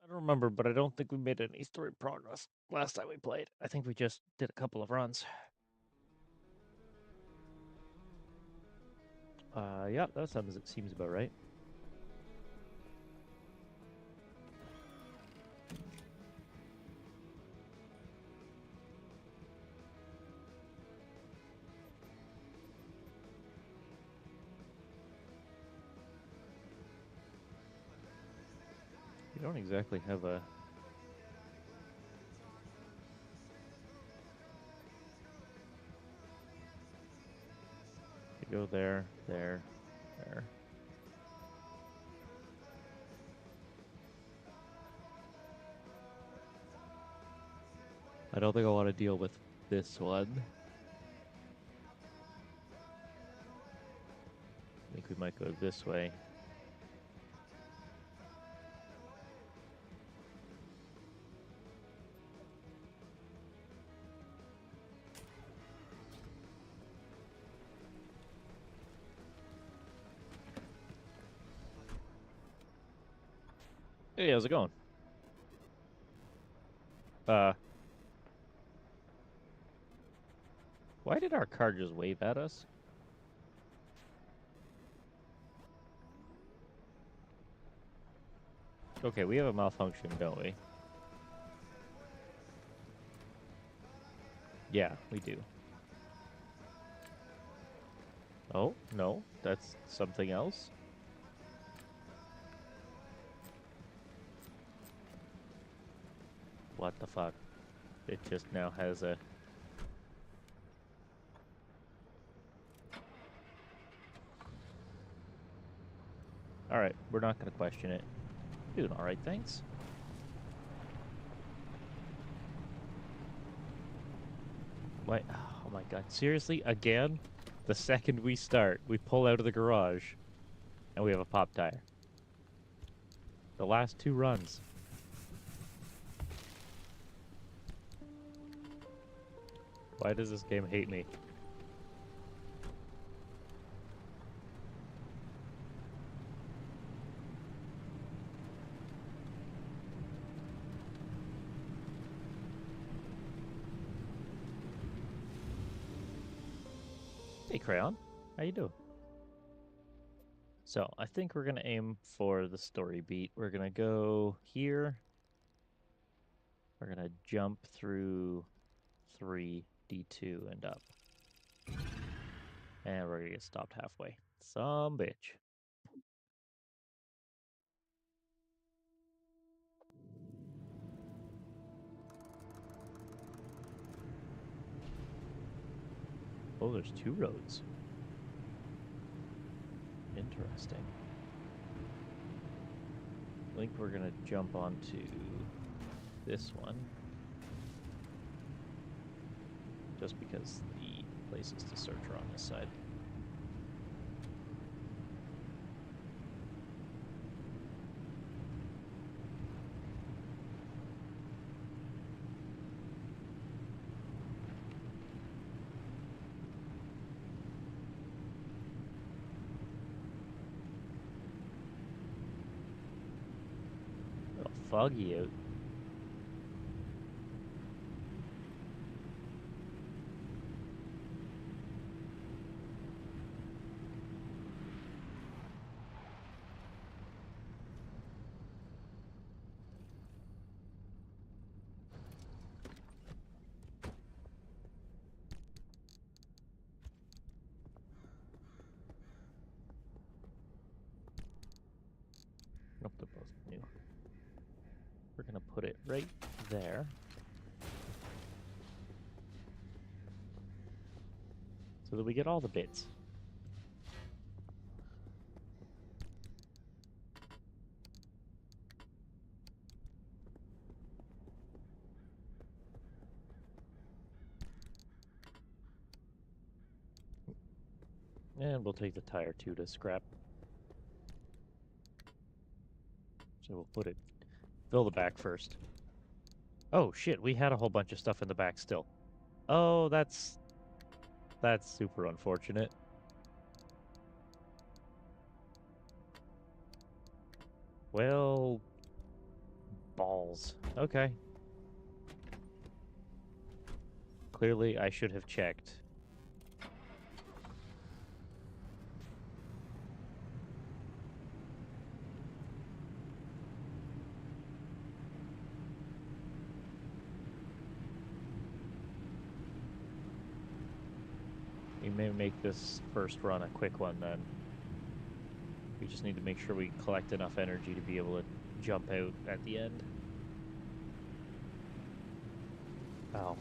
I don't remember, but I don't think we made any story progress last time we played. I think we just did a couple of runs. Yeah, that seems about right. We don't exactly have a... You go there, there, there. I don't think I want to deal with this one. I think we might go this way. Hey, how's it going? Uh, why did our car just wave at us? Okay, we have a malfunction, don't we? Yeah, we do. Oh, no, that's something else. What the fuck? It just now has a... Alright, we're not going to question it. Doing alright, thanks. Wait, oh my god, seriously? Again? The second we start, we pull out of the garage, and we have a pop tire. The last two runs. Why does this game hate me? Hey, Crayon. How you doing? So, I think we're going to aim for the story beat. We're going to go here. We're going to jump through 3, D2, and up. And we're going to get stopped halfway. Some bitch. Oh, there's 2 roads. Interesting. I think we're going to jump onto this one. Just because the places to search are on this side. A little foggy out. Nope, they're both new. We're going to put it right there. So that we get all the bits. And we'll take the tire too to scrap. So we'll put it, fill the back first. Oh shit, we had a whole bunch of stuff in the back still. Oh, that's super unfortunate. Well, balls. Okay. Clearly, I should have checked. We may make this first run a quick one then. We just need to make sure we collect enough energy to be able to jump out at the end. Oh,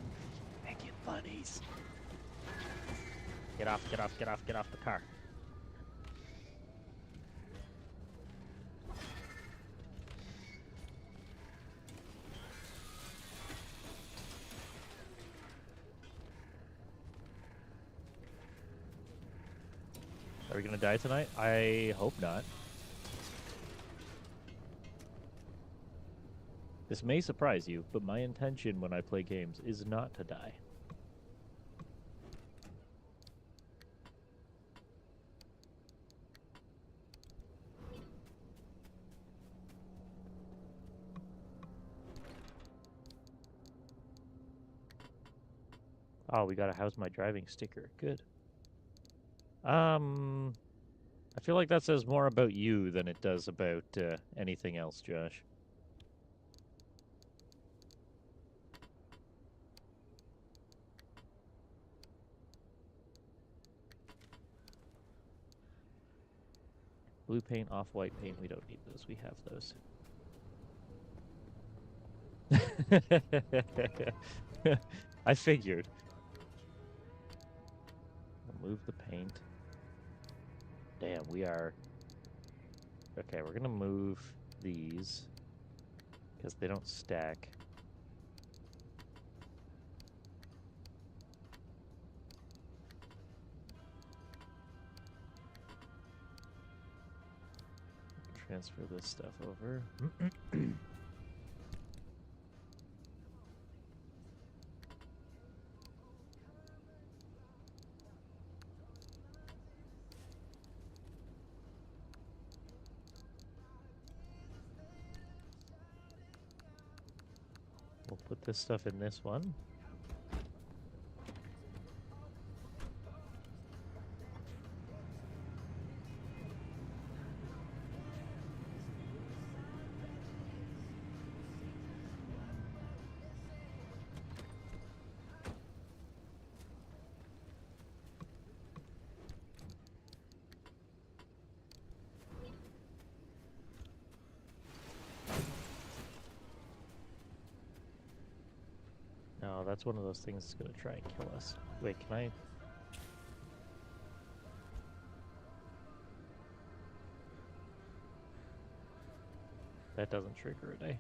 making bunnies. Get off, get off, get off, get off the car. Are we gonna die tonight? I hope not. This may surprise you, but my intention when I play games is not to die. Oh, we gotta house my driving sticker. Good. I feel like that says more about you than it does about anything else, Josh. Blue paint, off-white paint, we don't need those. We have those. I figured. We'll move the paint. Damn, we are... Okay, we're gonna move these because they don't stack. Transfer this stuff over. We'll put this stuff in this one. No, that's one of those things that's gonna try and kill us. Wait, can I... That doesn't trigger it, eh?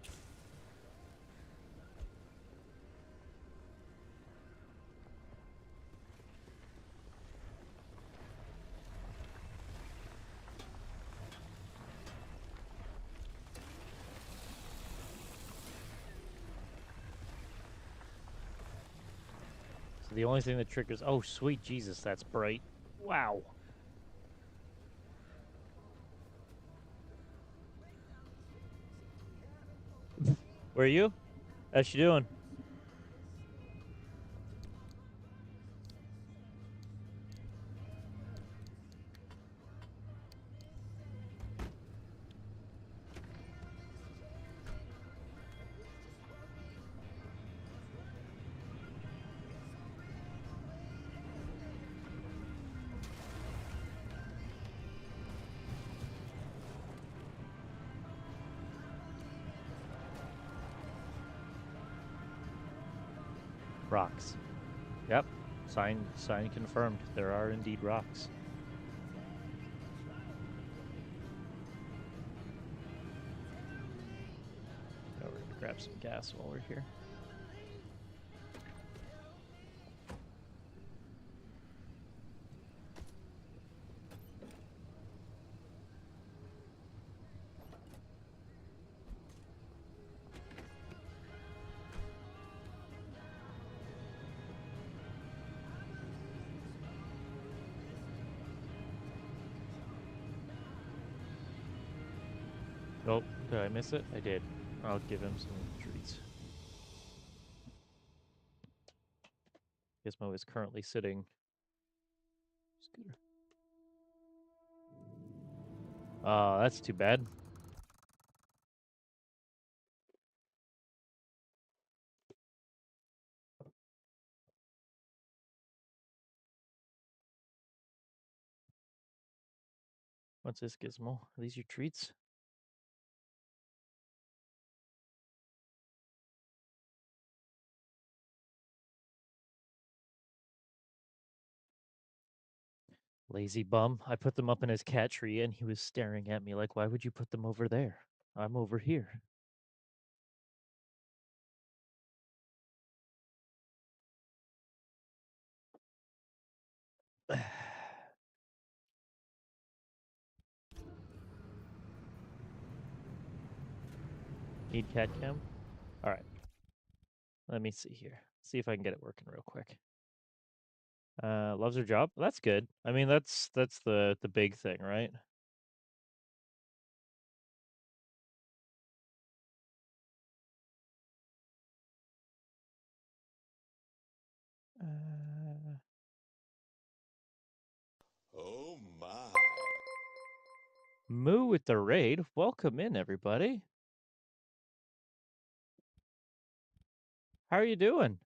So the only thing that triggers... Oh, sweet Jesus, that's bright. Wow. Where are you? How's she doing? Rocks. Yep. Sign confirmed. There are indeed rocks. Oh, we're gonna grab some gas while we're here. Oh, did I miss it? I did. I'll give him some treats. Gizmo is currently sitting. Scooter. That's too bad. What's this, Gizmo? Are these your treats? Lazy bum. I put them up in his cat tree and he was staring at me like, why would you put them over there? I'm over here. Need cat cam? All right. Let me see here. See if I can get it working real quick. Loves her job. That's good. I mean, that's the big thing, right? Oh my. Moo with the raid. Welcome in, everybody. How are you doing?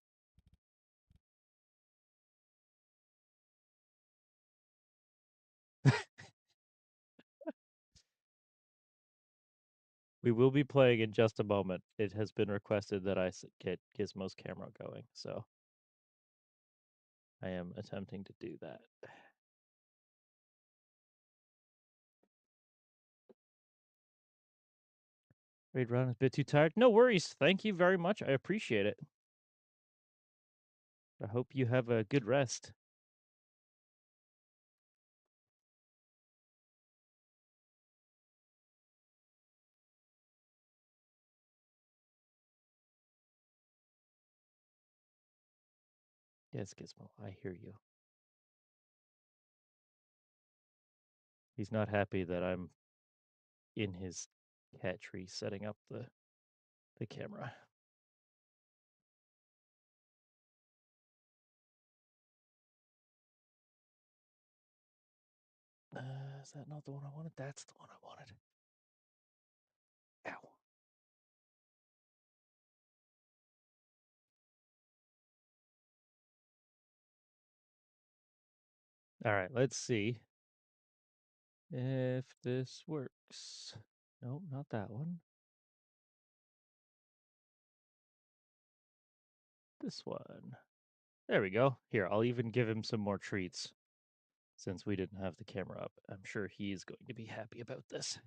We will be playing in just a moment. It has been requested that I get Gizmo's camera going, so I am attempting to do that. Raid run is a bit too tired. No worries. Thank you very much. I appreciate it. I hope you have a good rest. Yes, Gizmo, I hear you. He's not happy that I'm in his cat tree setting up the camera. Is that not the one I wanted? That's the one I wanted. Ow. All right, let's see if this works. Nope, not that one. This one. There we go. Here, I'll even give him some more treats since we didn't have the camera up. I'm sure he's going to be happy about this.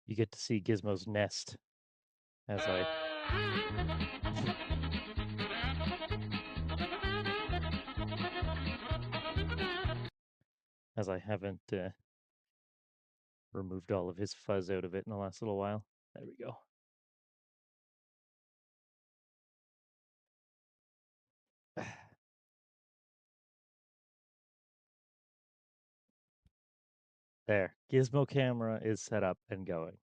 You get to see Gizmo's nest as I haven't removed all of his fuzz out of it in the last little while. There we go. There. Gizmo camera is set up and going.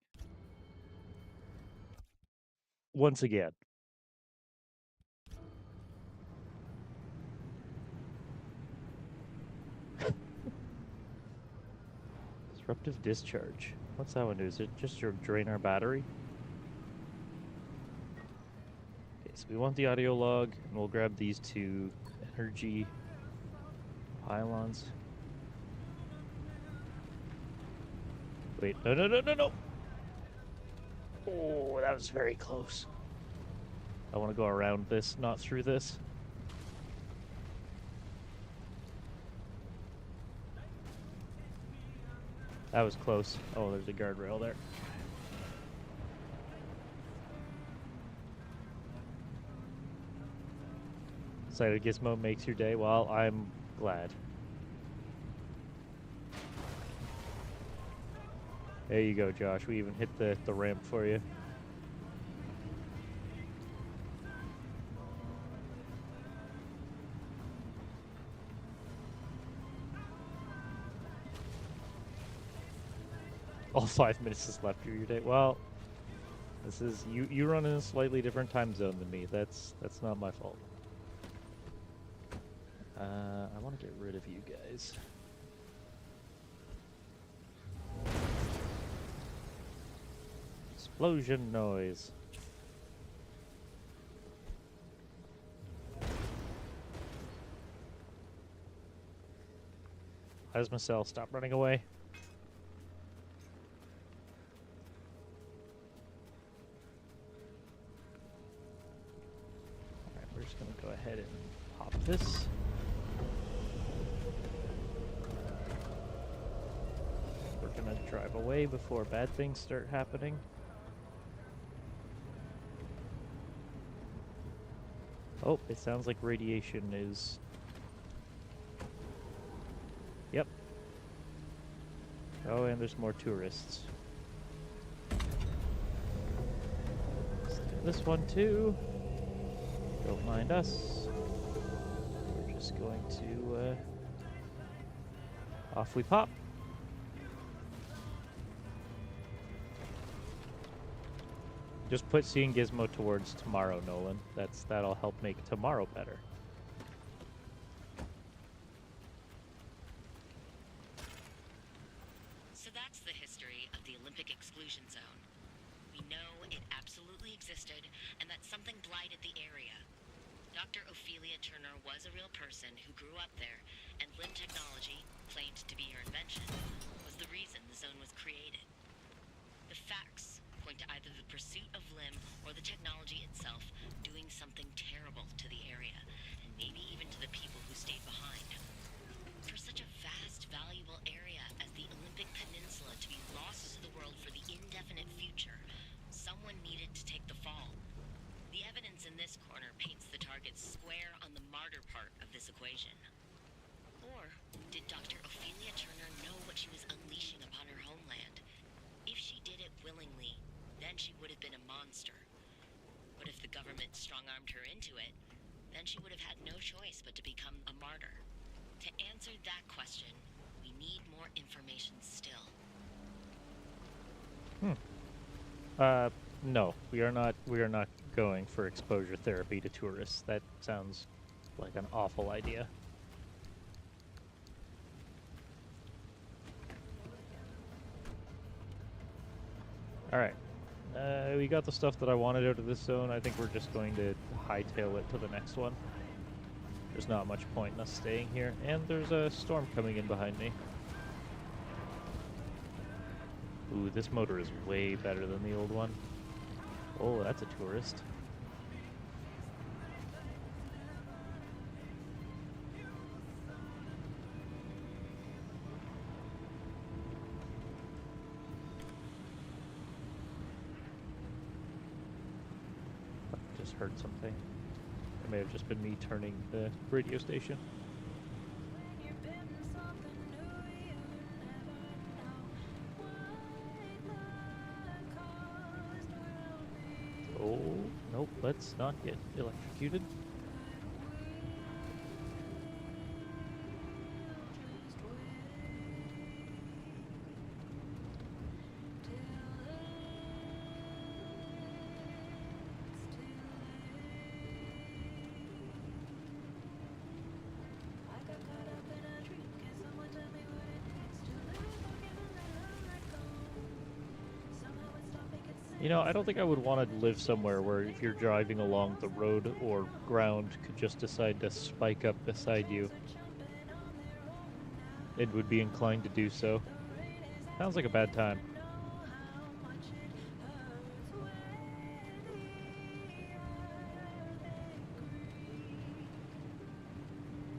Once again. Disruptive discharge. What's that one do? Is it just your drain our battery? Okay, so we want the audio log, and we'll grab these two energy pylons. Wait, no. Oh, that was very close. I want to go around this, not through this. That was close. Oh, there's a guardrail there. Sighted Gizmo makes your day. Well, I'm glad. There you go, Josh. We even hit the ramp for you. All 5 minutes is left of your day. Well, this is you run in a slightly different time zone than me. That's not my fault. I want to get rid of you guys. Explosion noise. Plasmacell, stop running away. Alright, we're just gonna go ahead and pop this. We're gonna drive away before bad things start happening. Oh, it sounds like radiation is... Yep. Oh, and there's more tourists. Let's do this one too. Don't mind us. We're just going to... off we pop. Just put Seeing Gizmo towards tomorrow, Nolan. That'll help make tomorrow better. So that's the history of the Olympic Exclusion Zone. We know it absolutely existed, and that something blighted the area. Dr. Ophelia Turner was a real person who grew up there, and LIM technology, claimed to be her invention, was the reason the zone was created. The facts point to either the pursuit of LIM or the technology itself doing something terrible to the area, and maybe even to the people who stayed behind. For such a vast, valuable area as the Olympic Peninsula to be lost to the world for the indefinite future, someone needed to take the fall. The evidence in this corner paints the target square on the martyr part of this equation. Or did Dr. Ophelia Turner know what she was unleashing upon her homeland? If she did it willingly, then she would have been a monster. But if the government strong-armed her into it, then she would have had no choice but to become a martyr. To answer that question, we need more information still. No, we are not going for exposure therapy to tourists. That sounds like an awful idea. Alright. We got the stuff that I wanted out of this zone. I think we're just going to hightail it to the next one. There's not much point in us staying here. And there's a storm coming in behind me. Ooh, this motor is way better than the old one. Oh, that's a tourist. Just heard something. It may have just been me turning the radio station. Oh, nope, let's not get electrocuted. You know, I don't think I would want to live somewhere where if you're driving along the road or ground could just decide to spike up beside you. It would be inclined to do so. Sounds like a bad time.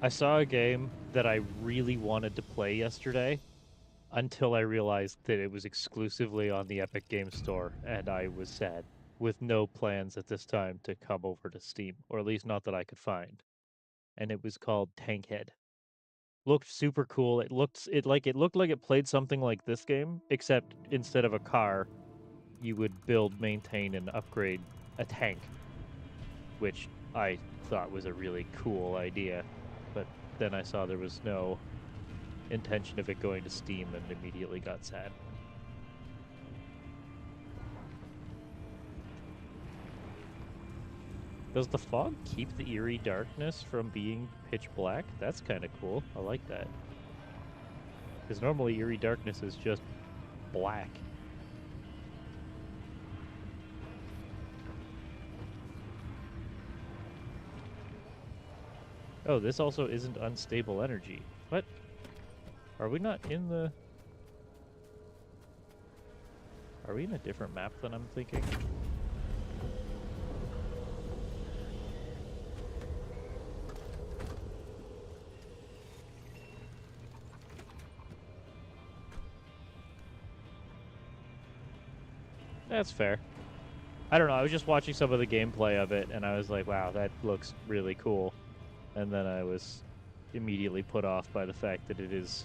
I saw a game that I really wanted to play yesterday until I realized that it was exclusively on the Epic Games Store, and I was sad, with no plans at this time to come over to Steam, or at least not that I could find. And it was called Tankhead. Looked super cool. It looked like it played something like this game, except instead of a car, you would build, maintain, and upgrade a tank, which I thought was a really cool idea. But then I saw there was no intention of it going to Steam and immediately got sad. Does the fog keep the eerie darkness from being pitch black? That's kind of cool. I like that. Because normally eerie darkness is just black. Oh, this also isn't unstable energy. What? Are we not in the... Are we in a different map than I'm thinking? That's fair. I don't know, I was just watching some of the gameplay of it, and I was like, wow, that looks really cool. And then I was immediately put off by the fact that it is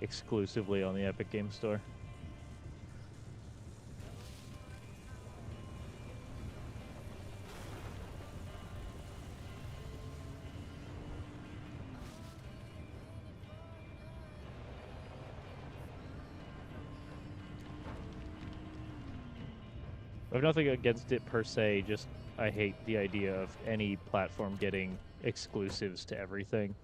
exclusively on the Epic Game Store. I have nothing against it per se, just I hate the idea of any platform getting exclusives to everything.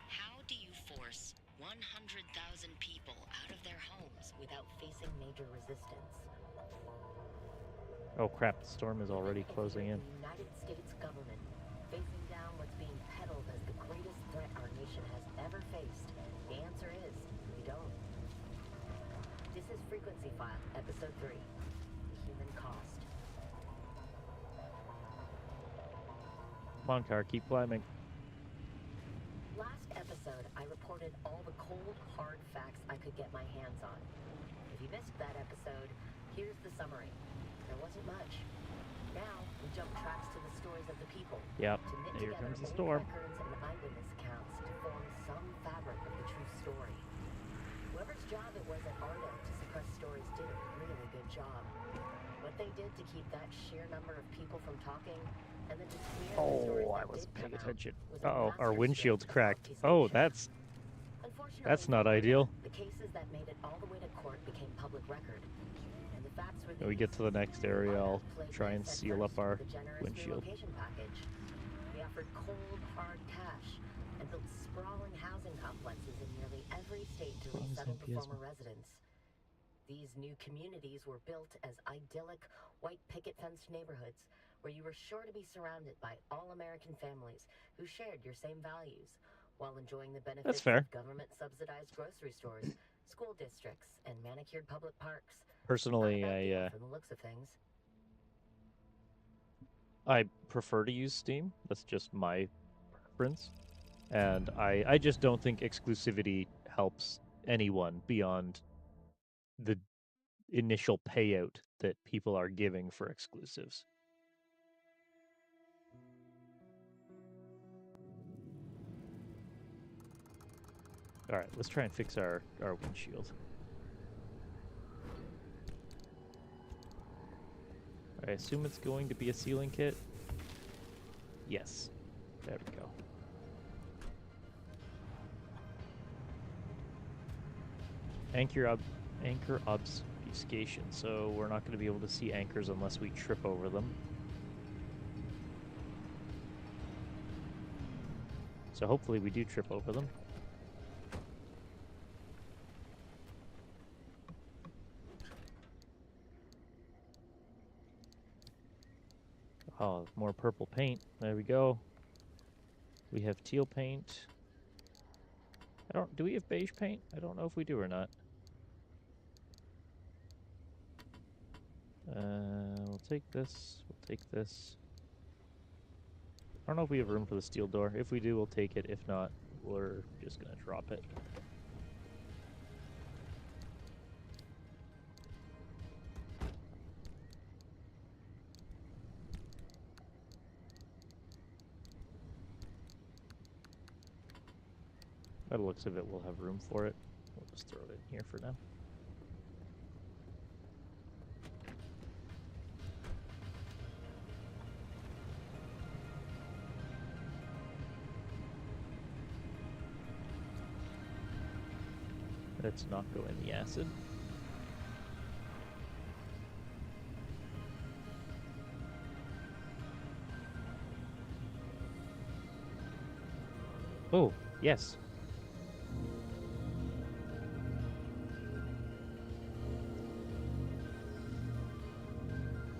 How do you force 100,000 people out of their homes without facing major resistance? Oh crap, the storm is already closing in. The United States government facing down what's being peddled as the greatest threat our nation has ever faced. The answer is we don't. This is Frequency File, Episode 3, The Human Cost. Come on, car, keep climbing. Last episode, I reported all the cold, hard facts I could get my hands on. If you missed that episode, here's the summary. There wasn't much. Now, we jump tracks to the stories of the people. Yep, To knit here together comes the old storm. records and eyewitness accounts to form some fabric of the true story. Whoever's job it was at Ardo to suppress stories did a really good job. What they did to keep that sheer number of people from talking, and then to smear the stories Oh, I that wasn't did paying come out, attention. was a Uh-oh, our masterstroke windshield's of cracked. Oh, obfuscation. that's not ideal. The cases that made it all the way to court became public record. And the facts were When we get to the next area, I'll try and seal up our windshield. Package. We offered cold, hard cash and built sprawling housing complexes in nearly every state to As long as resettle the NPS former residents. These new communities were built as idyllic, white picket fenced neighborhoods where you were sure to be surrounded by all-American families who shared your same values, while enjoying the benefits fair. of government-subsidized grocery stores, school districts, and manicured public parks. Personally, Not a bad deal I from the looks of things. I prefer to use Steam. That's just my preference. And I just don't think exclusivity helps anyone beyond the initial payout that people are giving for exclusives. All right, let's try and fix our windshield. I assume it's going to be a sealing kit. Yes. There we go. Anchor obfuscation. So we're not going to be able to see anchors unless we trip over them. So hopefully we do trip over them. Oh, more purple paint. There we go. We have teal paint. Do we have beige paint? I don't know if we do or not. We'll take this. We'll take this. I don't know if we have room for the steel door. If we do, we'll take it. If not, we're just gonna drop it. By the looks of it, we'll have room for it. We'll just throw it in here for now. Let's not go in the acid. Oh, yes.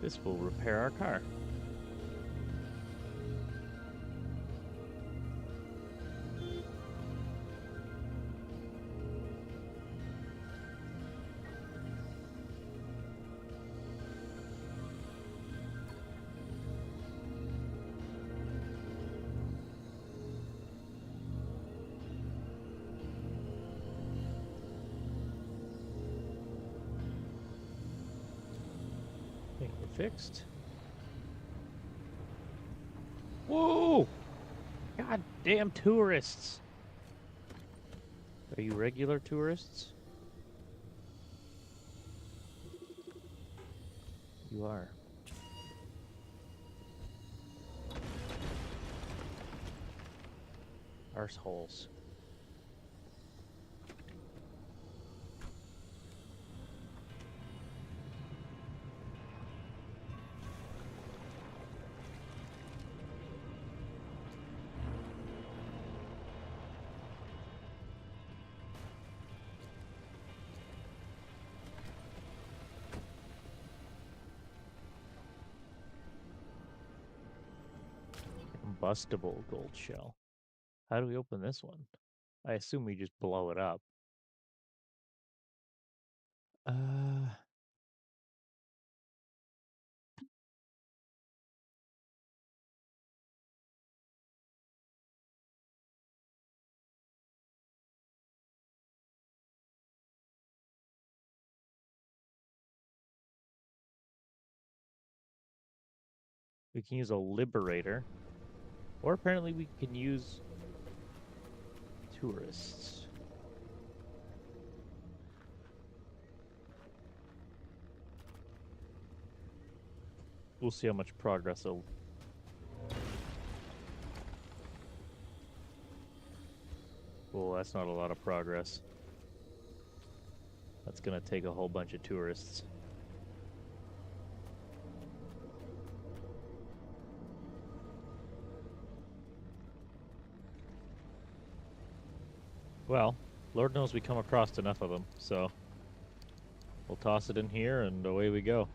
This will repair our car. think we're fixed. Whoa! God damn tourists! Are you regular tourists? You are. Arseholes. Combustible gold shell. How do we open this one? I assume we just blow it up. We can use a liberator. Or apparently we can use tourists. We'll see how much progress it'll... Well, that's not a lot of progress. That's gonna take a whole bunch of tourists. Well, Lord knows we come across enough of them, so we'll toss it in here and away we go.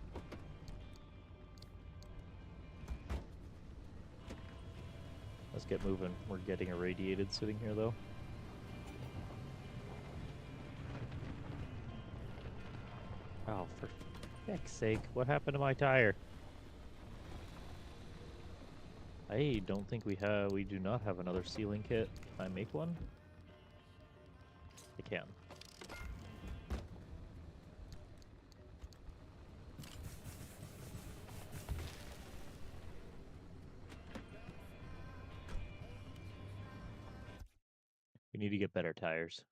Let's get moving. We're getting irradiated sitting here, though. Oh, for heck's sake, what happened to my tire? I don't think we do not have another sealing kit. Can I make one? I can. We need to get better tires.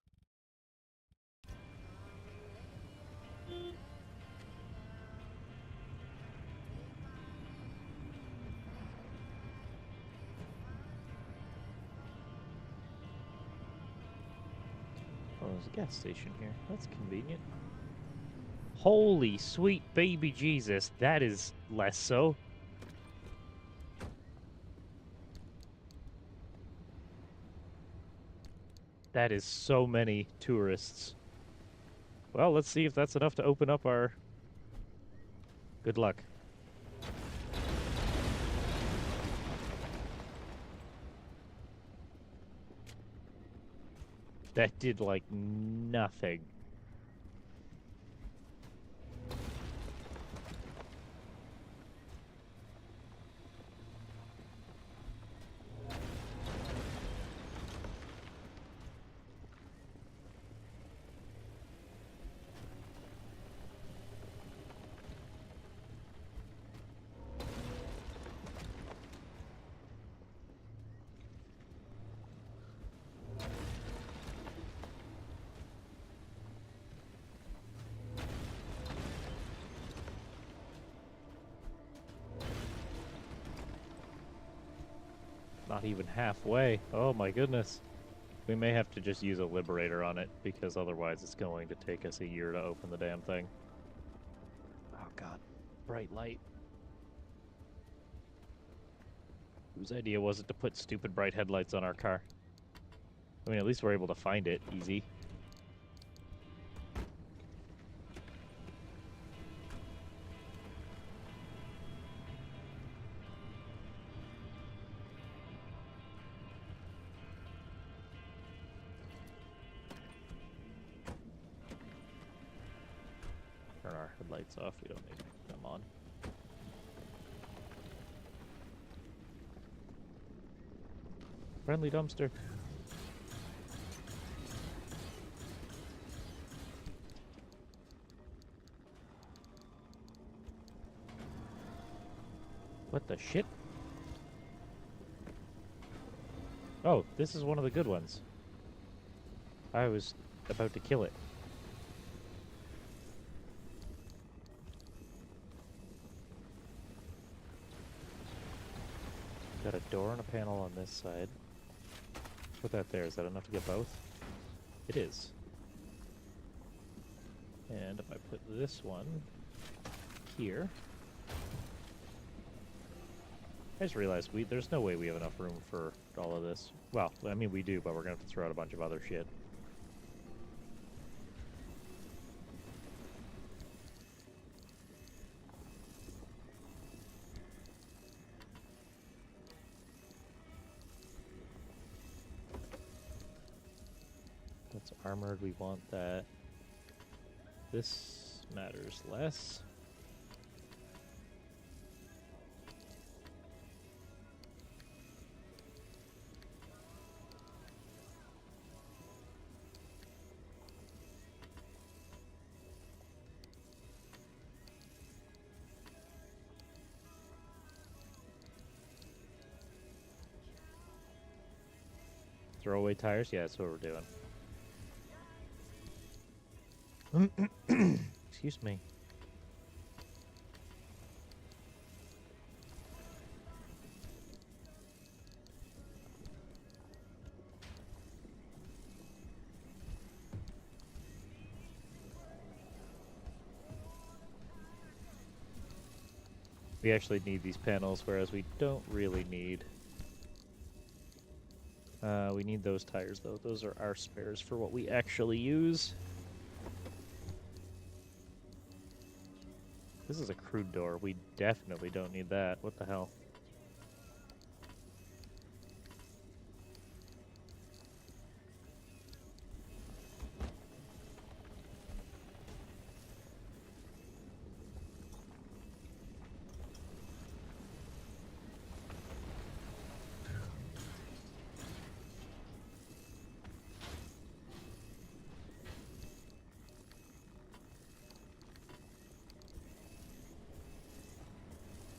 Oh, there's a gas station here. That's convenient. Holy sweet baby Jesus, that is less so. That is so many tourists. Well, let's see if that's enough to open up our... Good luck. That did, like, nothing. Not even halfway. Oh my goodness. We may have to just use a liberator on it, because otherwise it's going to take us a year to open the damn thing. Oh god. Bright light. Whose idea was it to put stupid bright headlights on our car? I mean, at least we're able to find it easy. Turn our headlights off. We don't need them on. Friendly dumpster. What the shit? Oh, this is one of the good ones. I was about to kill it. Got a door and a panel on this side. Put that there. Is that enough to get both? It is. And if I put this one here... I just realized there's no way we have enough room for all of this. Well, I mean we do, but we're going to have to throw out a bunch of other shit. That's armored, we want that. This matters less. Throwaway tires? Yeah, that's what we're doing. Excuse me. We actually need these panels, whereas we don't really need... we need those tires, though. Those are our spares for what we actually use. This is a crude door. We definitely don't need that. What the hell?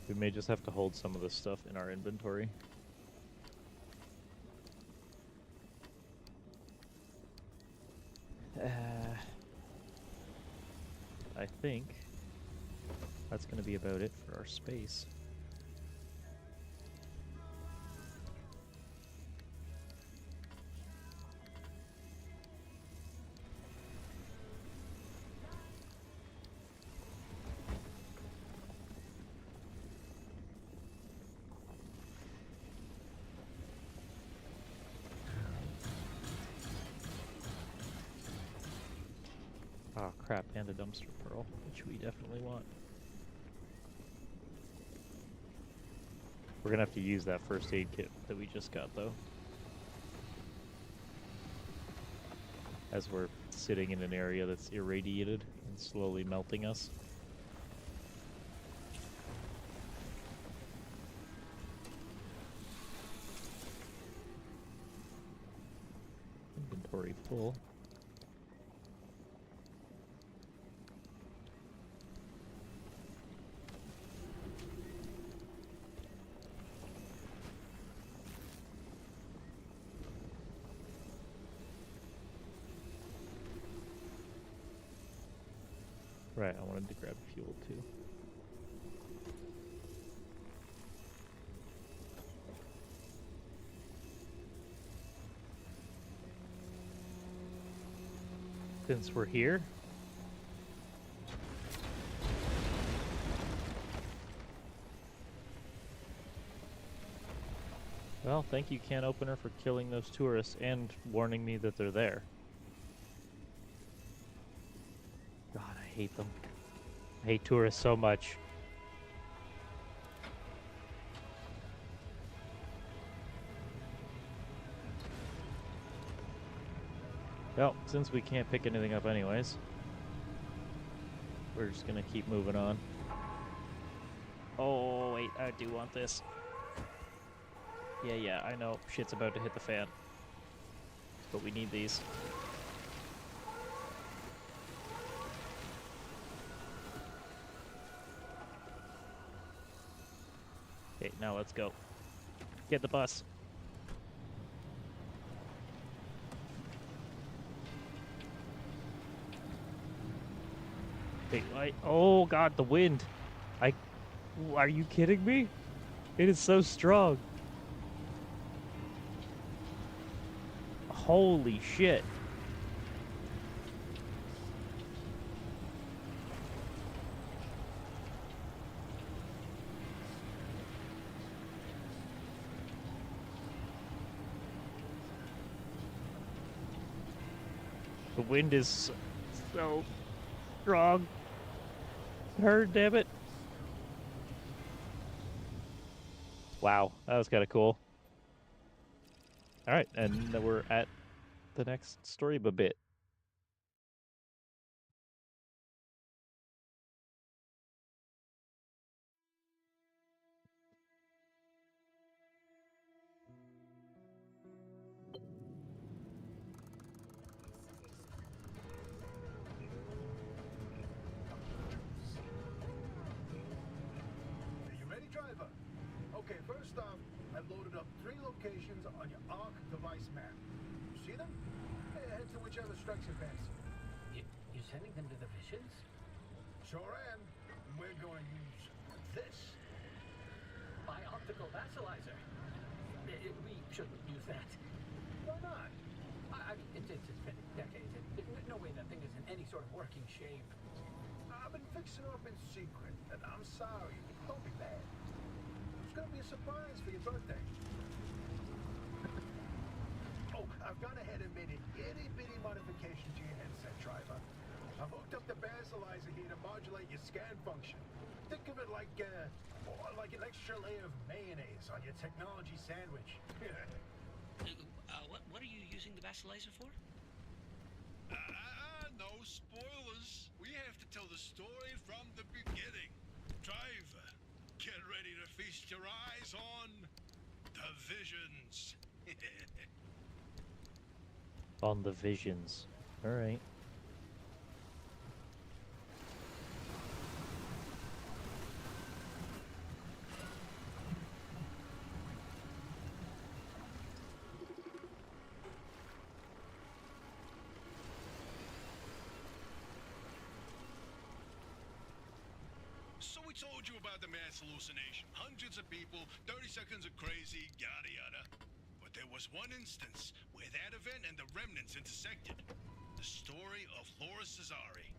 We may just have to hold some of this stuff in our inventory. I think that's going to be about it for our space. Oh crap, and a dumpster pearl, which we definitely want. We're gonna have to use that first aid kit that we just got, though. As we're sitting in an area that's irradiated and slowly melting us. Inventory full. Right, I wanted to grab fuel too. since we're here. Well, thank you, can opener, for killing those tourists and warning me that they're there. God, I hate them. I hate tourists so much. Well, since we can't pick anything up anyways, we're just gonna keep moving on. Oh, wait, I do want this. Yeah, I know. Shit's about to hit the fan. But we need these. Okay, now let's go. Get the bus. Wait, oh god, the wind. Are you kidding me? It is so strong. Holy shit. The wind is so strong. Hurt, damn it. Wow, that was kind of cool. All right, and then we're at the next story bit. Are you ready, driver? Okay, first off, I've loaded up 3 locations on your ARC device map. You see them? Head to whichever strikes you fancy. You're sending them to the Visions? Sure am. We're going to use this. Bioptical vassalizer. We shouldn't use that. Why not? I mean, it's been decades. There's no way that thing is in any sort of working shape. I've been fixing it up in secret, and I'm sorry. Don't be bad. It's gonna be a surprise for your birthday. Oh, I've gone ahead and made an itty-bitty modification to your headset, driver. I've hooked up the basalizer here to modulate your scan function. Think of it like an extra layer of mayonnaise on your technology sandwich. What are you using the vassalizer for? No spoilers. We have to tell the story from the beginning. Driver, get ready to feast your eyes on the Visions. On the Visions. All right. So we told you about the mass hallucination. Hundreds of people, 30 seconds of crazy, yada yada. But there was one instance where that event and the remnants intersected. The story of Laura Cesari.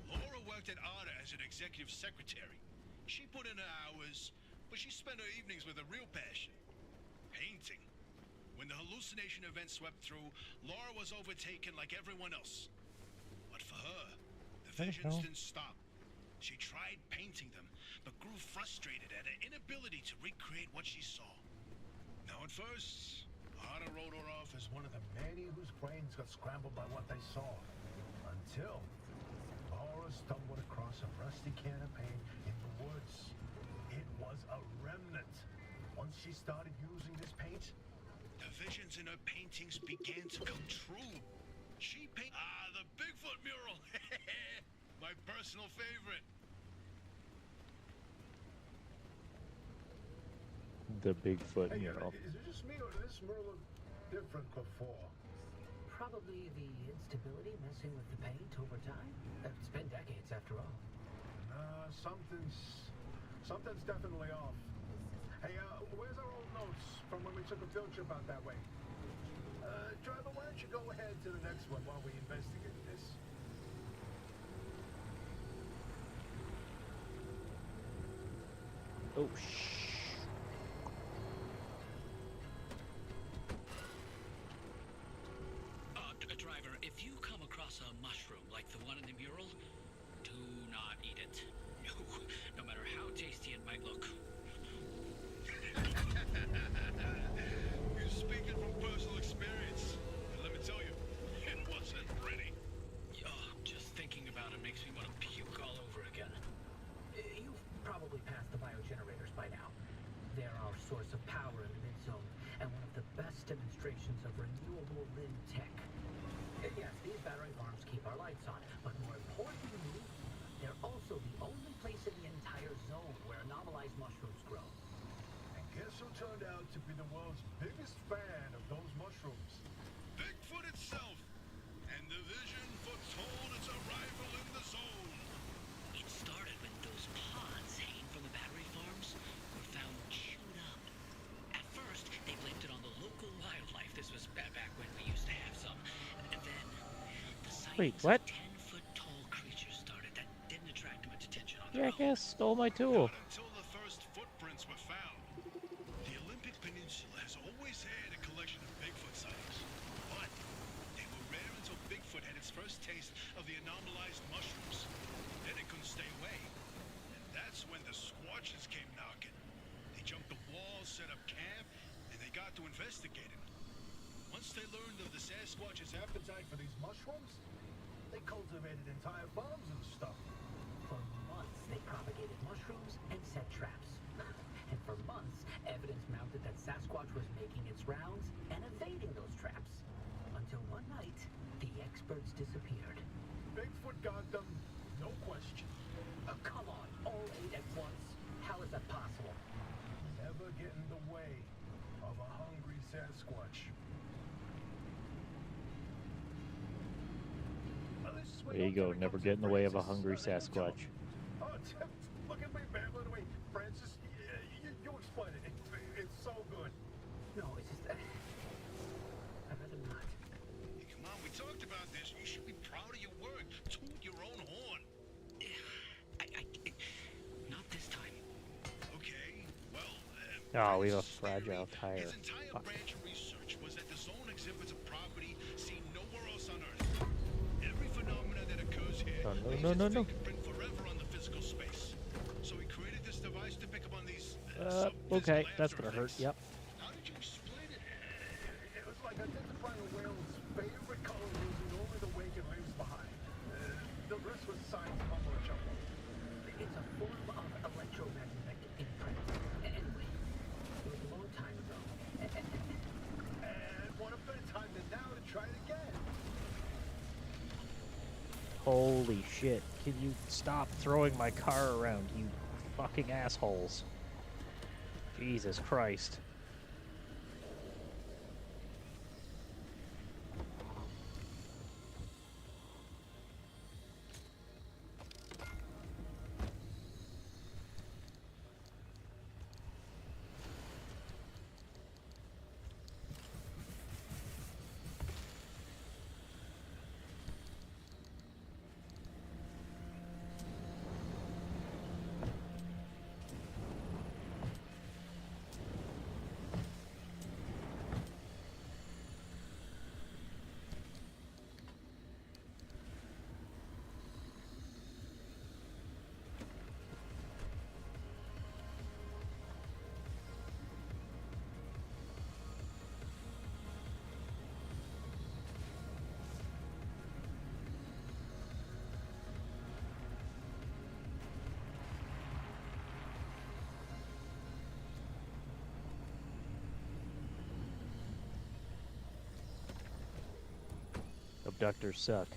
Laura worked at ARDA as an executive secretary. She put in her hours, but she spent her evenings with a real passion. Painting. When the hallucination event swept through, Laura was overtaken like everyone else. But for her, the visions didn't stop. She tried painting them, but grew frustrated at her inability to recreate what she saw. Now at first, Arda wrote her off as One of the many whose brains got scrambled by what they saw. Until Laura stumbled across a rusty can of paint in the woods. It was a remnant. Once she started using this paint, the visions in her paintings began to come true. She painted the Bigfoot mural. My personal favorite. The Bigfoot hey, mural. is it just me or did this mural look different before? Probably the instability messing with the paint over time. It's been decades after all. Something's definitely off. Hey, where's our old notes from when we took a field trip out that way? Driver, why don't you go ahead to the next one while we investigate this? Oh, shh. Driver, if you come across a mushroom like the one in the mural, do not eat it. No matter how tasty it might look. You're speaking from personal experience. And let me tell you, it wasn't pretty. Just thinking about it makes me want to puke all over again. You've probably passed the biogenerators by now. They're our source of power in the mid-zone, and one of the best demonstrations of renewable Lin tech. Yes, these battery farms keep our lights on, but more importantly, they're also the only place in the entire zone where anomalized mushrooms grow. And guess who turned out to be the world's biggest fan of those mushrooms? Bigfoot itself. And the vision foretold its arrival in the zone. It started when those pods hanging from the battery farms were found chewed up. At first, they blamed it on the local wildlife. This was back when we used to have some. And then the Wait, sightings what? of 10-foot-tall creatures started that didn't attract much attention on their own. Jackass stole my tool. Not until the first footprints were found. The Olympic Peninsula has always had a collection of Bigfoot sightings. But they were rare until Bigfoot had its first taste of the anomalized mushrooms. Then it couldn't stay away. And that's when the Squatches came knocking. They jumped the walls, set up camp, and they got to investigating. Once they learned of the Sasquatch's Appetite for these mushrooms? They cultivated entire farms of the stuff. For months, they propagated mushrooms and set traps. And for months, evidence mounted that Sasquatch was making its rounds and evading those traps. Until one night, the experts disappeared. Bigfoot got them, no question. Come on, all 8 at once? How is that possible? Never get in the way of a hungry Sasquatch. There you go. Never get in the way of a hungry Sasquatch. Oh, look at me babbling away. Francis, you explain it. It's so good. No, it's just... I'd rather not. Hey, come on, we talked about this. You should be proud of your work. Toot your own horn. Not this time. Okay, well... Oh, we have a Francis' fragile theory, tire. His entire Fuck. branch of research was that the zone exhibits a property seen nowhere else on Earth. Every phenomena that occurs here Oh, leaves no, its no, no. fingerprint forever on the physical space. So he created this device to pick up on these... Okay, physical that's gonna hurt. aftereffects. Yep. How did you explain it? It was like identifying a whale's favorite color using only the wake it leaves behind. The rest was science mumbo jumbo. It's a form of electromagnetic imprint. Anyway, it was a long time ago. And what a better time than now to try it again. Holy shit. Can you stop throwing my car around, you fucking assholes? Jesus Christ. Abductors suck.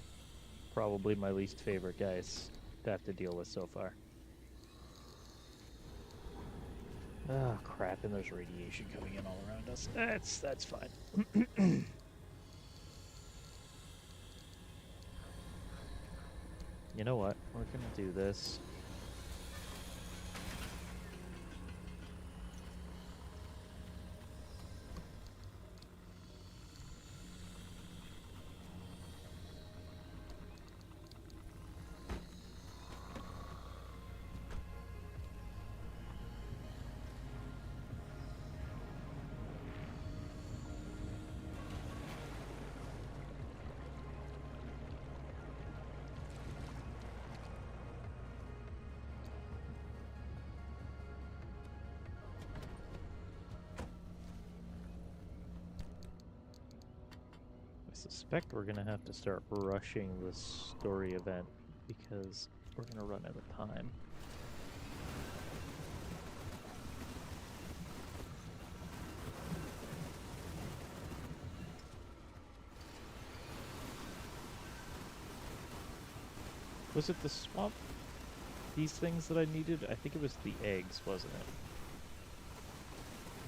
Probably my least favorite guys to have to deal with so far. Oh crap, and there's radiation coming in all around us. That's fine. You know what? We're gonna do this. suspect we're gonna have to start rushing the story event because we're gonna run out of time. Was it the swamp? These things that I needed? I think it was the eggs, wasn't it?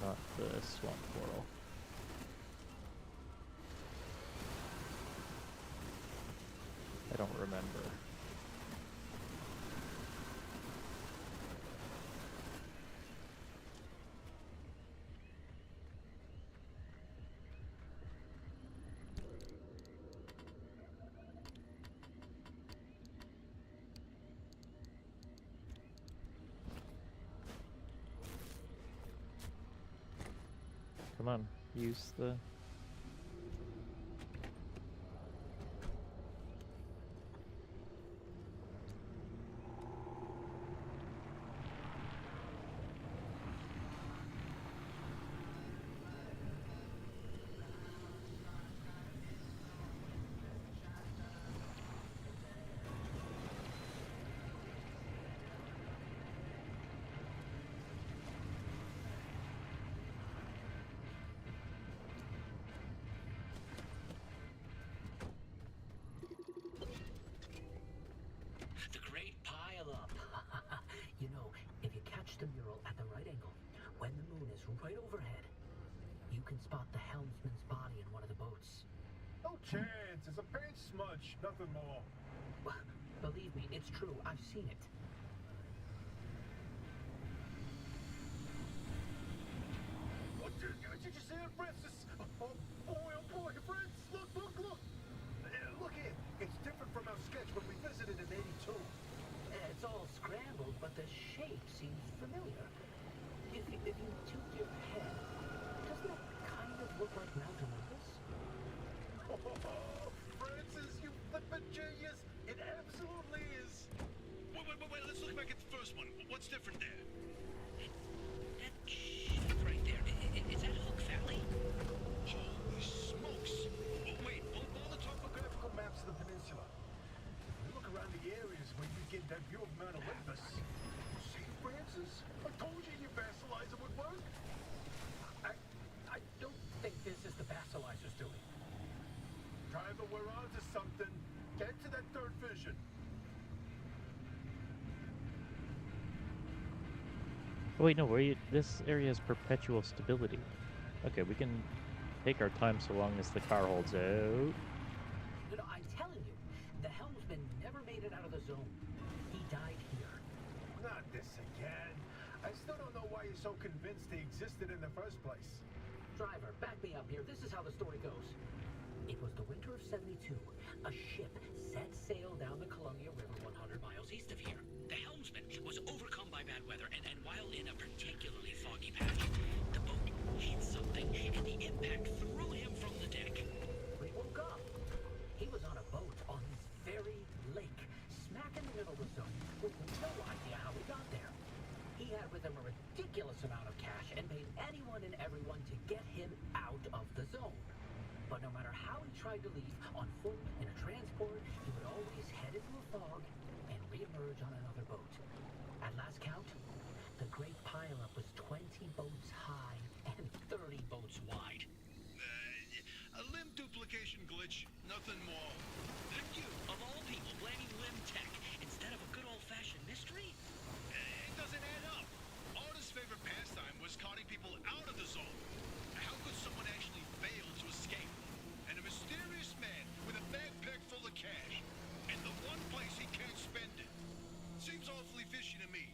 Not the swamp coral. I don't remember. Come on, use the... The Great Pile Up. You know, if you catch the mural at the right angle, when the moon is right overhead, you can spot the helmsman's body in one of the boats. No chance. It's a paint smudge. Nothing more. Believe me, it's true. I've seen it. What did you see it, Francis? Oh boy, Francis, look. Look here. It's different from our sketch when we visited in '82. It's all scrambled, but the shape seems familiar. If you tilt your head, doesn't it kind of look like Mount Olympus? Oh, Francis, you flippin' genius. It absolutely is. Wait, let's look back at the first one. What's different there? That shape right there, is that Hook Valley? Holy smokes! Wait, all the Topographical maps of the peninsula. You look around the areas where you get that view of Mount Olympus. See, Francis? I told you your vassalizer would work. I don't think this is the Basilizer's doing. Driver, we're on to something. Get to that third vision. Oh, wait, no, this area has perpetual stability. Okay, we can take our time so long as the car holds out. No, I'm telling you, the helmsman never made it out of the zone. He died here. Not this again. I still don't know why you're so convinced they existed in the first place. Driver, back me up here. This is how the story goes. It was the winter of '72. A ship set sail down the Columbia River 100 miles east of here. The helmsman was overcome by bad weather, and while in a particularly foggy patch, the boat hit something, and the impact threw him from the deck. When he woke up, he was on a boat on this very lake, smack in the middle of the zone, with no idea how he got there. He had with him a ridiculous amount of cash and paid anyone and everyone to get him out of the zone. But no matter how he tried to leave, on foot, in a transport, he would always head into a fog and re-emerge on another boat. At last count, the Great Pile-Up was 20 boats high and 30 boats wide. A limb duplication glitch, nothing more. And you, of all people, blaming Lim Tech instead of a good old-fashioned mystery? It doesn't add up. Artist's favorite pastime was carting people out of the zone. How could someone actually fail to escape? And a mysterious man with a backpack full of cash, and the one place he can't spend it. Seems awfully fishy to me.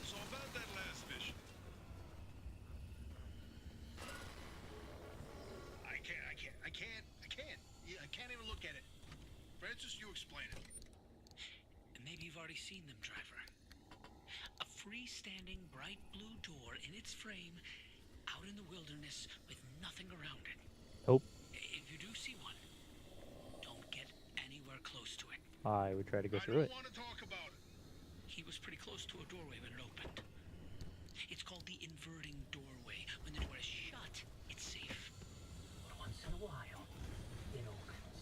So about that last vision. I can't even look at it. Francis, you explain it. Maybe you've already seen them, driver. A freestanding bright blue door in its frame, out in the wilderness with nothing around it. Nope. If you do see one, don't get anywhere close to it. I would try to go through it. I don't want to talk about it. He was pretty close to a doorway when it opened. It's called the inverting doorway. When the door is shut, it's safe. But once in a while, it opens.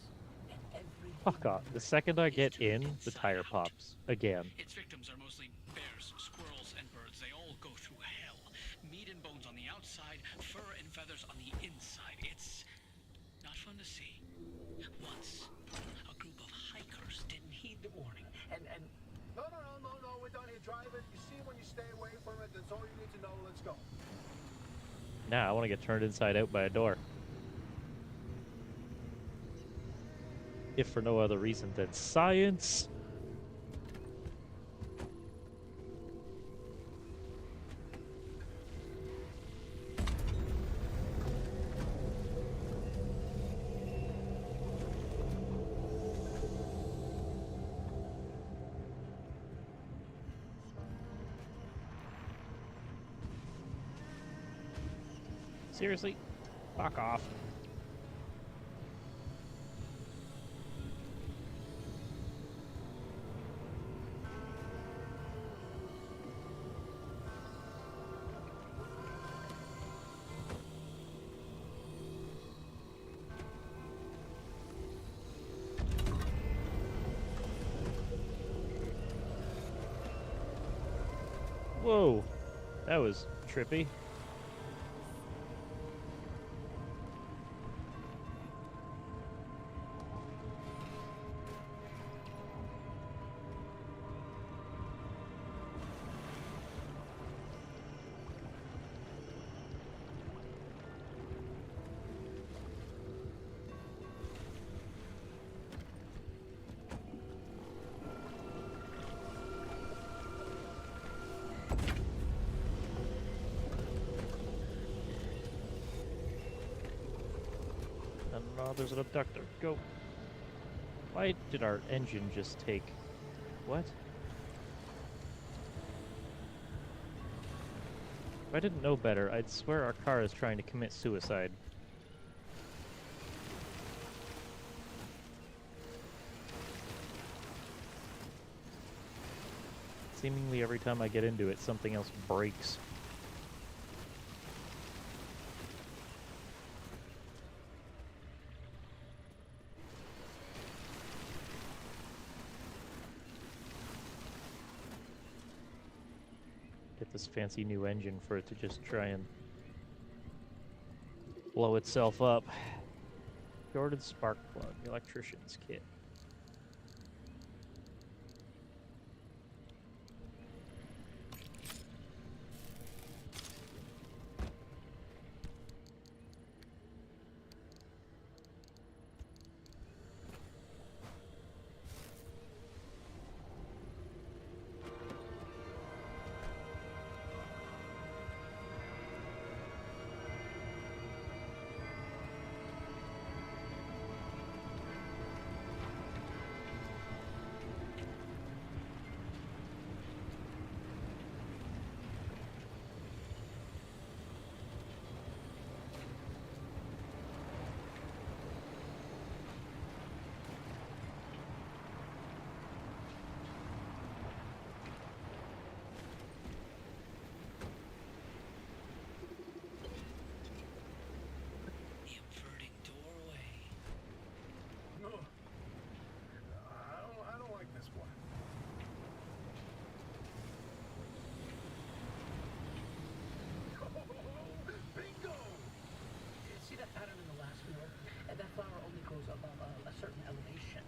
And everything Fuck off. The second I get in, the tire pops. Again. Its victims are mostly bears, squirrels, and birds. They all go through hell. Meat and bones on the outside, fur and feathers on the inside. It's not fun to see. Once, a group of hikers didn't heed the warning. And No, we're done here driving. You see when you stay away from it, that's all you need to know. Let's go. Now I want to get turned inside out by a door. If for no other reason than science. Seriously? Fuck off. Whoa, that was trippy. Oh, there's an abductor. Go. Why did our engine just take... What? If I didn't know better, I'd swear our car is trying to commit suicide. Seemingly every time I get into it, something else breaks. Get this fancy new engine for it to just try and blow itself up. Jordan spark plug, electrician's kit. The inverting doorway. No. I don't like this one. Bingo! see that pattern in the last wheel? And that flower only grows above a certain elevation.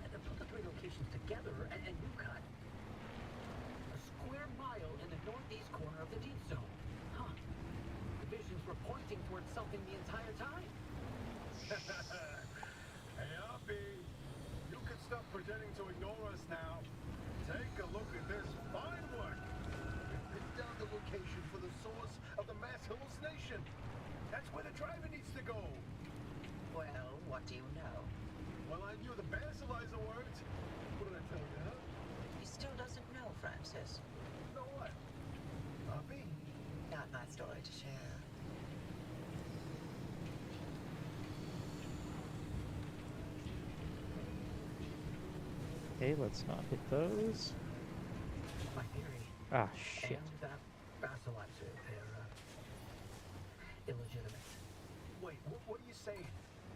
And then put the three locations together, and you got a square mile in the northeast corner of the deep zone. Huh. The visions were pointing towards something the entire time. Hey, Uppy, you can stop pretending to ignore us now. Take a look at this fine work. We've pinned down the location for the source of the mass hallucination. That's where the driver needs to go. Well, what do you know? Well, I knew the basilizer worked. What did I tell you, huh? He still doesn't know, Francis. You know what? Uppy? Not my story to share. Okay, let's not hit those. My theory. Ah, shit. And Vassalizer. They're illegitimate. Wait, what are you saying?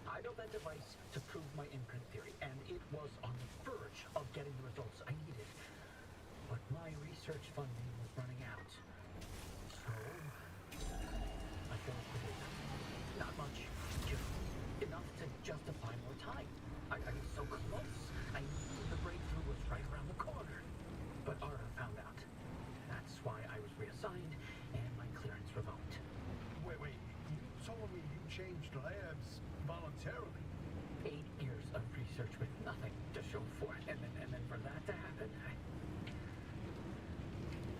I built that device to prove my imprint theory, and it was on the verge of getting the results I needed. But my research funding was running out. So, I finished the data. Not much, just enough to justify more time. I was so close. I knew the breakthrough was right around the corner. But Ara found out. That's why I was reassigned, and my clearance revoked. Wait, you told me you changed labs voluntarily. 8 years of research with nothing to show for it, and then for that to happen,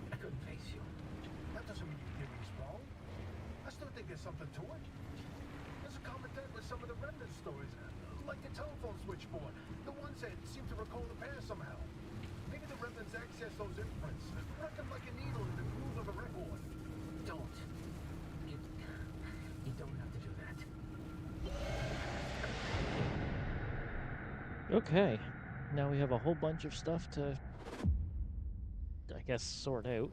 I couldn't face you. That doesn't mean you did me wrong. I still think there's something to it. There's a common thread with some of the remnant stories, like the telephone switchboard. The ones that seem to recall the past somehow. Maybe the remnants access those imprints, wreck them like a needle in the groove of a record. Don't. You don't have to do that. Okay, now we have a whole bunch of stuff to, I guess, sort out.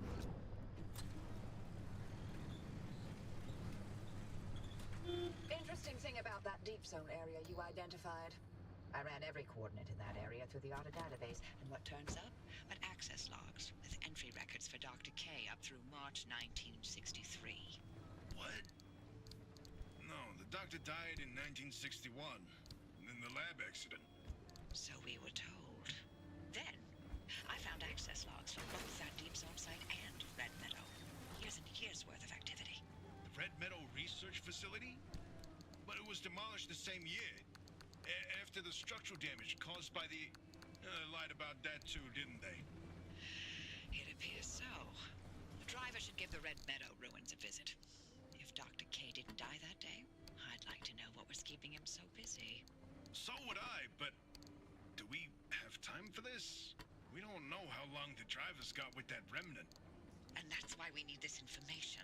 Interesting thing about that deep zone area you identified. I ran every coordinate in that area through the ARDA database, and what turns up? But access logs with entry records for Dr. K up through March 1963. What? No, the doctor died in 1961, in the lab accident. So we were told. Then, I found access logs from both that deep zone site and Red Meadow. Years and years worth of activity. The Red Meadow Research Facility? But it was demolished the same year. After the structural damage caused by the... lied about that too, didn't they? It appears so. The driver should give the Red Meadow ruins a visit. If Dr. K didn't die that day, I'd like to know what was keeping him so busy. So would I, but... do we have time for this? We don't know how long the driver's got with that remnant. And that's why we need this information.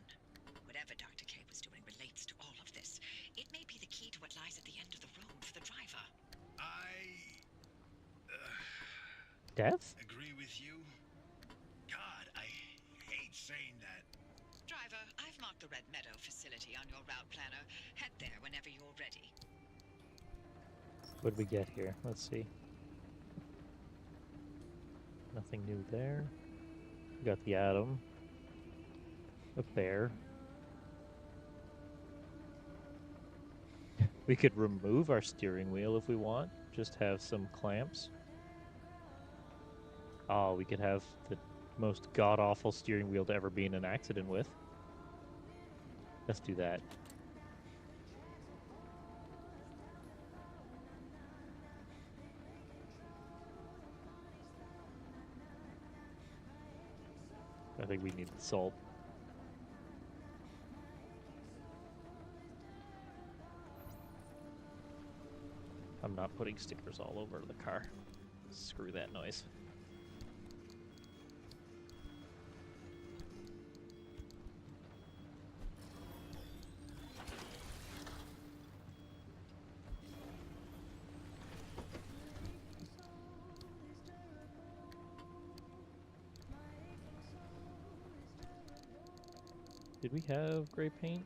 Whatever Dr. K was doing relates to all of this. It may be the key to what lies at the end of the road for the driver. Death? Agree with you. God, I hate saying that. Driver, I've marked the Red Meadow facility on your route planner. Head there whenever you're ready. What did we get here? Let's see. Nothing new there. We got the atom. A bear. We could remove our steering wheel if we want. Just have some clamps. Oh, we could have the most god-awful steering wheel to ever be in an accident with. Let's do that. I think we need the salt. I'm not putting stickers all over the car. Screw that noise. Did we have gray paint?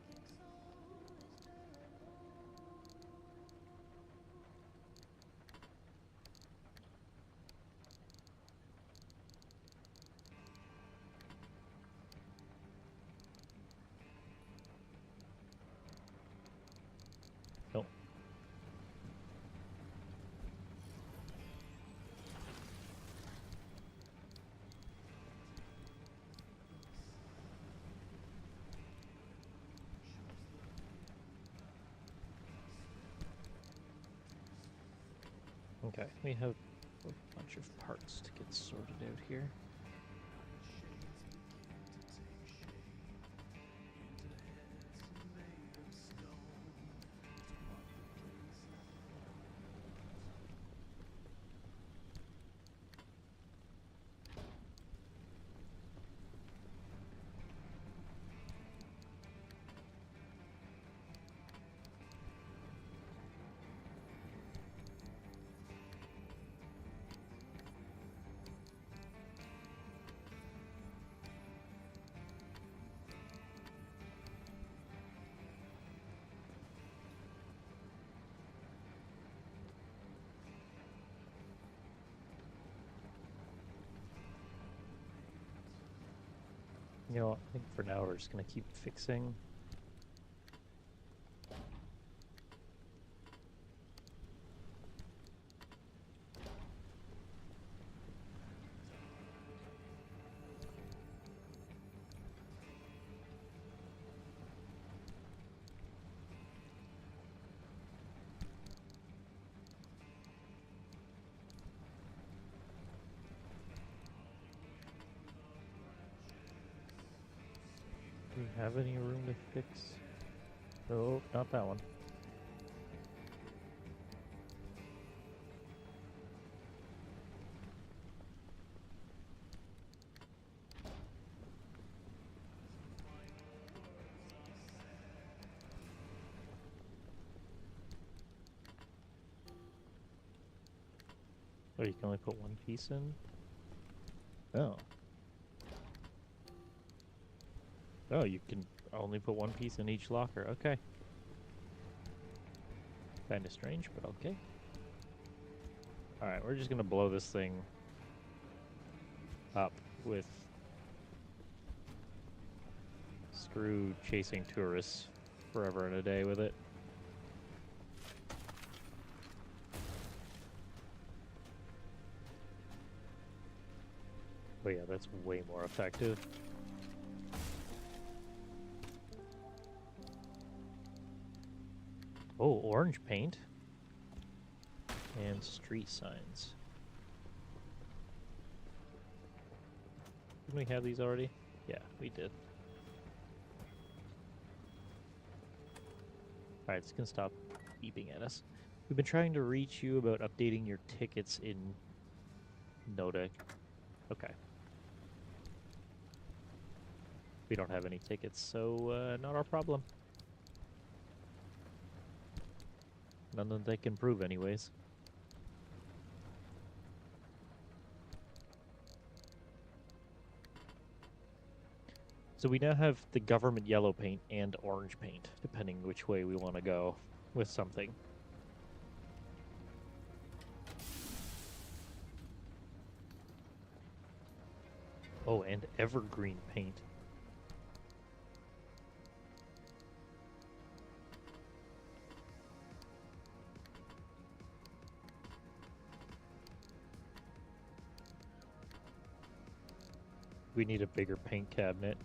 Nope. Okay, we have a bunch of parts to get sorted out here. You know, I think for now we're just gonna keep fixing. Do we have any room to fix? Oh, not that one. Oh, you can only put one piece in? Oh. Oh, you can only put one piece in each locker. Okay. Kinda strange, but okay. Alright, we're just gonna blow this thing up with screw chasing tourists forever and a day with it. But yeah, that's way more effective. Oh, orange paint. And street signs. Didn't we have these already? Yeah, we did. Alright, it's gonna stop beeping at us. We've been trying to reach you about updating your tickets in Noda. Okay. We don't have any tickets, so not our problem. None that they can prove anyways. So we now have the government yellow paint and orange paint, depending which way we want to go with something. Oh, and evergreen paint. We need a bigger paint cabinet.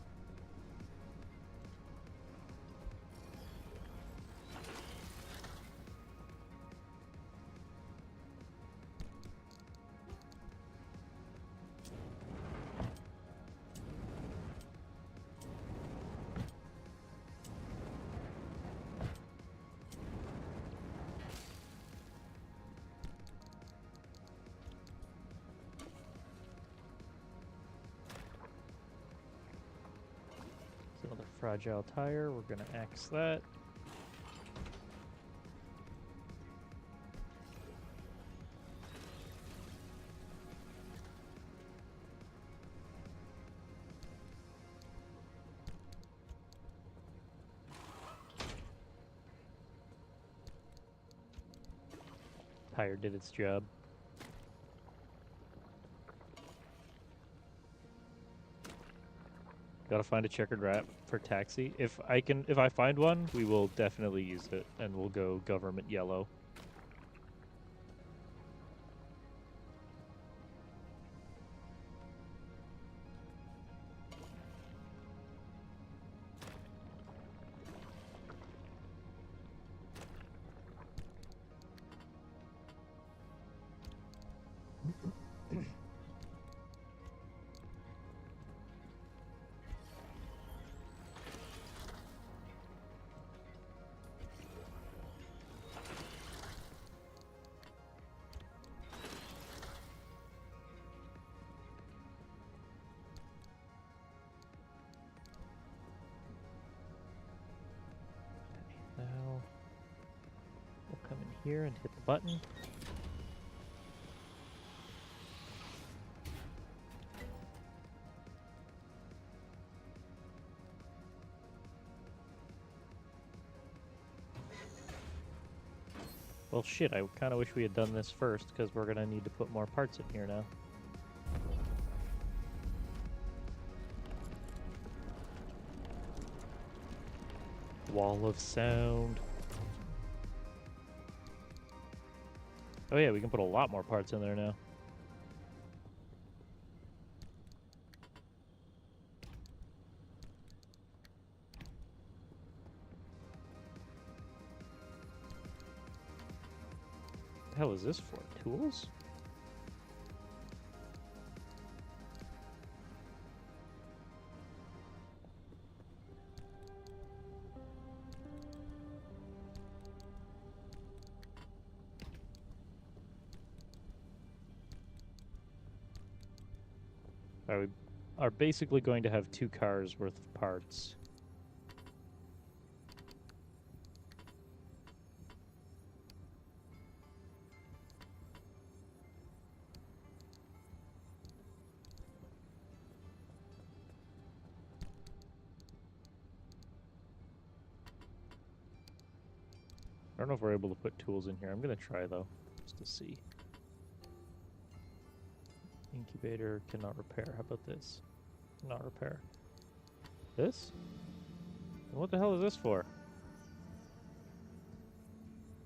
Another fragile tire, we're gonna axe that. Tire did its job. Gotta find a checkered rat for taxi. If I find one, we will definitely use it, and we'll go government yellow. Now, we'll come in here and hit the button. Well, shit, I kind of wish we had done this first, because we're going to need to put more parts in here now. Wall of sound. Oh yeah, we can put a lot more parts in there now. What the hell is this for? Tools? We are basically going to have 2 cars worth of parts. I don't know if we're able to put tools in here. I'm going to try, though, just to see. Incubator cannot repair. How about this? Cannot repair. This? And what the hell is this for?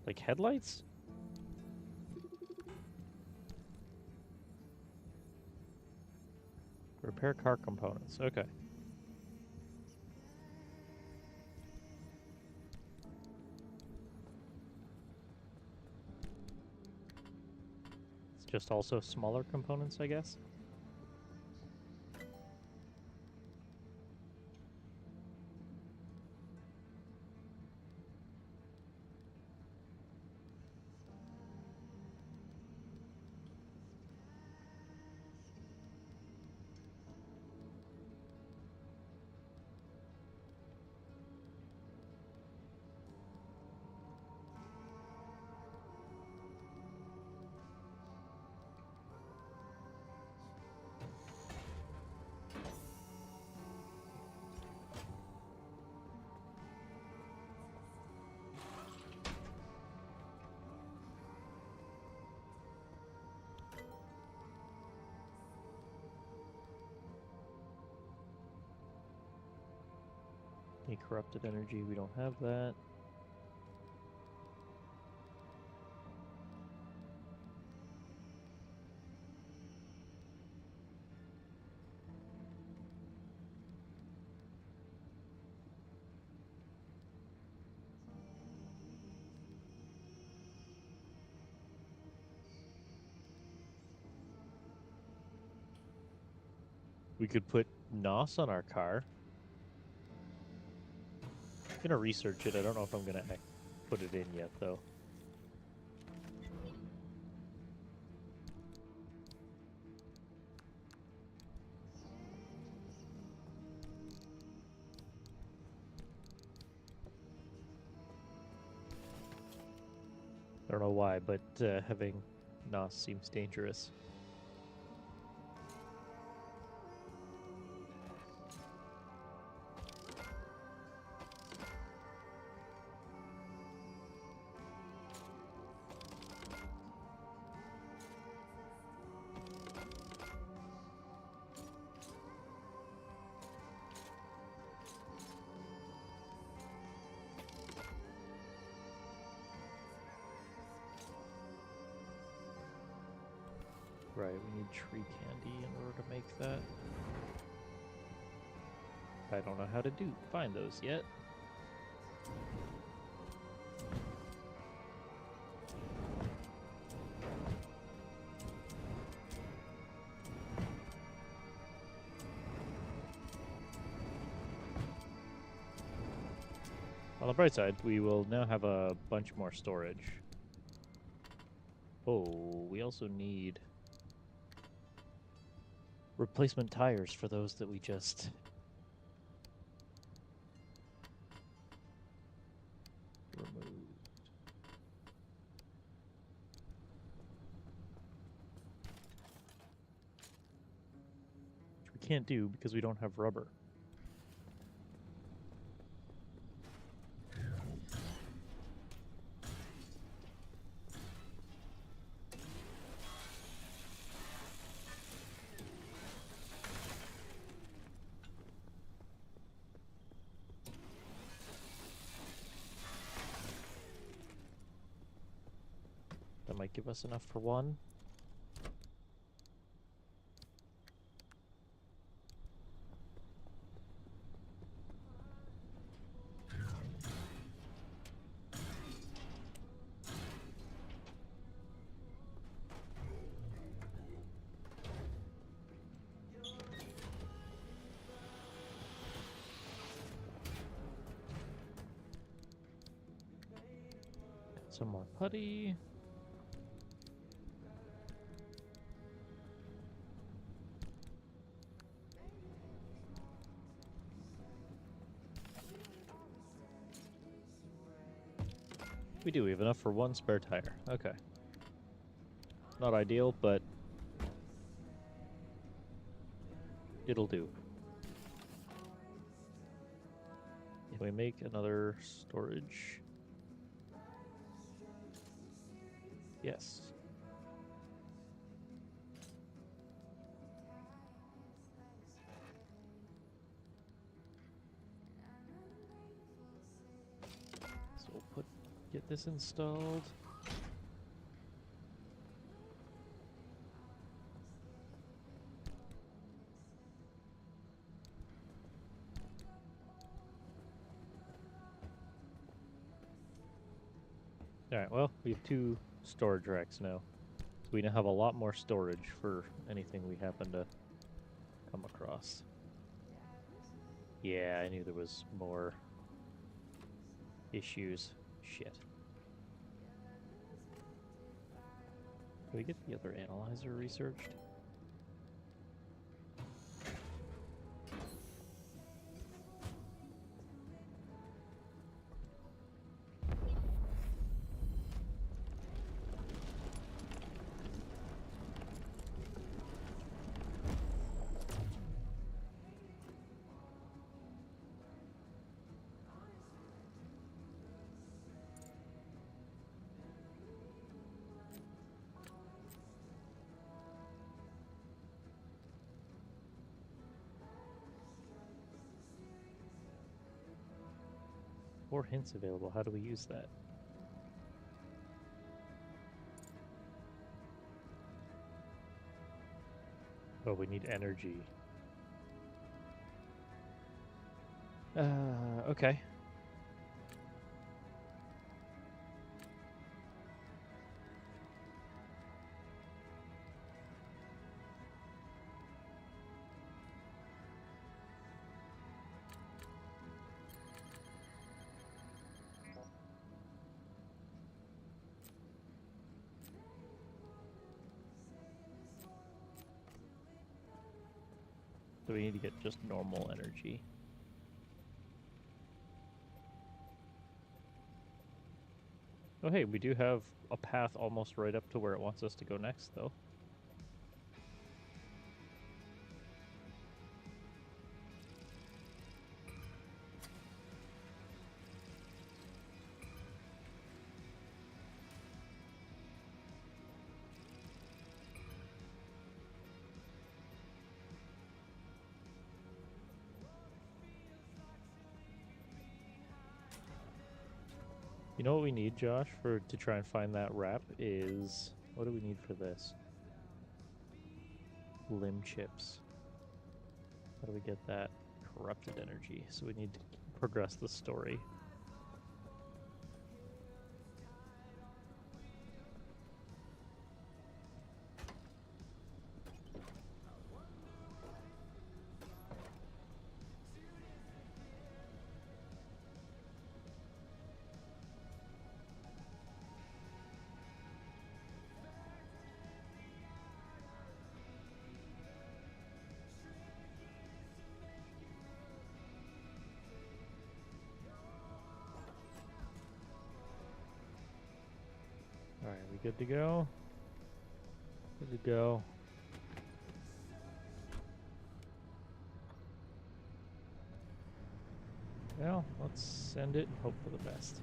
Like headlights? Repair car components. Okay. It's just also smaller components, I guess. Any corrupted energy, we don't have that. We could put NOS on our car. I'm gonna research it. I don't know if I'm gonna put it in yet, though. I don't know why, but having NOS seems dangerous. Right, we need tree candy in order to make that. I don't know how to find those yet. On the bright side, we will now have a bunch more storage. Oh, we also need replacement tires for those that we just removed. Which we can't do because we don't have rubber. might give us enough for one. Some more putty. We do. We have enough for one spare tire. Okay. Not ideal, but it'll do. Can we make another storage? Yes. So we'll get this installed. Alright, well, we have 2 storage racks now. So we now have a lot more storage for anything we happen to come across. Yeah, I knew there was more issues. Shit. Can we get the other analyzer researched? More hints available. How do we use that? Oh, we need energy. Okay. So we need to get just normal energy. Oh hey, we do have a path almost right up to where it wants us to go next, though. You know what we need, Josh, to try and find that wrap is... What do we need for this? Limb chips. How do we get that? Corrupted energy. So we need to progress the story. Alright, we good to go? Good to go. Well, let's send it and hope for the best.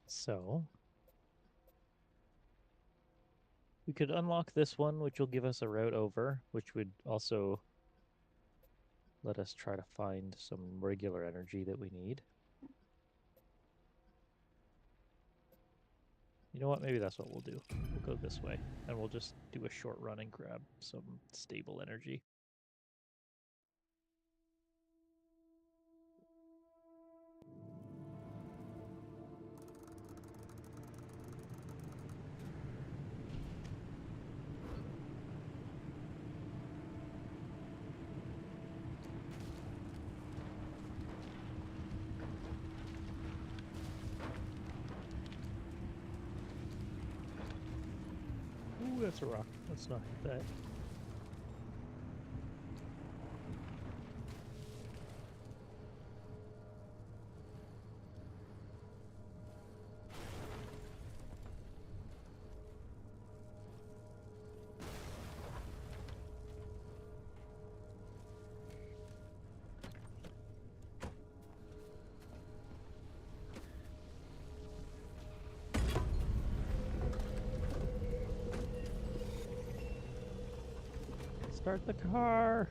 So, We could unlock this one, which will give us a route over, which would also let us try to find some regular energy that we need. You know what? Maybe that's what we'll do. We'll go this way, and we'll just do a short run and grab some stable energy. Ooh, that's a rock. Let's not hit that. Start the car.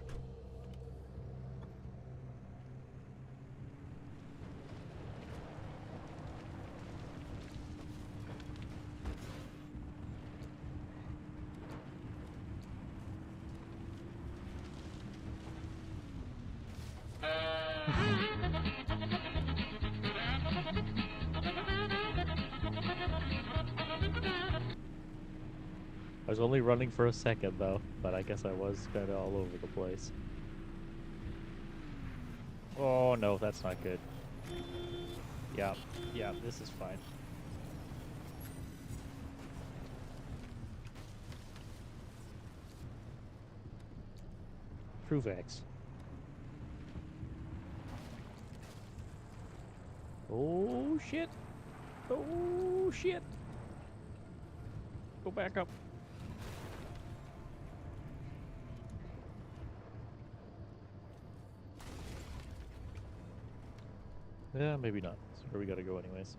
I was only running for a second though, but I guess I was kind of all over the place. Oh no, that's not good. Yeah, this is fine. Truvex. Oh shit! Oh shit! Go back up. Yeah, maybe not. That's where we gotta go anyways.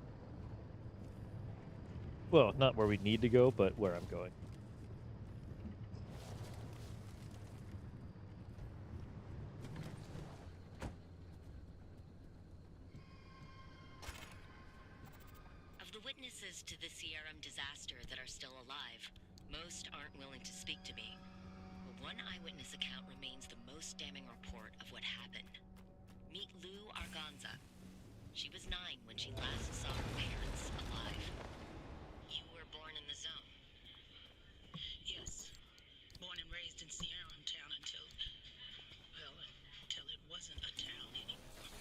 Well, not where we need to go, but where I'm going. Of the witnesses to the CRM disaster that are still alive, most aren't willing to speak to me. But one eyewitness account remains the most damning report of what happened. Meet Lou Arganza. She was 9 when she last saw her parents alive. You were born in the zone. Yes. Born and raised in Sierra Town until it wasn't a town anymore.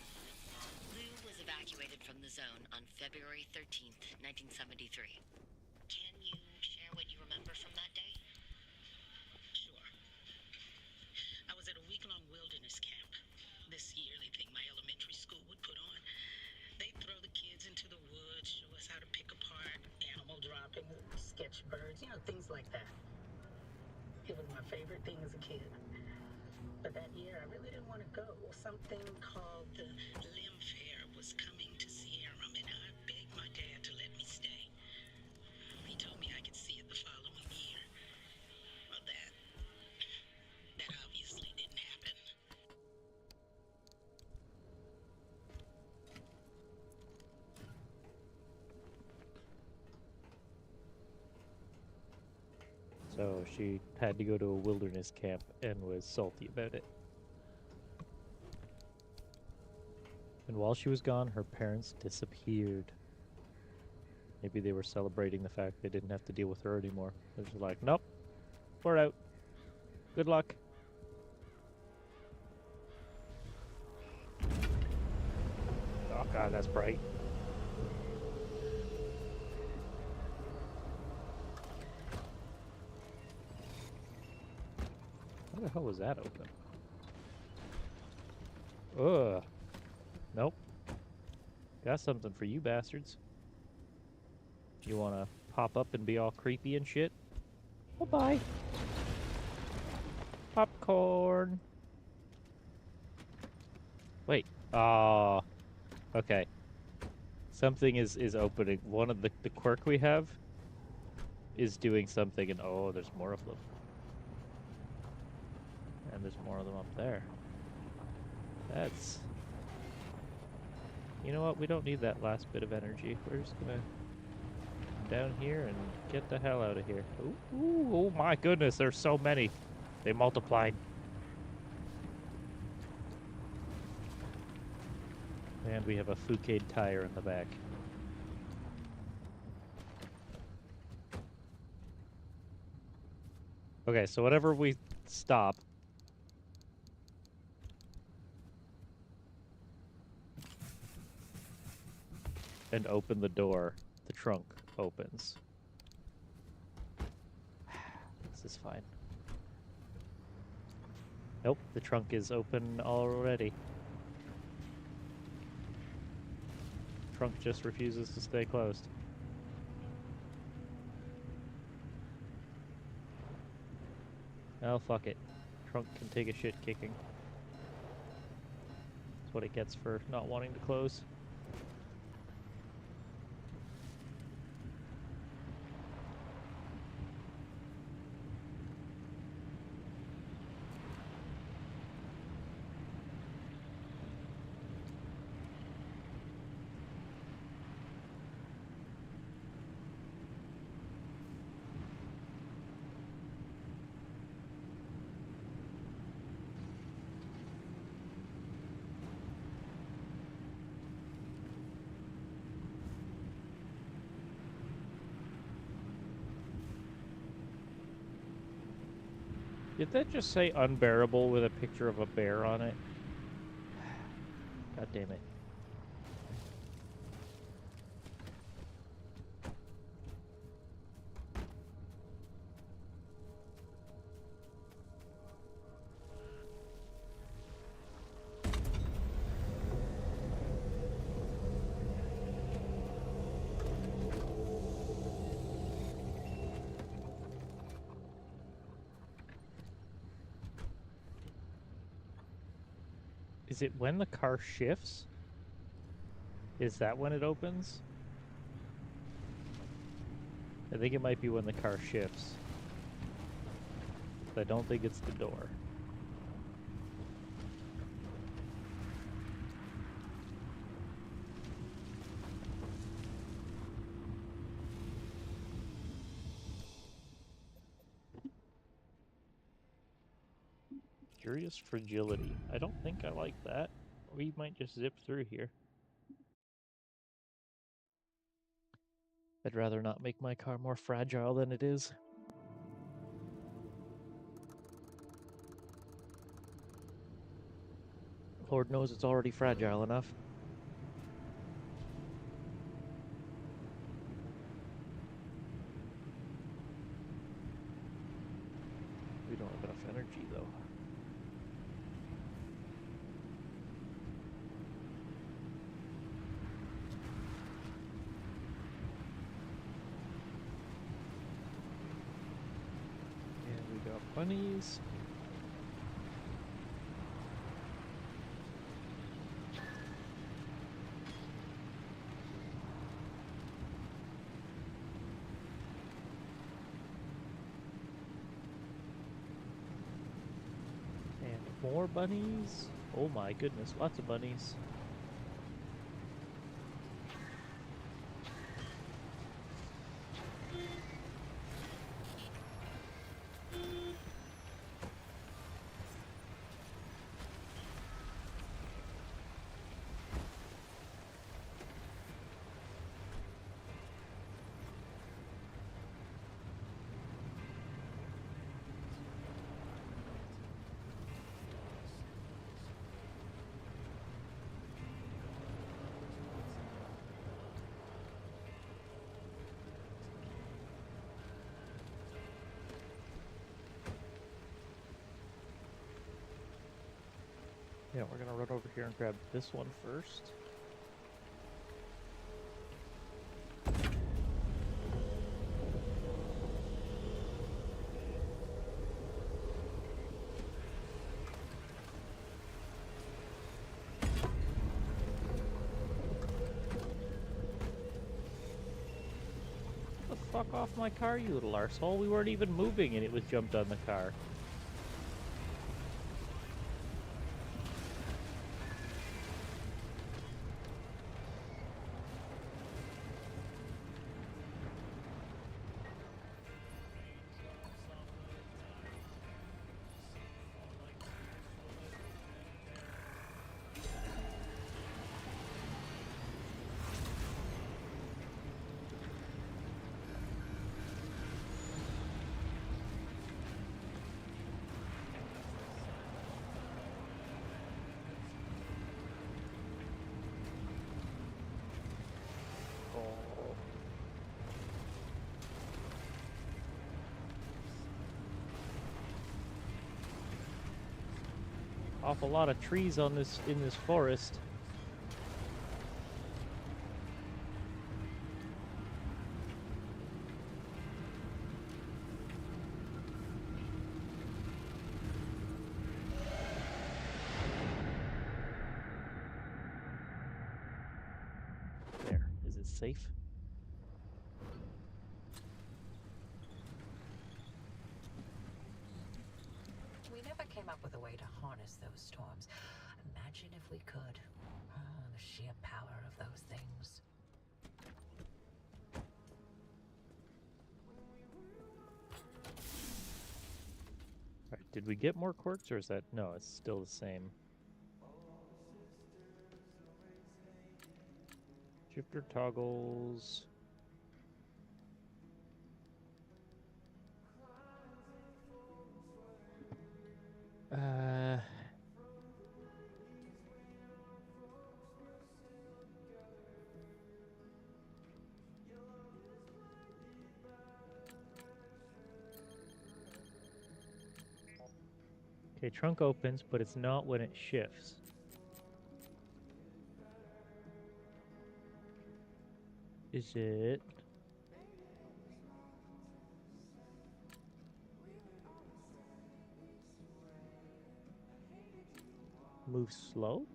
Lou was evacuated from the zone on February 13th, 1973. Can you share what you remember from that day? Sure. I was at a week-long wilderness camp. This yearly thing my elementary school would put on. They'd throw the kids into the woods, show us how to pick apart animal droppings, sketch birds, things like that. It was my favorite thing as a kid. But that year, I really didn't want to go. Something called the Limb Fair was coming to Sierra, and I begged my dad to let me stay. He told me I could see it the following year. Well, that obviously didn't happen. So she had to go to a wilderness camp and was salty about it. And while she was gone, her parents disappeared. Maybe they were celebrating the fact they didn't have to deal with her anymore. They're just like, nope, we're out. Good luck. Oh god, that's bright. How the hell was that open? Ugh. Nope. Got something for you bastards. You wanna pop up and be all creepy and shit? Bye-bye. Popcorn. Wait. Ah. Okay. Something is opening. One of the quirk we have is doing something, and oh, there's more of them. And there's more of them up there. That's... You know what? We don't need that last bit of energy. We're just gonna come down here and get the hell out of here. Ooh, oh my goodness, there's so many. They multiplied. And we have a Fouquet tire in the back. Okay, so whenever we stop, and open the door, the trunk opens. This is fine. Nope, the trunk is open already. Trunk just refuses to stay closed. Oh, fuck it. Trunk can take a shit kicking. That's what it gets for not wanting to close. Did that just say unbearable with a picture of a bear on it? God damn it. Is it when the car shifts? Is that when it opens? I think it might be when the car shifts. I don't think it's the door. Curious fragility. I don't think I like that. We might just zip through here. I'd rather not make my car more fragile than it is. Lord knows it's already fragile enough. We don't have enough energy, though. Bunnies. And more bunnies. Oh my goodness, lots of bunnies. Yeah, we're gonna run over here and grab this one first. What the Fuck off my car, you little arsehole. We weren't even moving and it was jumped on the car. Awful lot of trees on this in this forest. There. Is it safe? We never came up with a way to harness those storms. Imagine if we could. Oh, the sheer power of those things. Alright, did we get more quirks or is that... No, it's still the same. Shifter toggles... Okay, trunk opens, but it's not when it shifts. Is it... move slow?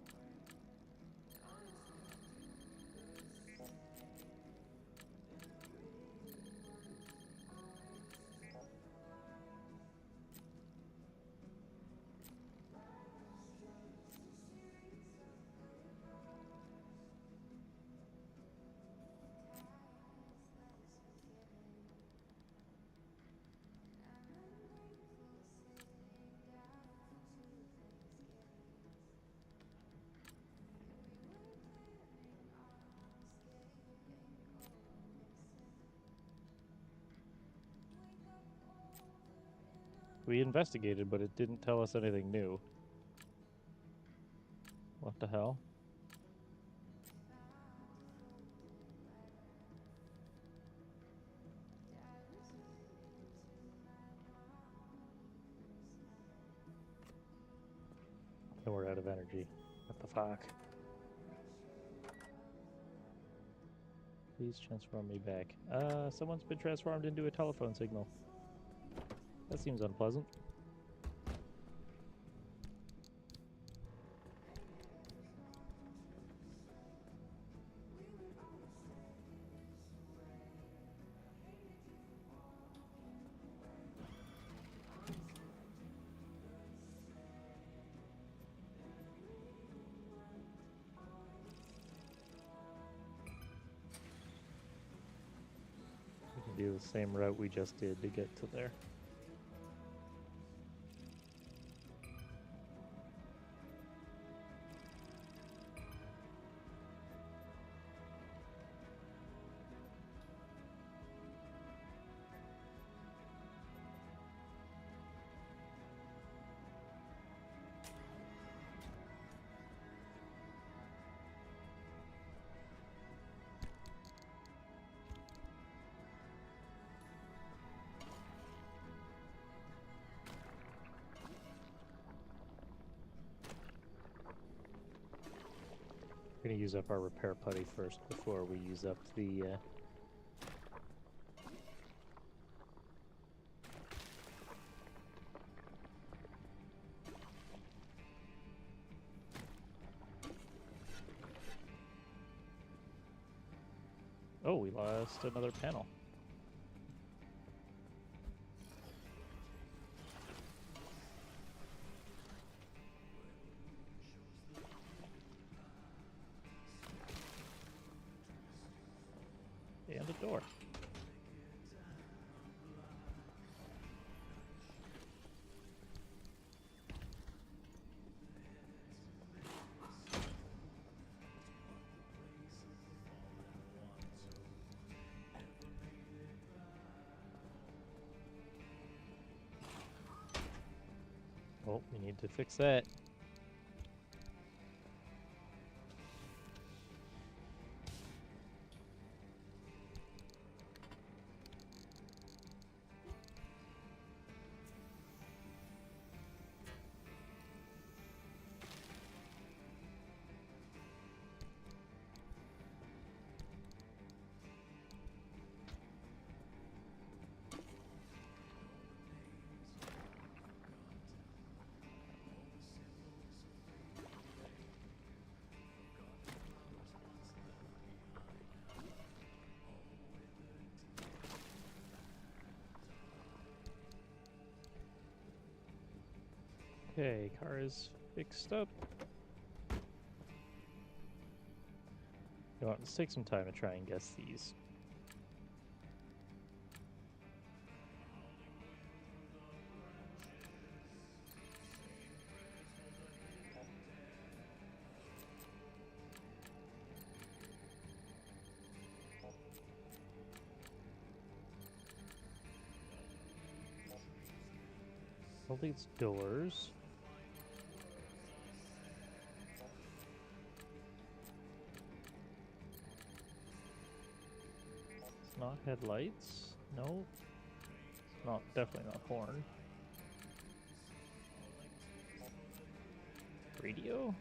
We investigated, but it didn't tell us anything new. What the hell? And we're out of energy. What the fuck? Please transform me back. Someone's been transformed into a telephone signal. That seems unpleasant. We can do the same route we just did to get to there. We're gonna use up our repair putty first before we use up the Oh, we lost another panel. store. Oh, we need to fix that. Okay, car is fixed up. You know what, let's take some time to try and guess these. I don't think it's doors. It's not headlights. No. It's not, definitely not horn. Radio?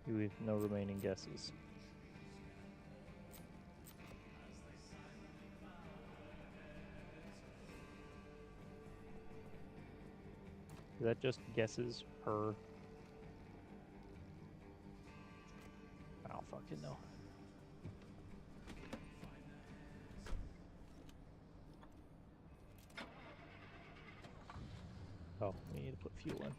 You have no remaining guesses. Is that just guesses per? I don't fucking know. Oh, we need to put fuel in.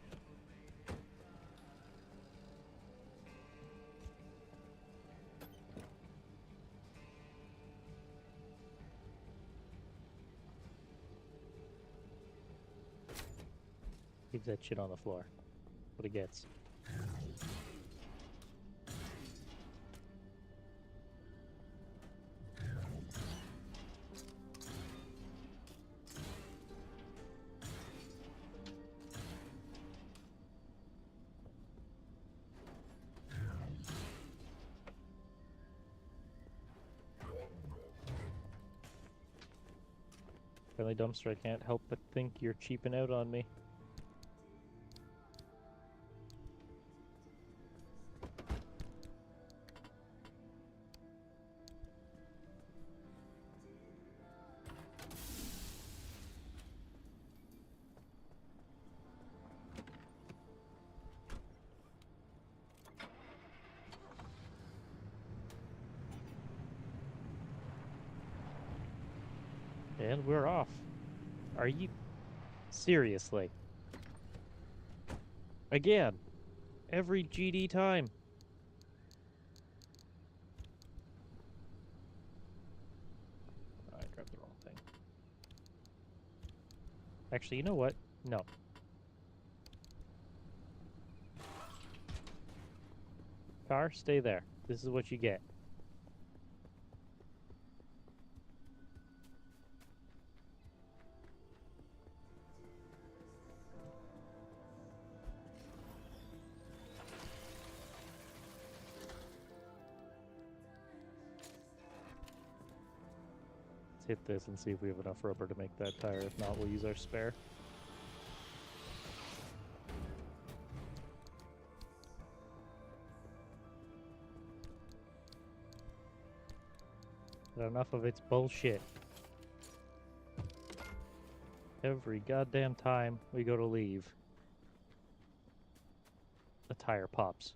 Leave that shit on the floor. What it gets. Friendly dumpster, I can't help but think you're cheaping out on me. And we're off. Are you... Seriously? Again. Every GD time. I grabbed the wrong thing. Actually, you know what? No. Car, stay there. This is what you get. Let's hit this and see if we have enough rubber to make that tire. If not, we'll use our spare. But enough of its bullshit. Every goddamn time we go to leave, the tire pops.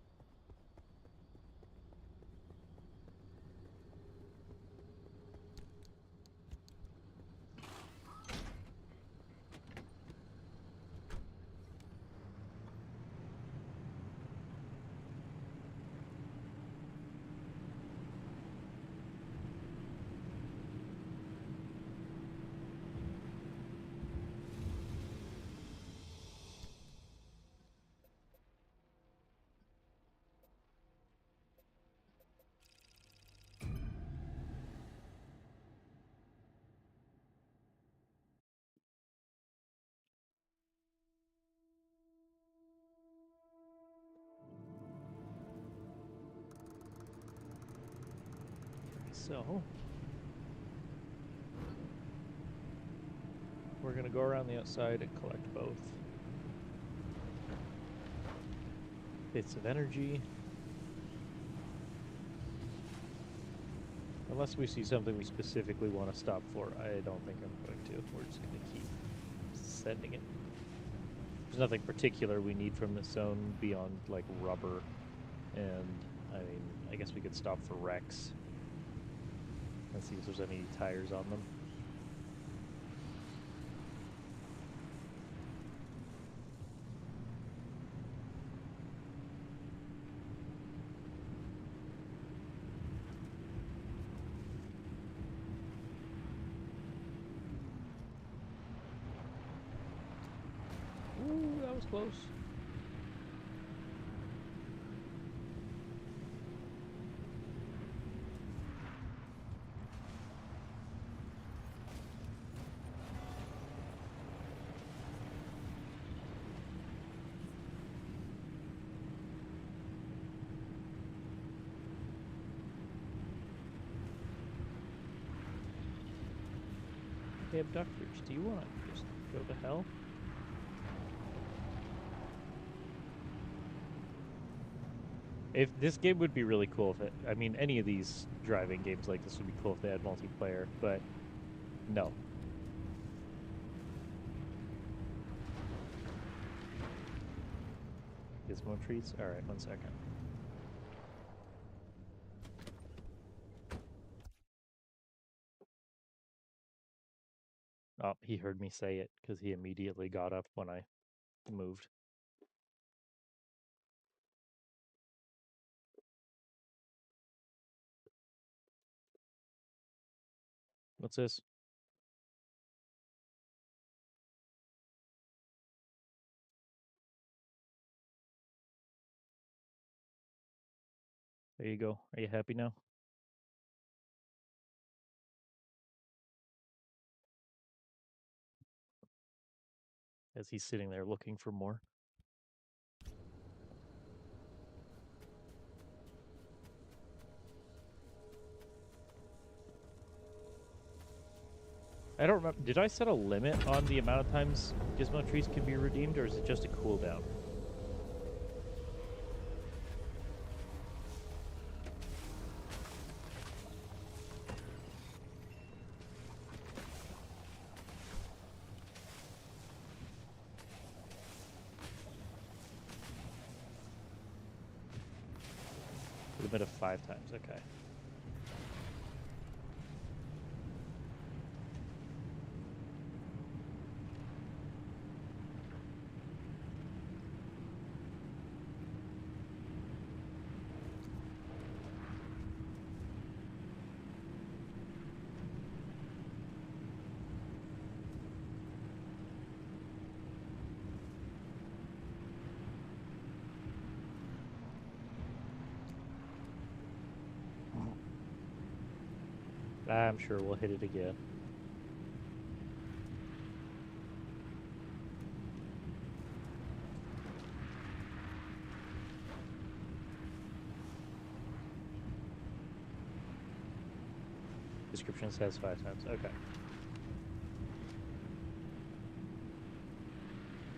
So we're gonna go around the outside and collect both bits of energy. Unless we see something we specifically want to stop for, I don't think I'm going to. We're just going to keep sending it. There's nothing particular we need from this zone beyond, like, rubber. And, I mean, I guess we could stop for wrecks and see if there's any tires on them. Ooh, that was close. Hey, abductors, do you want to just go to hell? If this game would be really cool if it, I mean, any of these driving games like this would be cool if they had multiplayer, but no. Gizmo treats? Alright, 1 second. Oh, he heard me say it because he immediately got up when I moved. What's this? There you go. Are you happy now? As he's sitting there looking for more. I don't remember. Did I set a limit on the amount of times Gizmo trees can be redeemed, or is it just a cooldown? Limit of 5 times, okay. I'm sure we'll hit it again. Description says 5 times. Okay.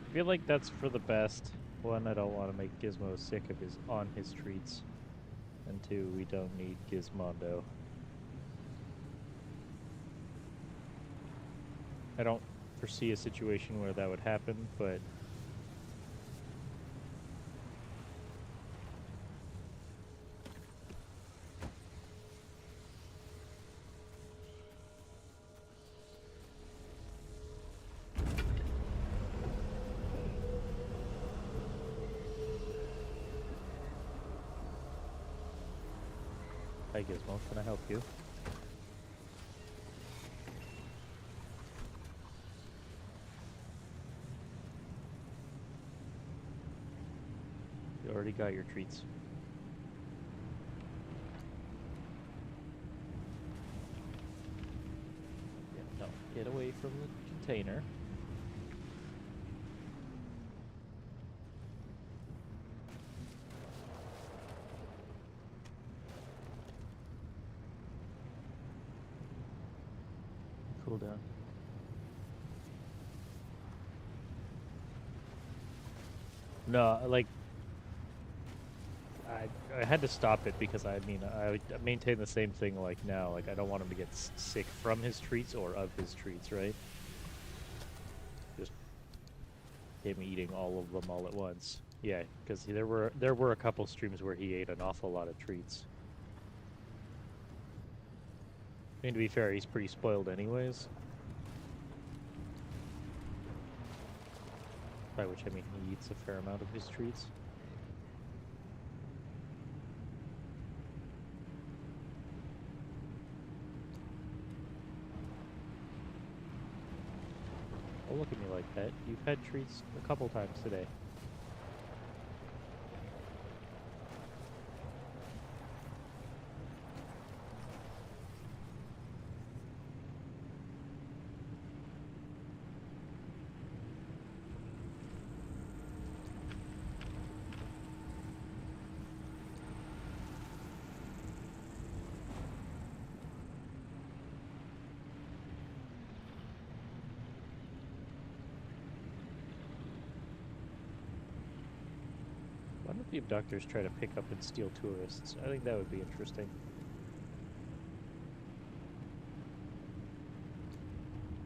I feel like that's for the best. 1, I don't want to make Gizmo sick of his treats. And 2, we don't need Gizmondo. I don't foresee a situation where that would happen, but hi Gizmo, can I help you? You already got your treats. Yeah, no, get away from the container. cooldown? No, like I had to stop it because I maintain the same thing like now. Like I don't want him to get sick from his treats or of his treats, right? Just him eating all of them all at once. Yeah, because there were a couple streams where he ate an awful lot of treats. I mean, to be fair, he's pretty spoiled anyways. By which I mean he eats a fair amount of his treats. Don't look at me like that. You've had treats a couple times today. Why don't the abductors try to pick up and steal tourists? I think that would be interesting.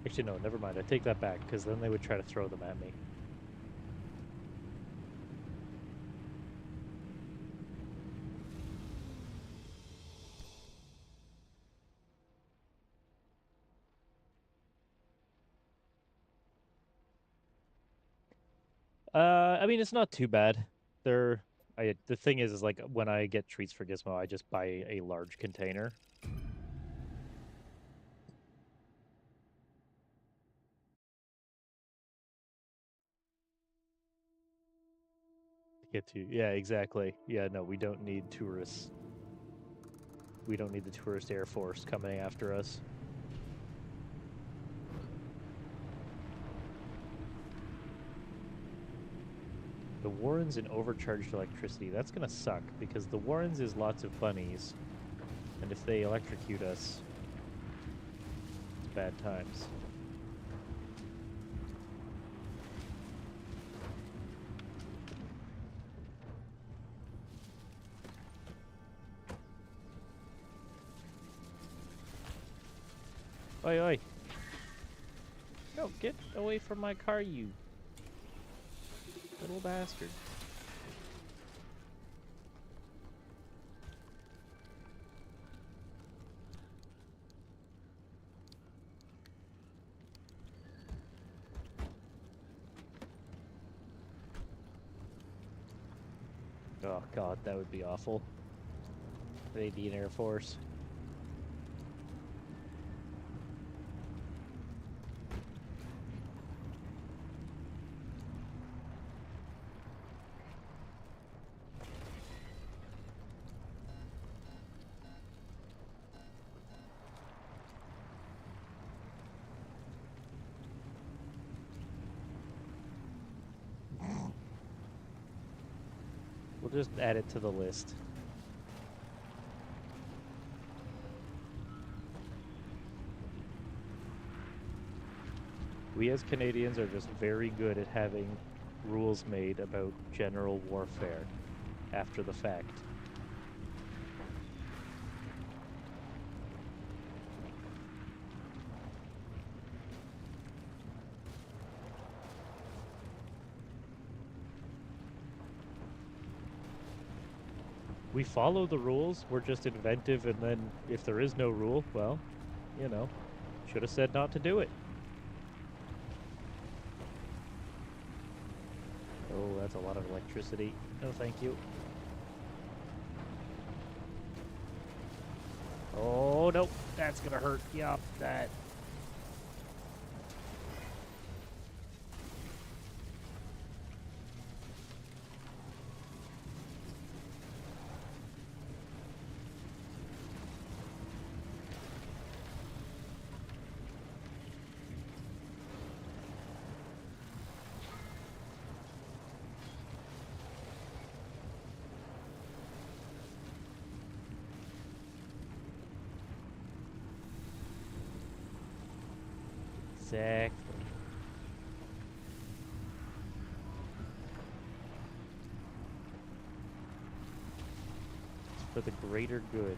Actually, no, never mind. I take that back, because then they would try to throw them at me. I mean, it's not too bad. The thing is like when I get treats for Gizmo, I just buy a large container. Yeah, exactly. Yeah, no, we don't need tourists. We don't need the tourist air force coming after us. The Warrens and overcharged electricity. That's gonna suck, because the Warrens is lots of bunnies. And if they electrocute us, it's bad times. Oi, oi. No, get away from my car, you little bastard. Oh god, that would be awful. Canadian Air Force. We'll just add it to the list. We as Canadians are just very good at having rules made about general warfare after the fact. We follow the rules, we're just inventive, and then if there is no rule, well, you know, should have said not to do it. Oh, that's a lot of electricity. No, thank you. Oh, no, that's gonna hurt. Yup, that. Exactly. It's for the greater good.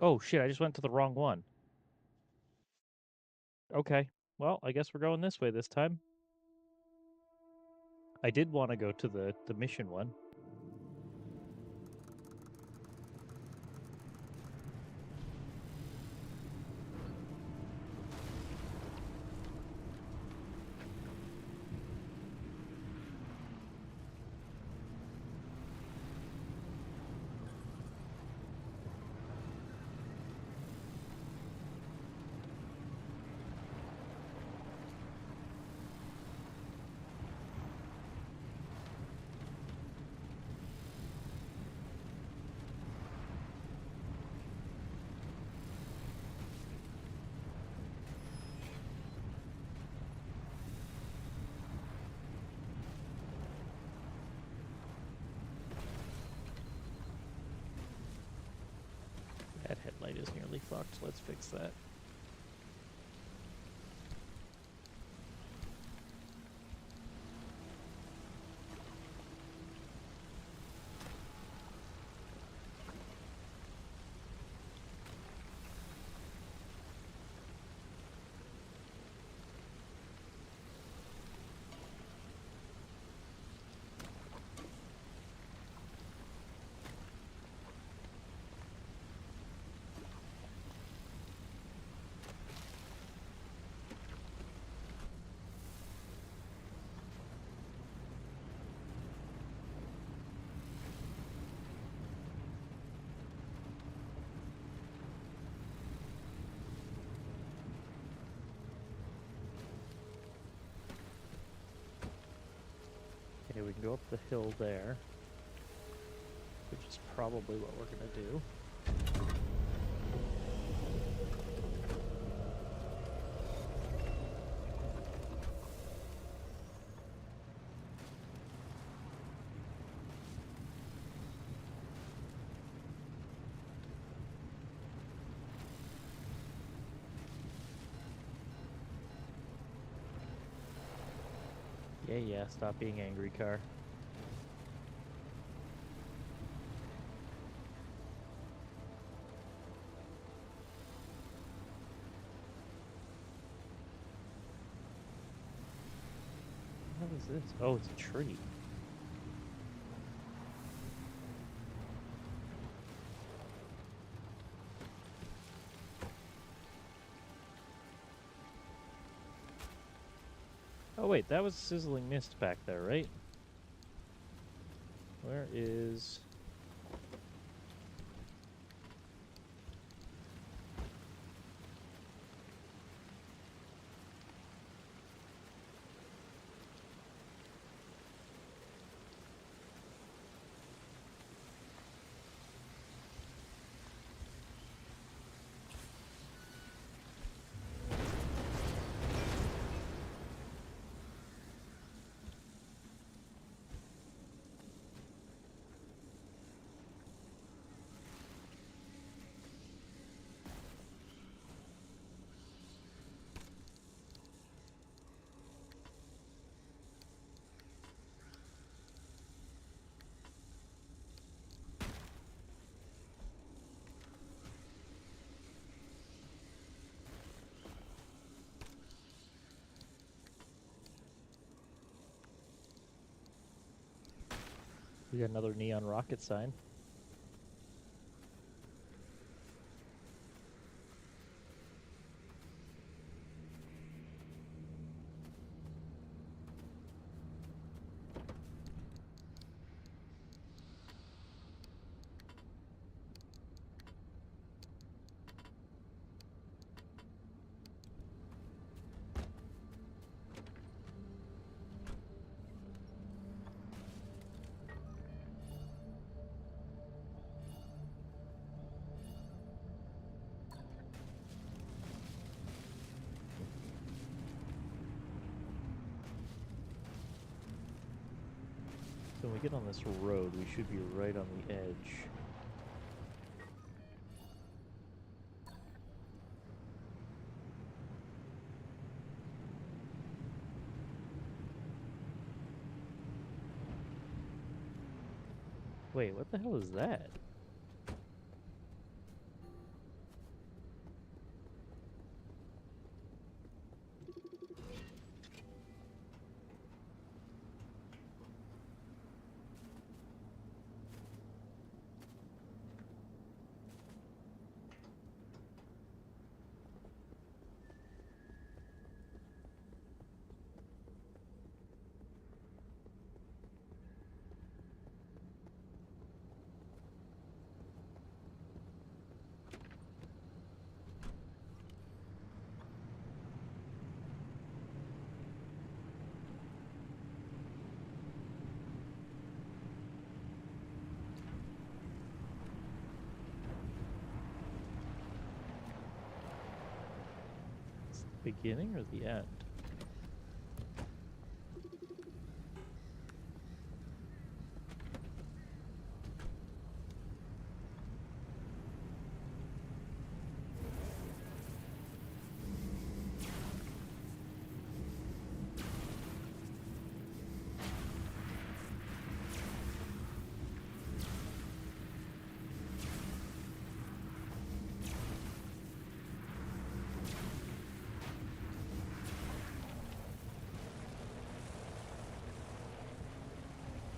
Oh shit, I just went to the wrong one. Okay, well, I guess we're going this way this time. I did want to go to the mission one. That headlight is nearly fucked. Let's fix that. Okay, we can go up the hill there, which is probably what we're gonna do. Yeah, stop being angry, car. What is this? Oh, it's a tree. Oh wait, that was Sizzling Mist back there, right? Where is... We got another neon rocket sign. So when we get on this road, we should be right on the edge. Wait, what the hell is that? Beginning or the end?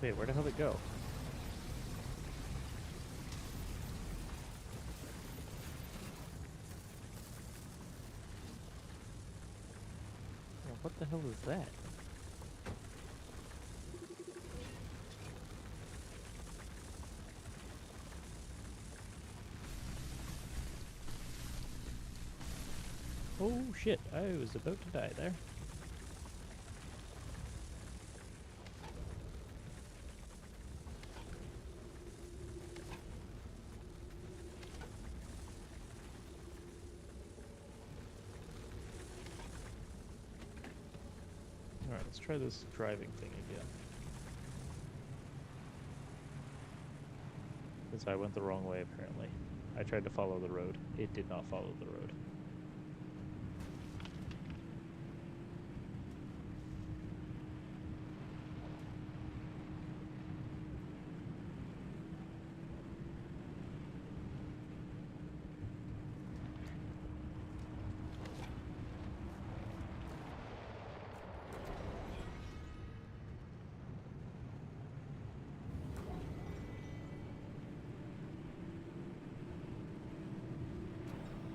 Wait, where the hell did it go? Well, what the hell is that? Oh shit, I was about to die there. Alright, let's try this driving thing again. Because I went the wrong way, apparently. I tried to follow the road. It did not follow the road.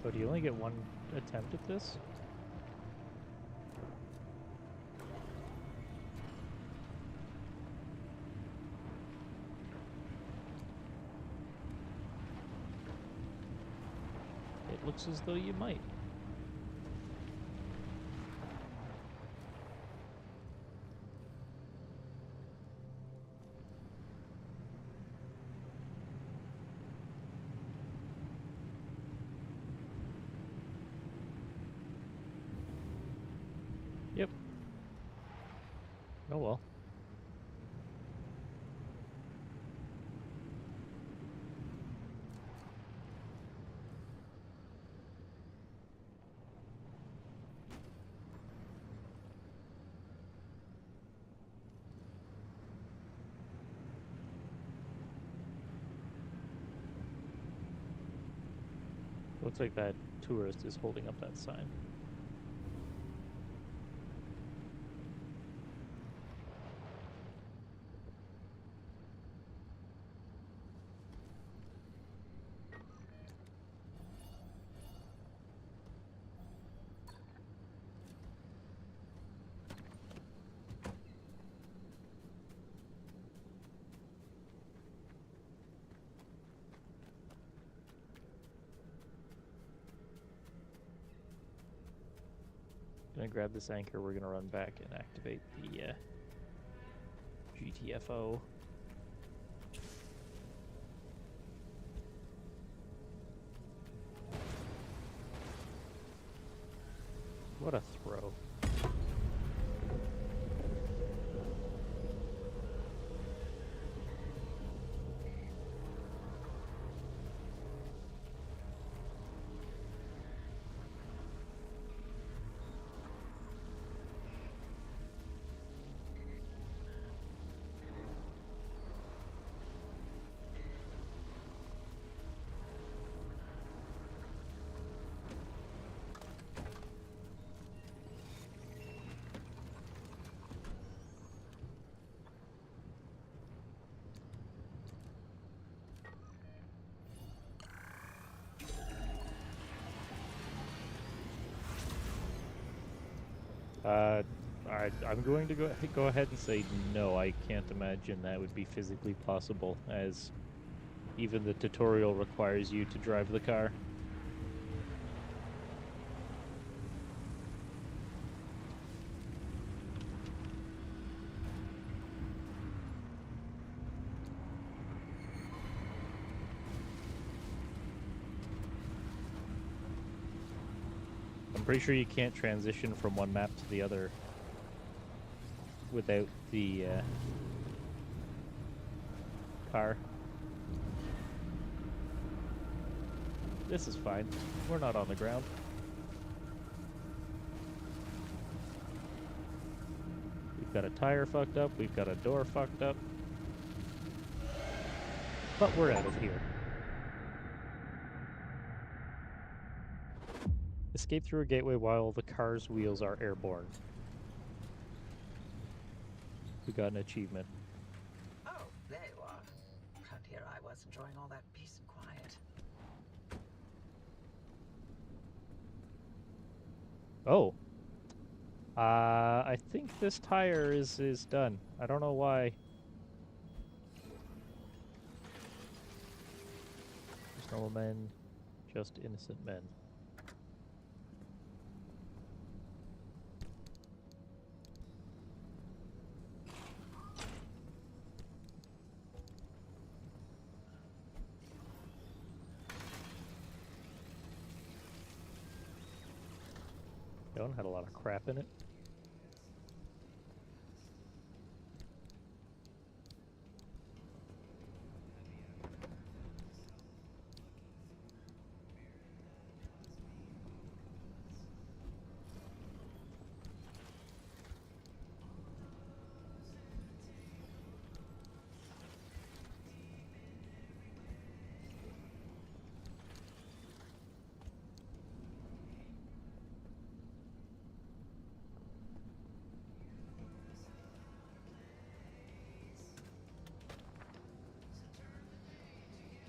So do you only get one attempt at this? It looks as though you might. Yep. Oh well. Looks like that tourist is holding up that sign. Gonna grab this anchor, we're gonna run back and activate the GTFO. What a throw. I'm going to go ahead and say no. I can't imagine that would be physically possible, as even the tutorial requires you to drive the car. I'm pretty sure you can't transition from one map to the other without the car. This is fine. We're not on the ground. We've got a tire fucked up. We've got a door fucked up. But we're out of here. Escape through a gateway while the car's wheels are airborne. We got an achievement. Oh, there you are. Around here I was enjoying all that peace and quiet. Oh. I think this tire is done. I don't know why. There's no men, just innocent men. That one had a lot of crap in it.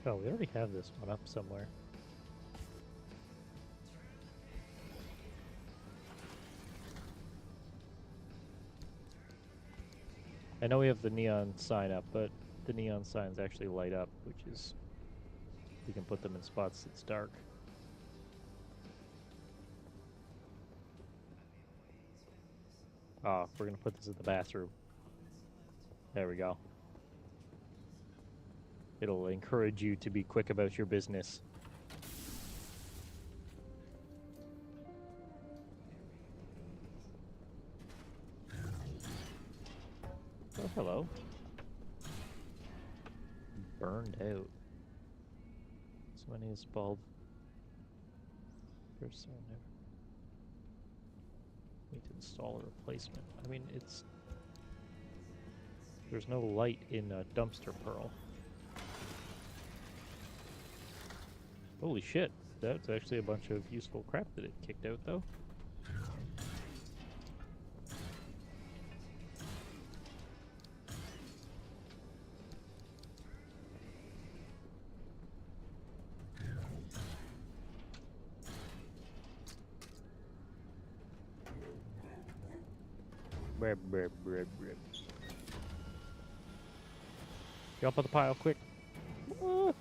Oh, we already have this one up somewhere. I know we have the neon sign up, but the neon signs actually light up, which is... we can put them in spots that's dark. Ah, we're gonna put this in the bathroom. There we go. It'll encourage you to be quick about your business. Oh, hello. Burned out. Somebody is bulb. First time never. Need to install a replacement. I mean, it's... there's no light in a dumpster pearl. Holy shit, that's actually a bunch of useful crap that it kicked out, though. Brab, brab, brab, brab. Jump on the pile, quick. Ah.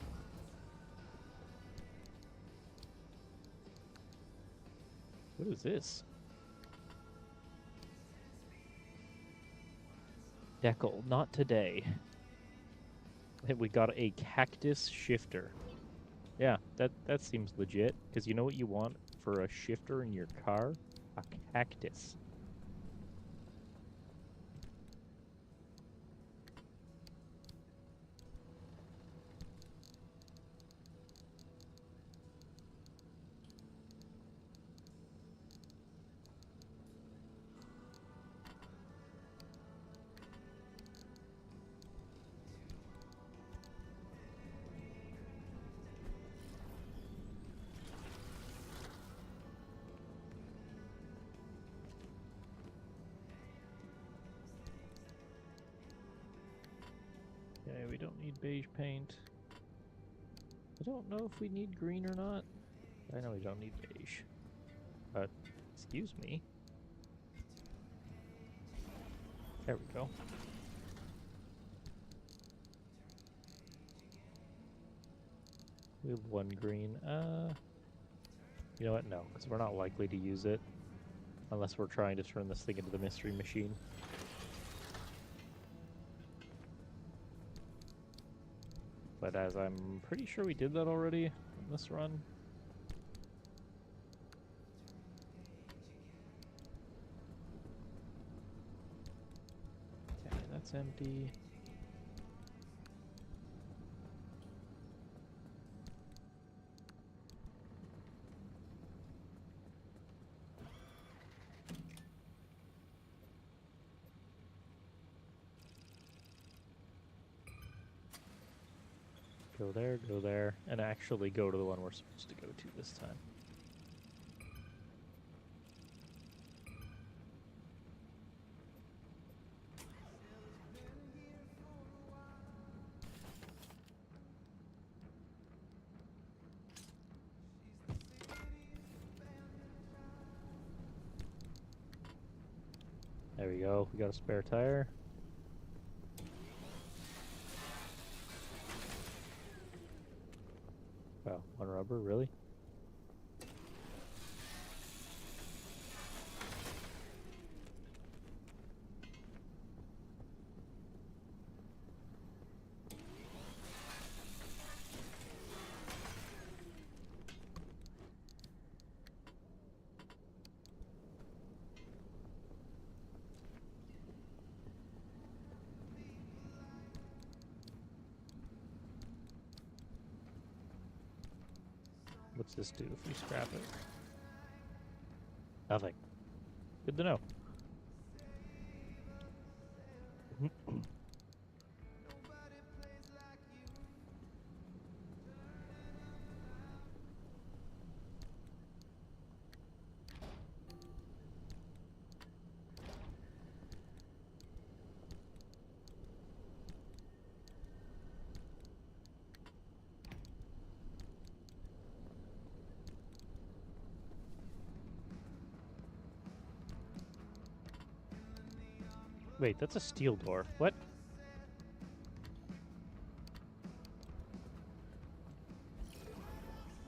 What is this? Deckle, not today. We got a cactus shifter. Yeah, that seems legit. Because you know what you want for a shifter in your car? A cactus. Okay, we don't need beige paint. I don't know if we need green or not. I know we don't need beige. But, excuse me. There we go. We have one green. You know what? No, because we're not likely to use it unless we're trying to turn this thing into the mystery machine. But as I'm pretty sure we did that already in this run. Okay, that's empty. Go there, and actually go to the one we're supposed to go to this time. There we go, we got a spare tire. Wow, one rubber, really? What's this do if we scrap it? Nothing. Good to know. Wait, that's a steel door. What?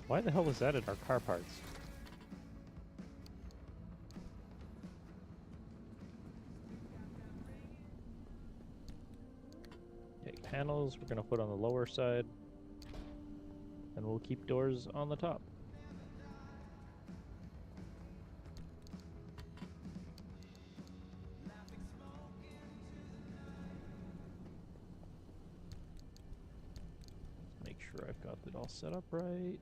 Why the hell was that in our car parts? Okay, panels we're gonna put on the lower side. And we'll keep doors on the top. Make sure I've got it all set up right.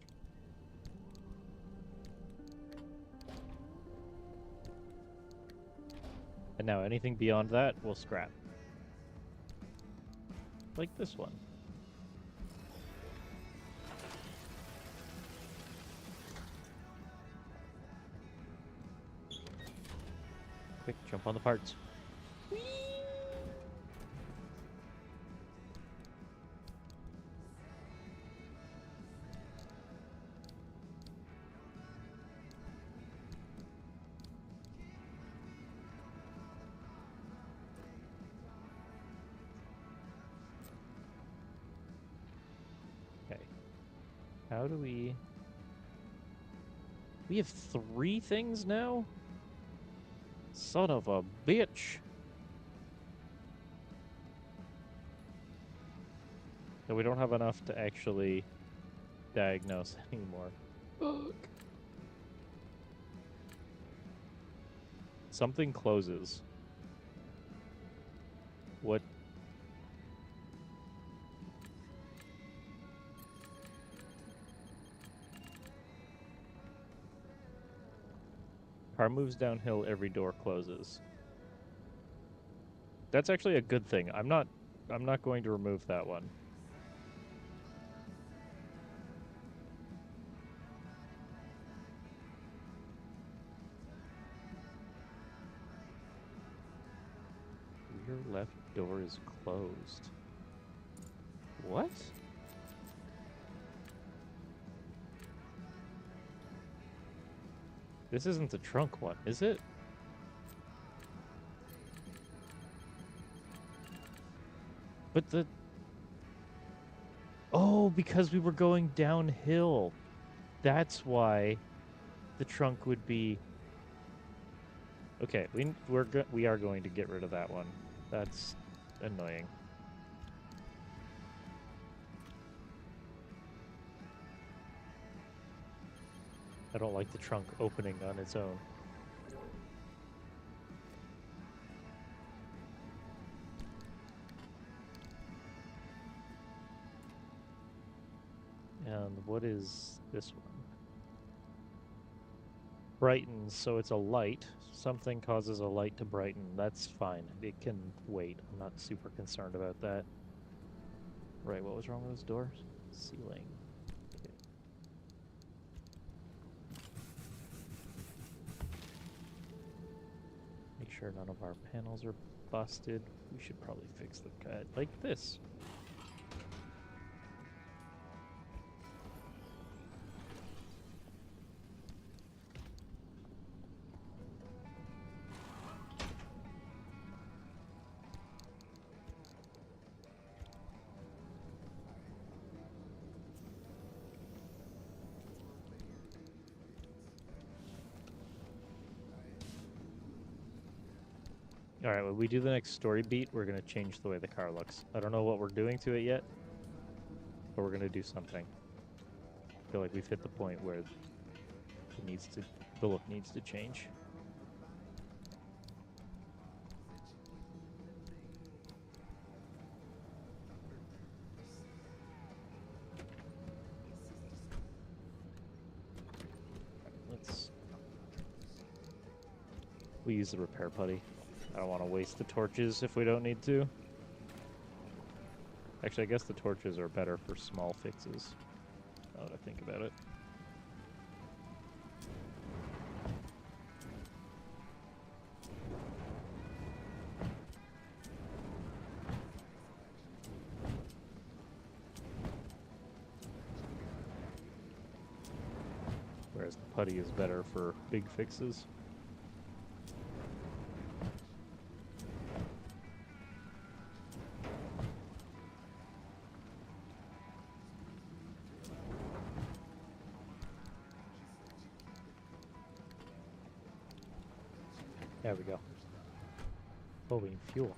And now anything beyond that, we'll scrap. Like this one. Quick, jump on the parts. Okay. How do we... We have 3 things now? Son of a bitch. So we don't have enough to actually diagnose anymore. Fuck. Something closes. What? Car moves downhill, every door closes. That's actually a good thing. I'm not going to remove that one. Rear left door is closed. What? This isn't the trunk one, is it? But the... Oh, because we were going downhill. That's why the trunk would be... Okay, we are going to get rid of that one. That's annoying. I don't like the trunk opening on its own. And what is this one? Brightens, so it's a light. Something causes a light to brighten. That's fine. It can wait. I'm not super concerned about that. Right, what was wrong with those doors? Ceiling. Okay. Make sure none of our panels are busted. We should probably fix the cut like this. Alright, when we do the next story beat, we're going to change the way the car looks. I don't know what we're doing to it yet, but we're going to do something. I feel like we've hit the point where the look needs to change. We use the repair putty. I don't want to waste the torches if we don't need to. Actually, I guess the torches are better for small fixes, now that I think about it. Whereas the putty is better for big fixes. There we go. Oh, we need fuel.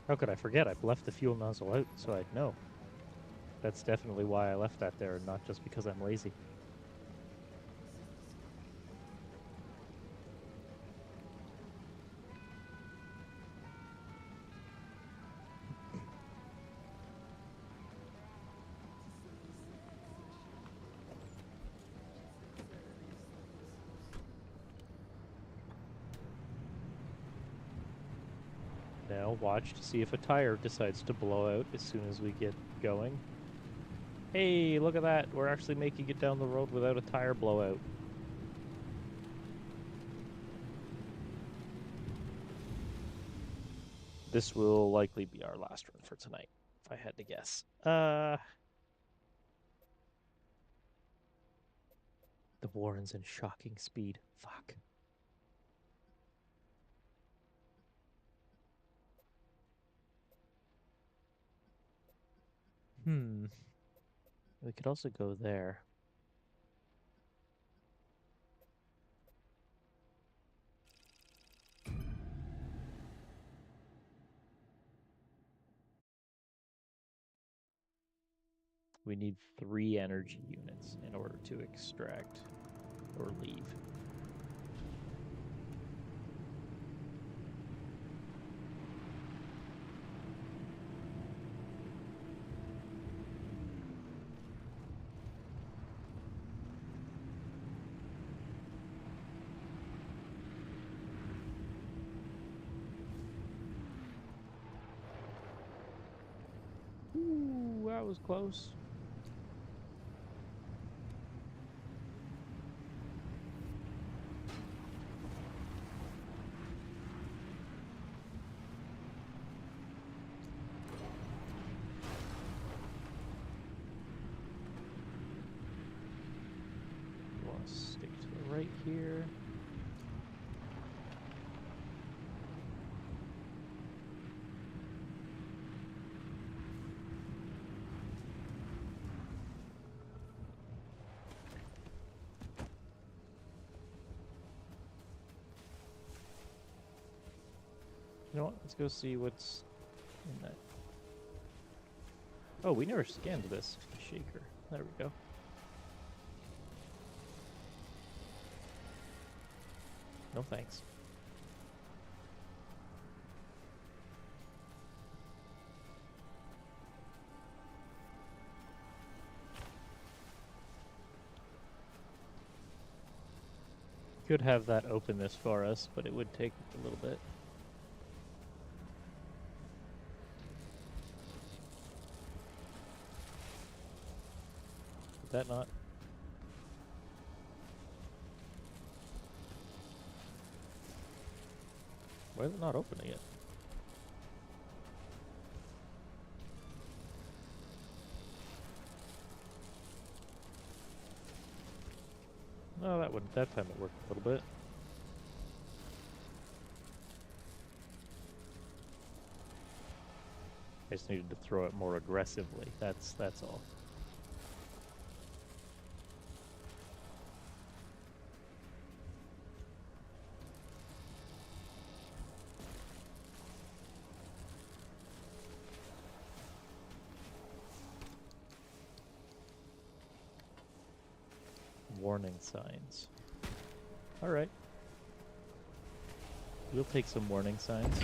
How could I forget? I've left the fuel nozzle out, so I'd know. That's definitely why I left that there, not just because I'm lazy. Now watch to see if a tire decides to blow out as soon as we get going. Hey, look at that. We're actually making it down the road without a tire blowout. This will likely be our last run for tonight, if I had to guess. The Warren's in shocking speed. Fuck. We could also go there. We need 3 energy units in order to extract or leave. Ooh, that was close. We'll stick to the right here. You know what? Let's go see what's in that. Oh, we never scanned this shaker. There we go. No thanks. Could have that open this for us, but it would take a little bit. Did that not? Why is it not opening it? No, that time it worked a little bit. I just needed to throw it more aggressively. That's all. Warning signs. Alright. We'll take some warning signs.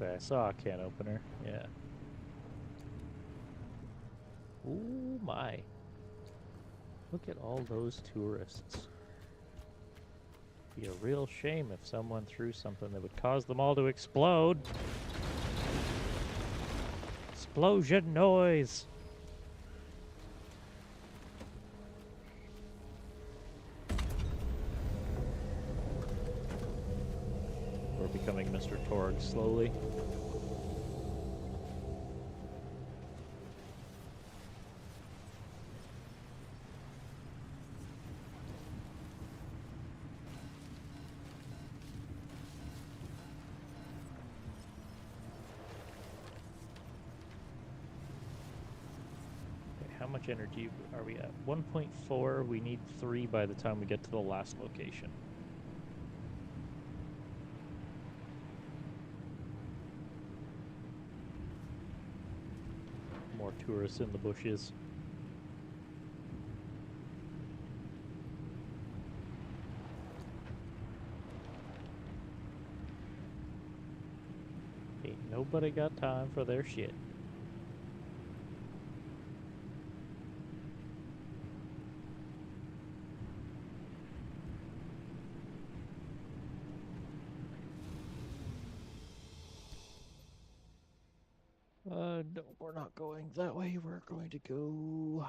I saw a can opener. Yeah. Ooh my. Look at all those tourists. Be a real shame if someone threw something that would cause them all to explode. Explosion noise! We're becoming Mr. Torg slowly. How much energy are we at? 1.4. We need 3 by the time we get to the last location. More tourists in the bushes. Ain't nobody got time for their shit. No, we're not going that way. We're going to go...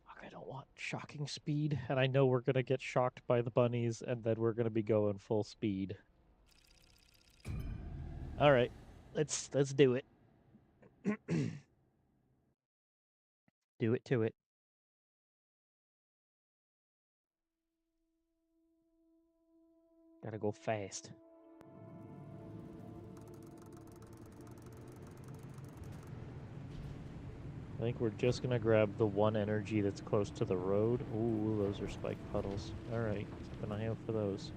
Fuck, I don't want shocking speed. And I know we're going to get shocked by the bunnies, and then we're going to be going full speed. Alright, let's do it. Do it to it. Gotta go fast. I think we're just gonna grab the one energy that's close to the road. Ooh, those are spike puddles. Alright, keep an eye out for those.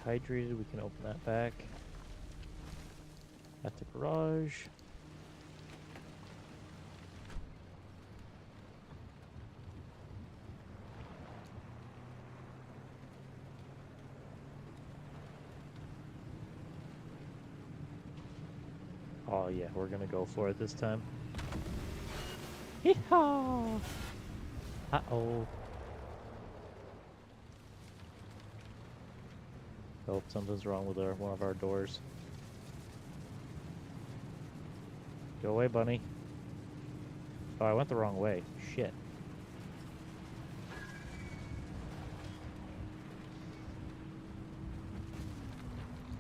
dehydrated. We can open that back. At the garage. Oh yeah, we're gonna go for it this time. Hee-haw! Uh-oh. Hope something's wrong with one of our doors. Go away, bunny. Oh, I went the wrong way. Shit.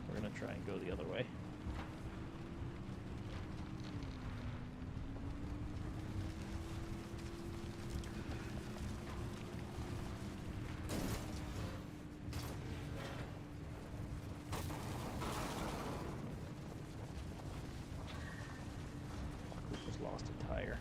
We're gonna try and go the other way. Just lost a tire.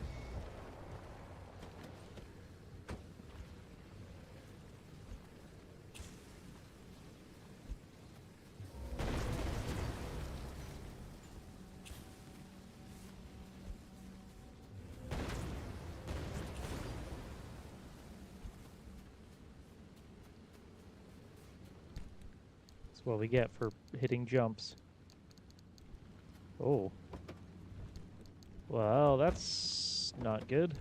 That's what we get for hitting jumps. Oh. Well, that's not good.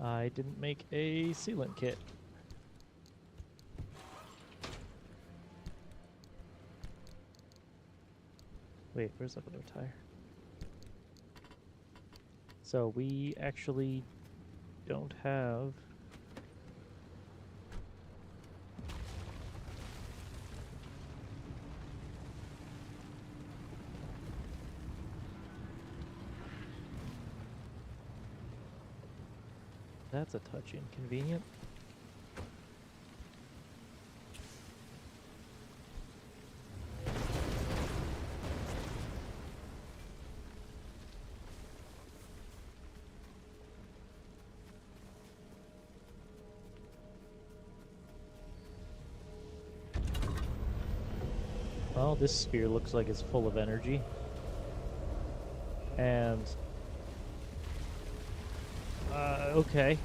I didn't make a sealant kit. Wait, where's that other tire? So we actually don't have... That's a touch inconvenient. Well, this sphere looks like it's full of energy. And... okay.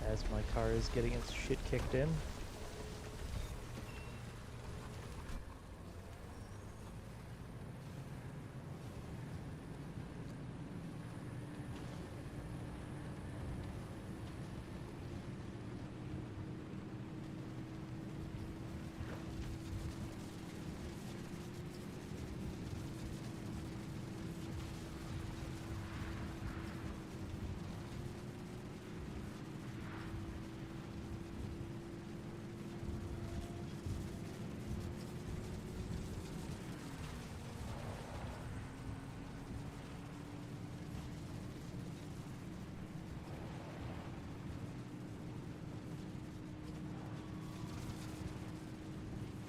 As my car is getting its shit kicked in.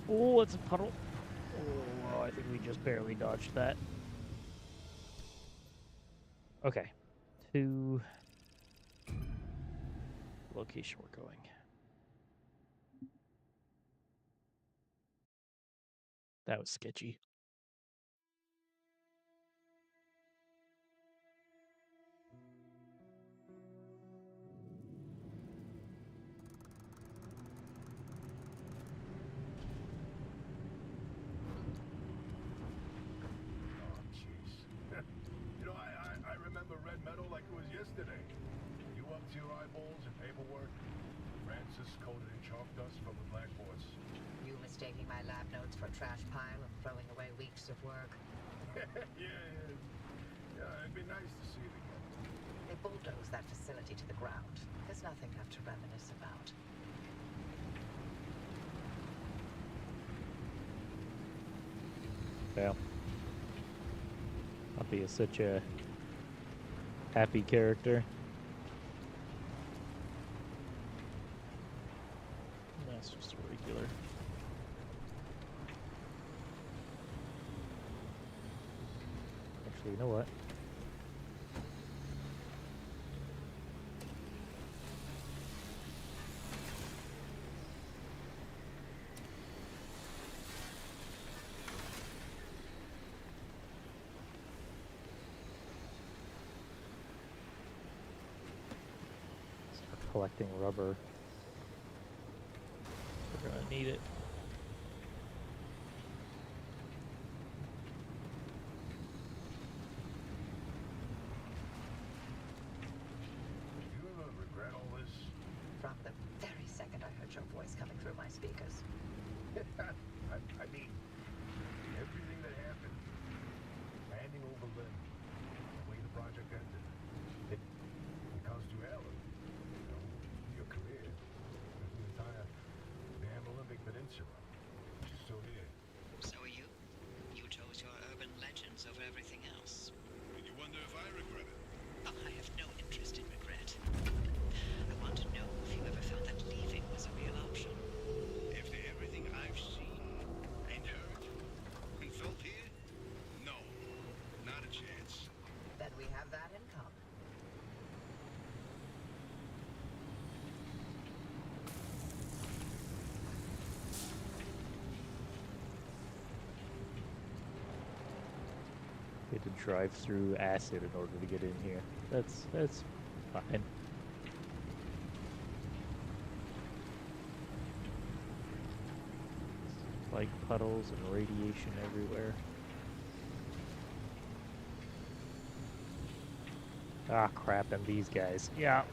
Oh, it's a puddle. Oh, I think we just barely dodged that. Okay. To location we're going. That was sketchy. Oh, jeez. You know, I remember red metal like it was yesterday. You up to your eyeballs in paperwork. Francis coated in chalk dust from the blackboards. You mistaking my lab notes for trash pile and throwing away weeks of work? Yeah, it'd be nice to see it again. They bulldozed that facility to the ground. There's nothing left to reminisce about. Yeah. I'll be such a happy character. That's just a regular. Actually, you know what? collecting rubber. We're gonna need it. You ever regret all this? From the very second I heard your voice coming through my speakers. I mean, everything that happened, handing over Lynn, the way the project ended, it cost you Alan, your career, the entire damn Olympic Peninsula. She's still here. So are you? You chose your urban legends over everything else. And you wonder if I regret it? Oh, I have no interest in regret. I want to know if you ever felt that leaving was a real option. After everything I've seen and heard and felt here, no, not a chance. Then we have that in common. We had to drive through acid in order to get in here. That's fine. Like puddles and radiation everywhere. Ah, crap, and these guys. Yeah,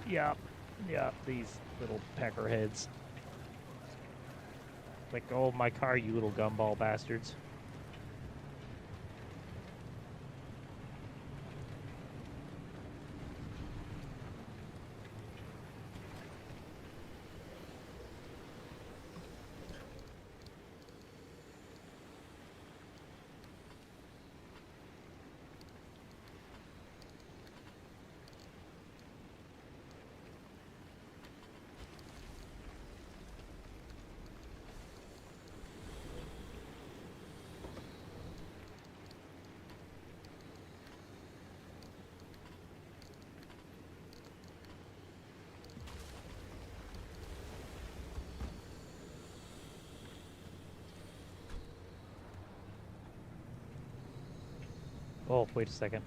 these little peckerheads. Let go of my car, you little gumball bastards. Oh, wait a second.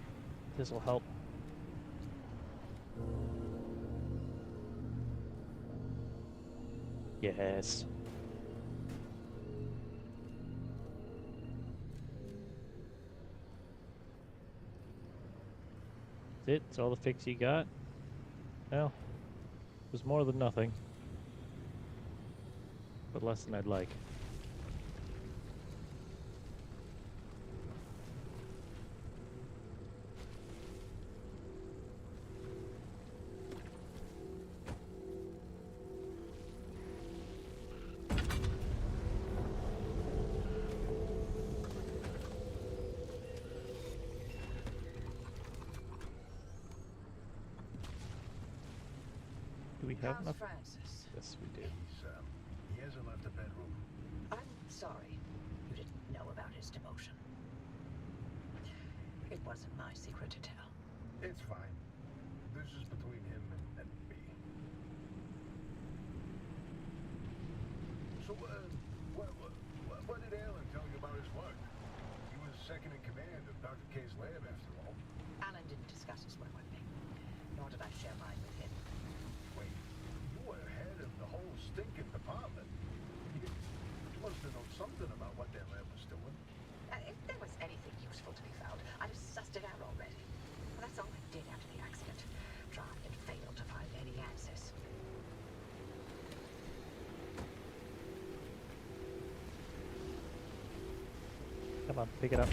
This will help. Yes. That's it? That's all the fix you got? Well, it was more than nothing. But less than I'd like. Do we have How's enough? Francis? Yes, we do. He hasn't left the bedroom. I'm sorry you didn't know about his demotion. It wasn't my secret to tell. It's fine. This is between him and me. So, what did Alan tell you about his work? He was second in command of Dr. K's lab, after all. Alan didn't discuss his work with me, nor did I share mine with him. Wait, you were head of the whole stinking department. You must have known something about what that lab was doing. If there was anything useful to be found, I'd have sussed it out already. Well, that's all I did after the accident. Tried and failed to find any answers. Come on, pick it up.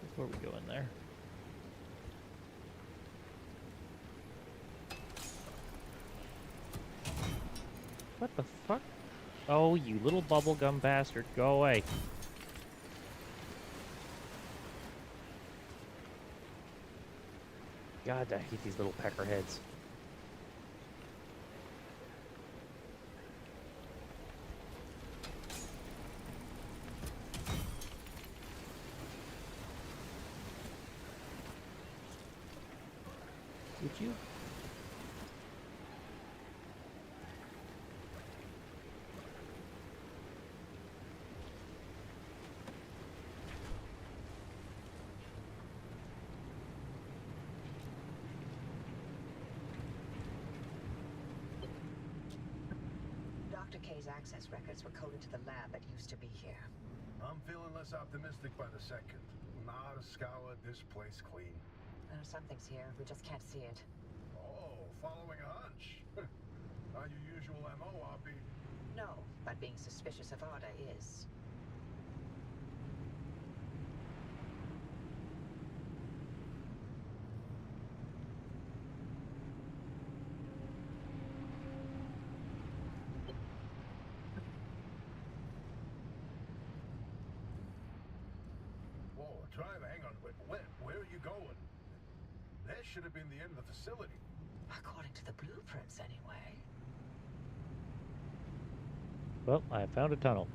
Before we go in there. What the fuck? Oh, you little bubblegum bastard. Go away. God, I hate these little peckerheads. you. Dr. K's access records were coded to the lab that used to be here. I'm feeling less optimistic by the second. Not a scoured this place clean. Something's here. We just can't see it. Oh, following a hunch. Not your usual MO, Oppie. No, but being suspicious of Arda is. Whoa, driver, hang on. Where are you going? That should have been the end of the facility. According to the blueprints, anyway. Well, I found a tunnel.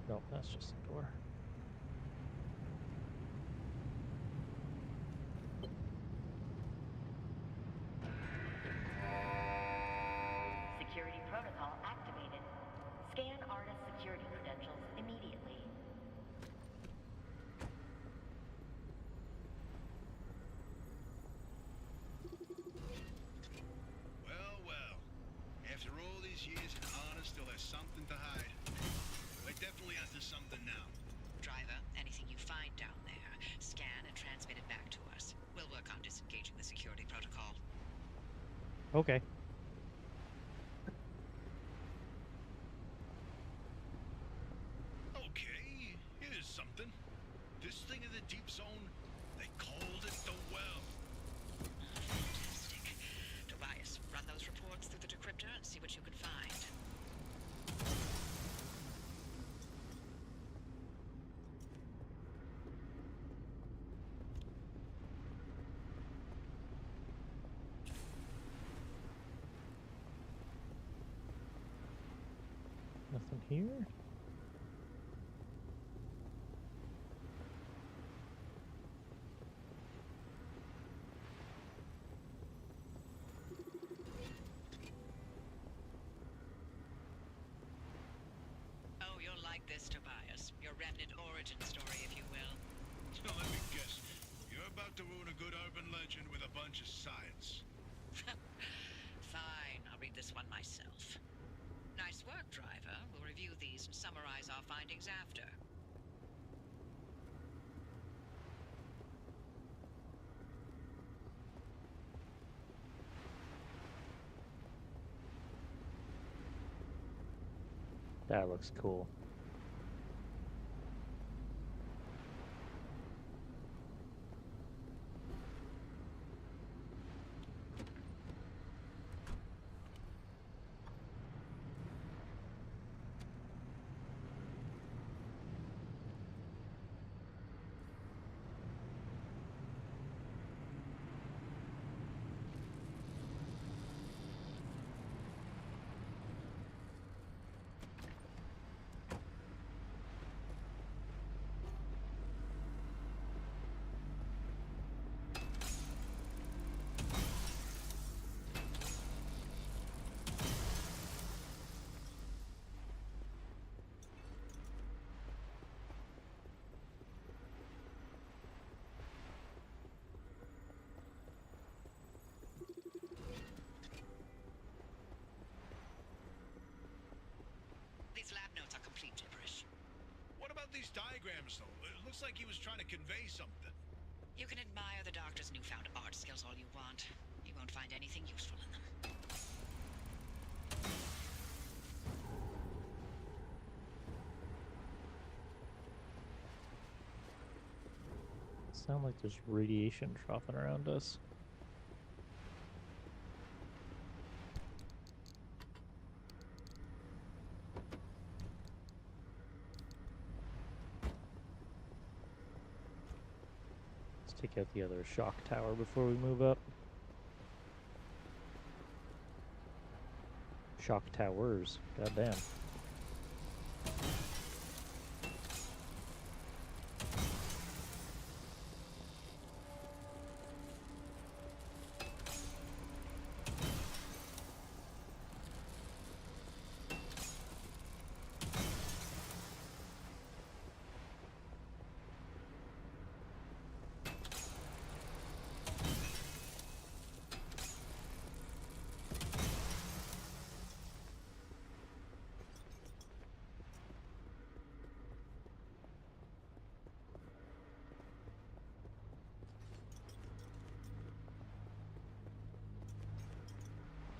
No, that's just a door. Security protocol activated. Scan Arda's security credentials immediately. Well, well. After all these years, Arda still has something to hide. We're definitely onto something now. Driver, anything you find down there, scan and transmit it back to us. We'll work on disengaging the security protocol. Okay. Okay, here's something. This thing in the deep zone, they called it the Well. Fantastic. Tobias, run those reports through the decryptor and see what you can find. Nothing here. Oh, you'll like this, Tobias. Your remnant origin story, if you will. Let me guess. You're about to ruin a good urban legend with a bunch of science. Fine, I'll read this one myself. Nice work, driver. We'll review these and summarize our findings after. That looks cool. These lab notes are complete gibberish. What about these diagrams, though? It looks like he was trying to convey something. You can admire the doctor's newfound art skills all you want. You won't find anything useful in them. Sound like there's radiation troughing around us. Take out the other shock tower before we move up. Shock towers. Goddamn.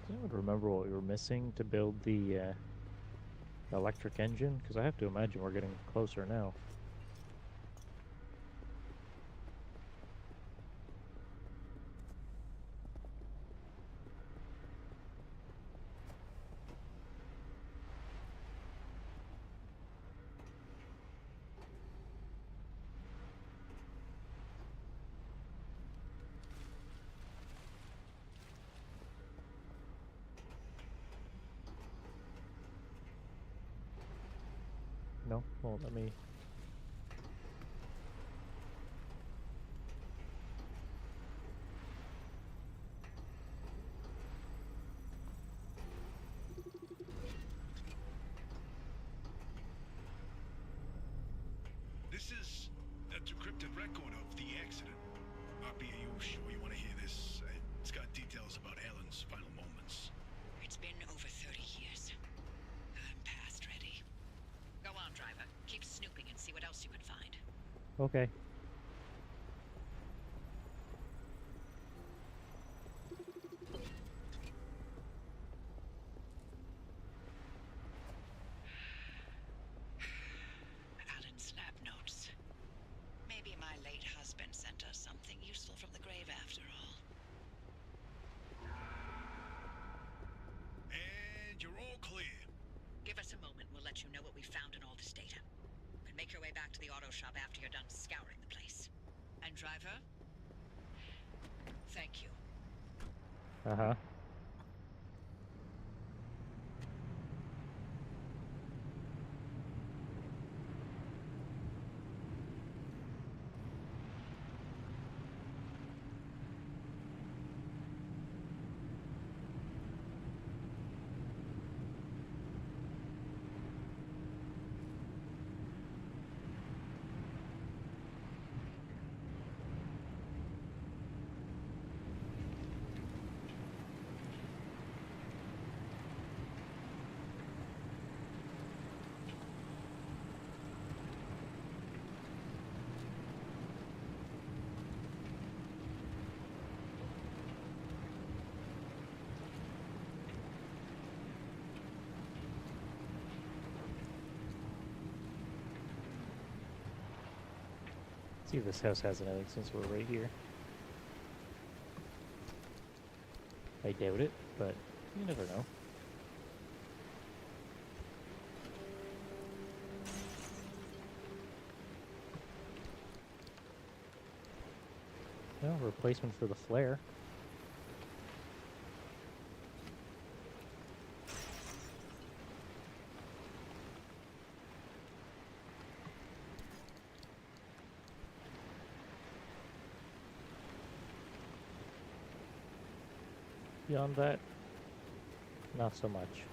Does anyone remember what we were missing to build the electric engine? Because I have to imagine we're getting closer now. No? Well, let me... This is a decrypted record of the accident. Poppy, are you sure you want to hear this? It's got details about Helen's final moments. It's been over 30 years. I'm past ready. Go on, driver. Keep snooping and see what else you can find. Okay. Alan's lab notes. Maybe my late husband sent us something useful from the grave after all. And you're all clear. Give us a moment, we'll let you know what we found in all this data. And make your way back to the auto shop after you're done scouring the place. And driver, thank you. Uh-huh. See if this house has anything since we're right here. I doubt it, but you never know. No, replacement for the flare. Beyond that, not so much.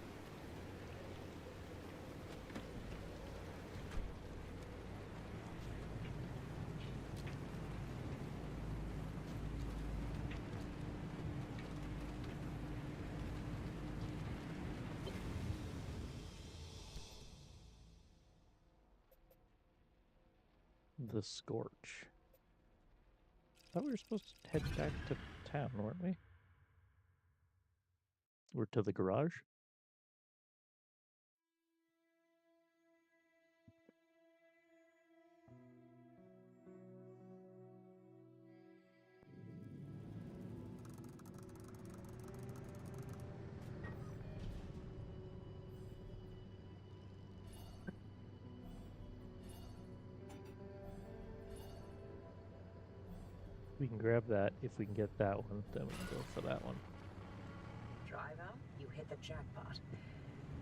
The Scorch. Thought we were supposed to head back to town, weren't we? Or to the garage? We can grab that. If we can get that one, then we can go for that one. Driver, you hit the jackpot.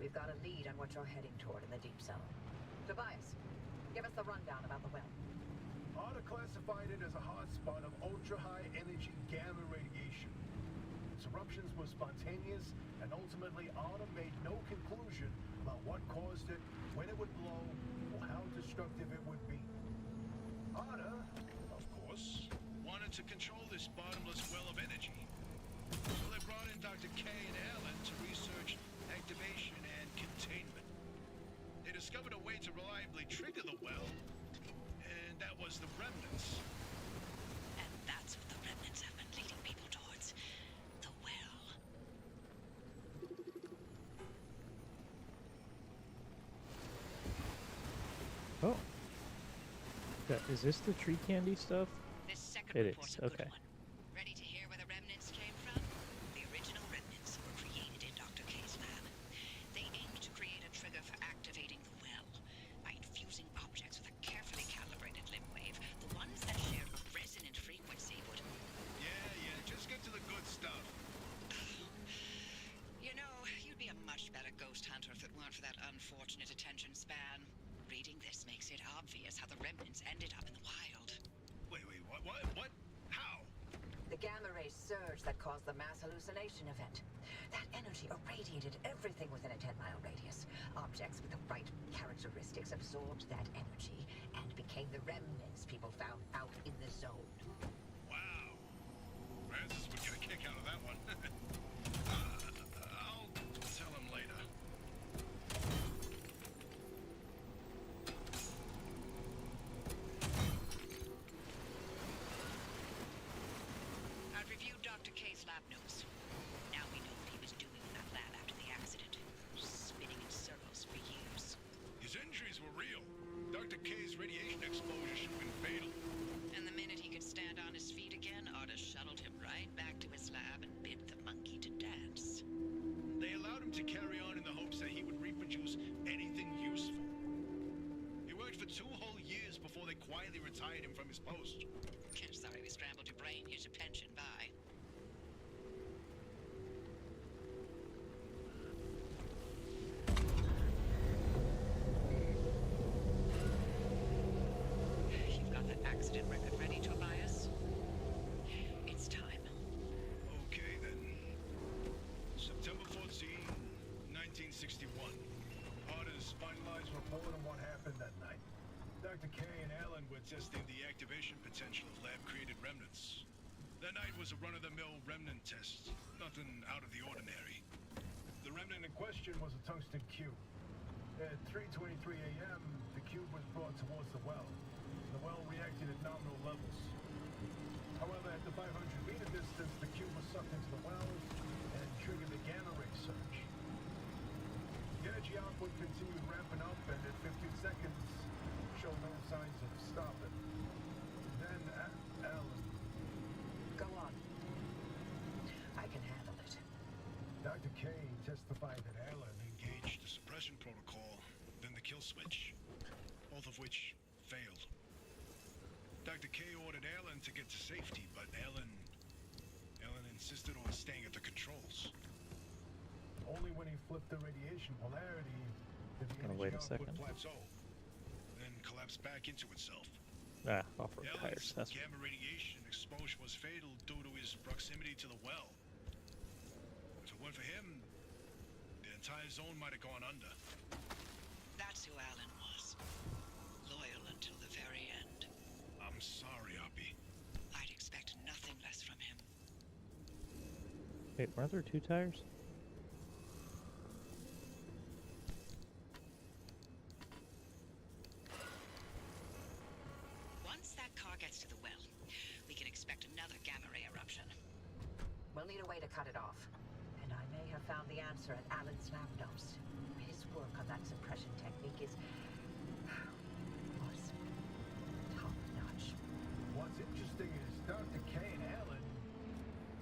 We've got a lead on what you're heading toward in the deep zone. Tobias, give us the rundown about the well. Arda classified it as a hotspot of ultra-high energy gamma radiation. Its eruptions were spontaneous, and ultimately Arda made no conclusion about what caused it, when it would blow, or how destructive it would be. Arda, Of course, wanted to control this bottomless well of energy. So they brought in Dr. K and Alan to research activation and containment. They discovered a way to reliably trigger the well, and that was the remnants. And that's what the remnants have been leading people towards. The well. Oh. Is this the tree candy stuff? This second It report's is, a good okay. one. Ready to hear where the remnants came from? The original remnants were created in Dr. K's lab. They aimed to create a trigger for activating the well by infusing objects with a carefully calibrated limb wave. The ones that shared a resonant frequency would... Yeah, just get to the good stuff. You know, you'd be a much better ghost hunter if it weren't for that unfortunate attention span. Reading this makes it obvious how the remnants ended up in the wild. Wait, what? How? The gamma ray surge that caused the mass hallucination event. That energy irradiated everything within a 10-mile radius. Objects with the right characteristics absorbed that energy and became the remnants people found out in the zone. Wow. Francis would get a kick out of that one. I'll tell him later. I've reviewed Dr. K's lab notes. Now we know what he was doing in that lab after the accident. Spinning in circles for years. His injuries were real. Dr. K's radiation exposure should have been fatal. And the minute he could stand on his feet again, Arda shuttled him right back to his lab and bid the monkey to dance. They allowed him to carry on in the hopes that he would reproduce anything useful. He worked for 2 whole years before they quietly retired him from his post. Sorry we scrambled your brain. Here's your pension. Bye. You've got that accident record ready, Tobias? It's time. Okay, then. September 14, 1961. Arda's finalized report on what happened that night. Dr. K and Alan were testing the activation potential of lab-created remnants. That night was a run-of-the-mill remnant test. Nothing out of the ordinary. The remnant in question was a tungsten cube. At 3:23 a.m., the cube was brought towards the well. The well reacted at nominal levels. However, at the 500-meter distance, the cube was sucked into the well and triggered the gamma ray surge. The energy output continued ramping up, and at 15 seconds, showed no signs of stopping. Then, Alan... Go on. I can handle it. Dr. K testified that Alan Engaged the suppression protocol, then the kill switch. Both of which failed. Dr. K ordered Alan to get to safety, but Alan insisted on staying at the controls. only when he flipped the radiation polarity did the Gonna energy wait a output second. Plateau, then collapsed back into itself. Ah, off-road Alan's tires. That's gamma radiation exposure was fatal due to his proximity to the well. If it weren't for him, the entire zone might have gone under. That's who Alan was. Loyal until the very end. I'm sorry, Oppie. I'd expect nothing less from him. Wait, weren't there 2 tires? Once that car gets to the well, we can expect another gamma ray eruption. We'll need a way to cut it off. And I may have found the answer at Alan's lab notes. His work on that suppression technique was top-notch. What's interesting is Dr. K and Alan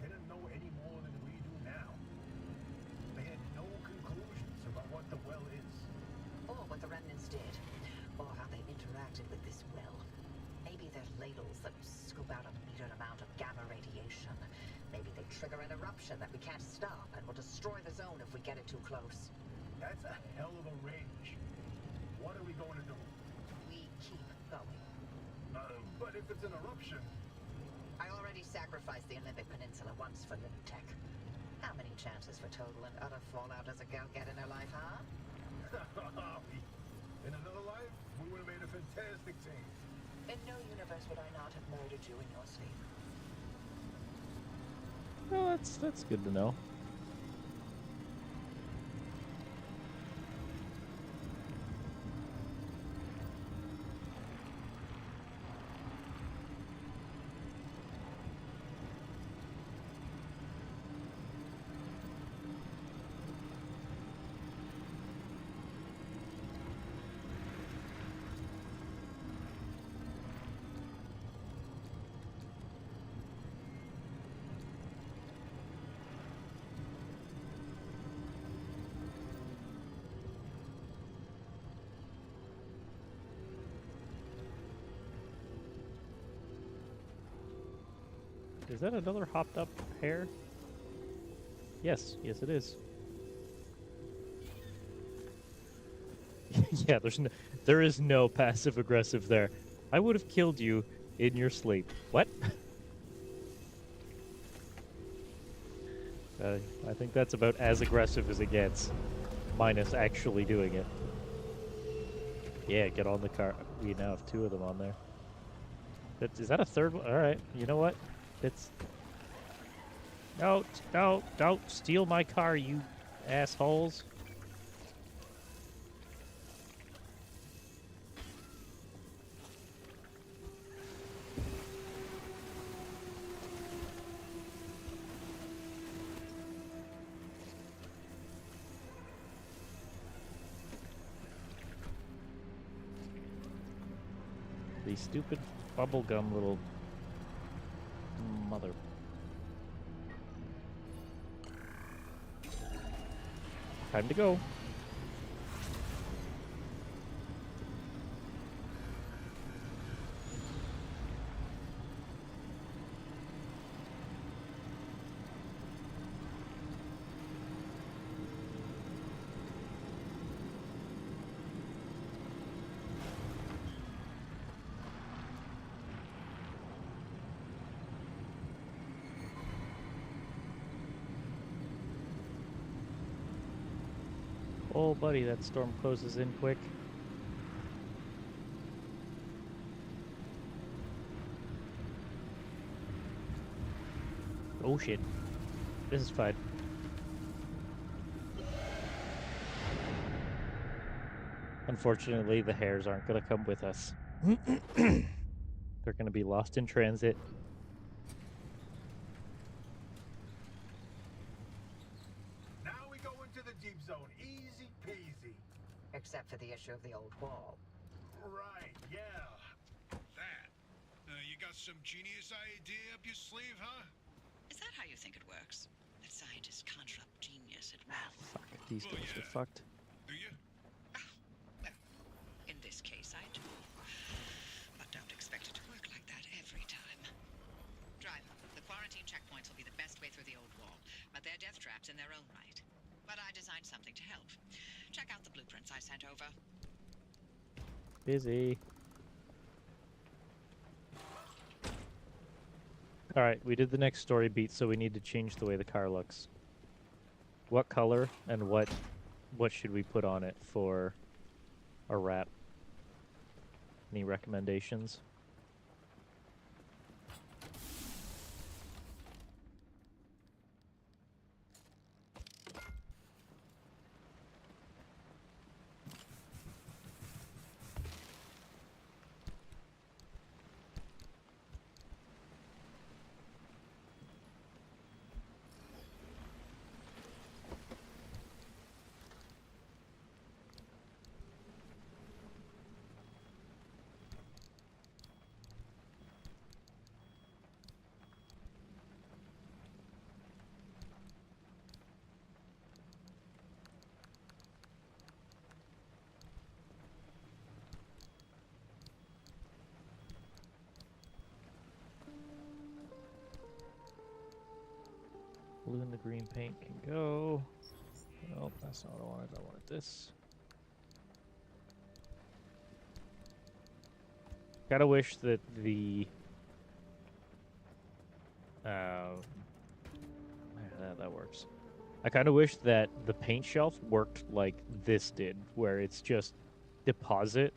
didn't know any more than we do now. They had no conclusions about what the well is. Or what the remnants did. Or how they interacted with this well. Maybe they're ladles that scoop out a unprecedented amount of gamma radiation. Maybe they trigger an eruption that we can't stop and will destroy the zone if we get it too close. That's a hell of a range. What are we going to do? We keep going. But if it's an eruption... I already sacrificed the Olympic Peninsula once for Limtech. How many chances for total and utter fallout does a gal get in her life, huh? In another life, we would have made a fantastic team. In no universe would I not have murdered you in your sleep. Well, that's good to know. Is that another hopped up hare? Yes, yes it is. Yeah, there is no passive aggressive there. I would have killed you in your sleep. What? I think that's about as aggressive as it gets, minus actually doing it. Yeah, get on the car. We now have 2 of them on there. Is that a third one? All right, you know what? It's... No, don't steal my car, you assholes. These stupid bubblegum little mother. Time to go. Oh, buddy, that storm closes in quick. Oh, shit. This is fine. Unfortunately, the hares aren't going to come with us. They're going to be lost in transit. Now we go into the deep zone. Easy peasy. Except for the issue of the old wall. Right, yeah. That. You got some genius idea up your sleeve, huh? Is that how you think it works? That scientists conjure up genius at will? Fuck it, these Well, guys yeah. are fucked. Do you? Well, in this case, I do. But don't expect it to work like that every time. Driver, the quarantine checkpoints will be the best way through the old wall, but they're death traps in their own right. But I designed something to help. Check out the blueprints I sent over. Busy. Alright, we did the next story beat, so we need to change the way the car looks. What color and what should we put on it for a wrap? Any recommendations? the green paint can go. Nope, that's not what I wanted. I wanted this. Gotta wish that the that works. I kind of wish that the paint shelf worked like this did, where it's just deposit,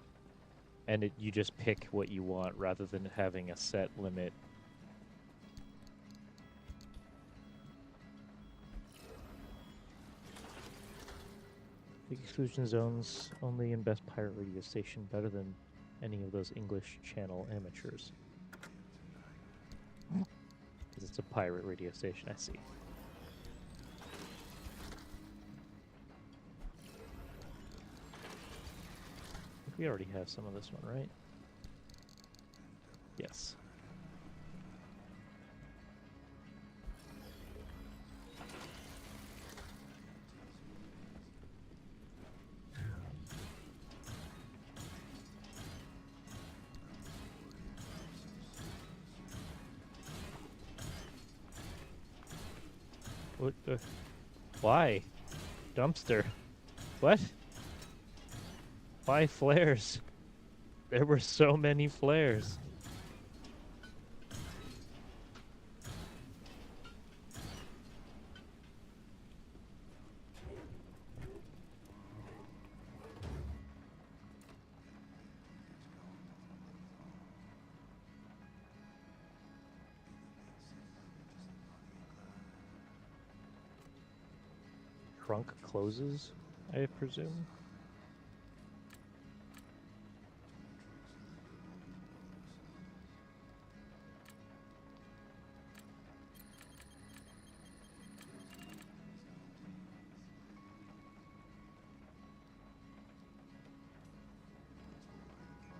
and you just pick what you want rather than having a set limit. The exclusion zones only in Best Pirate Radio Station, better than any of those English channel amateurs. Because it's a pirate radio station, I see. We already have some of this one, right? Yes. What the? Why? Dumpster. What? Why flares? There were so many flares. Trunk closes, I presume.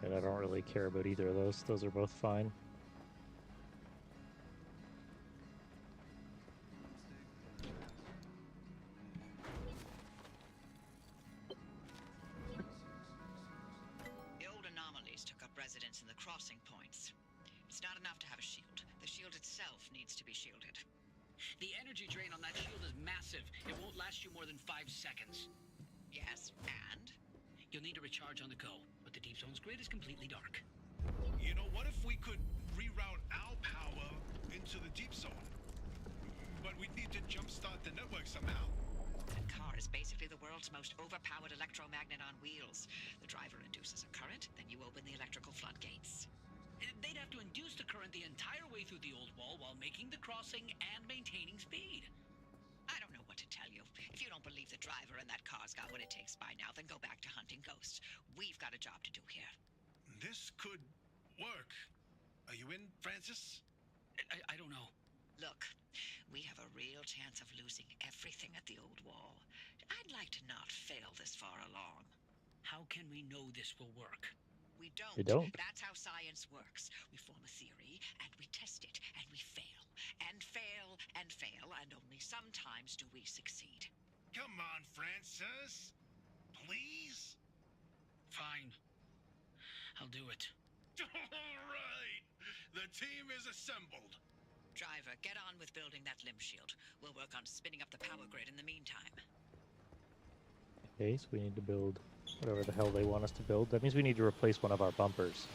And I don't really care about either of those. Those are both fine. The old anomalies took up residence in the crossing points. It's not enough to have a shield. The shield itself needs to be shielded. The energy drain on that shield is massive. It won't last you more than 5 seconds. Yes, and? You'll need to recharge on the go, but the Deep Zone's grid is completely dark. You know, what if we could reroute our power into the Deep Zone? But we'd need to jumpstart the network somehow. That car is basically the world's most overpowered electromagnet on wheels. The driver induces a current, then you open the electrical floodgates. They'd have to induce the current the entire way through the old wall while making the crossing and maintaining speed. I don't know what to tell you. If you don't believe the driver and that car's got what it takes by now, then go back to hunting ghosts. We've got a job to do here. This could work. Are you in, Francis? I don't know. Look, we have a real chance of losing everything at the old wall. I'd like to not fail this far along. How can we know this will work? We don't. We don't. That's how science works. We form a theory, and we test it, and we fail. And fail, and fail, and only sometimes do we succeed. Come on, Francis. Please? Fine. I'll do it. All right. The team is assembled. Driver, get on with building that limb shield. We'll work on spinning up the power grid in the meantime. Okay, so we need to build whatever the hell they want us to build. That means we need to replace one of our bumpers.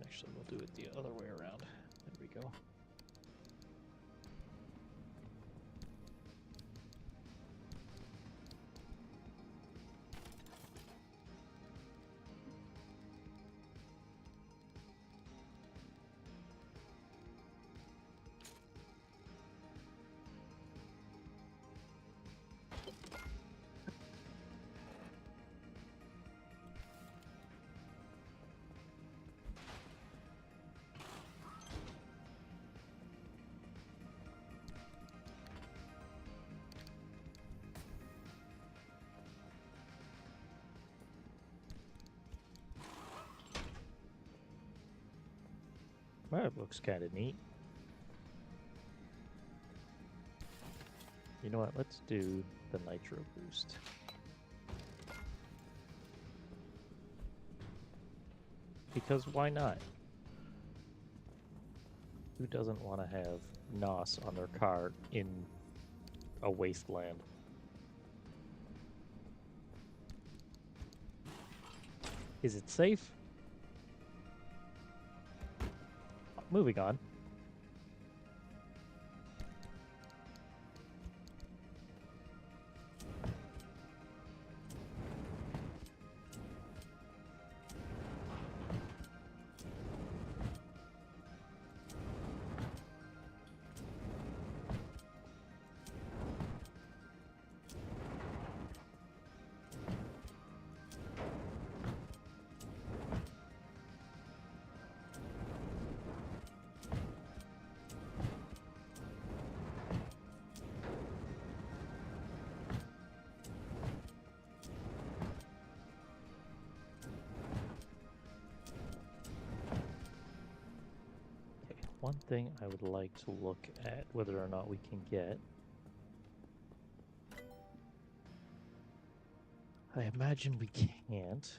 Actually, we'll do it the other way around. There we go. That looks kind of neat. You know what? Let's do the nitro boost. Because why not? Who doesn't want to have NOS on their car in a wasteland? Is it safe? Moving on. One thing I would like to look at whether or not we can get. I imagine we can't.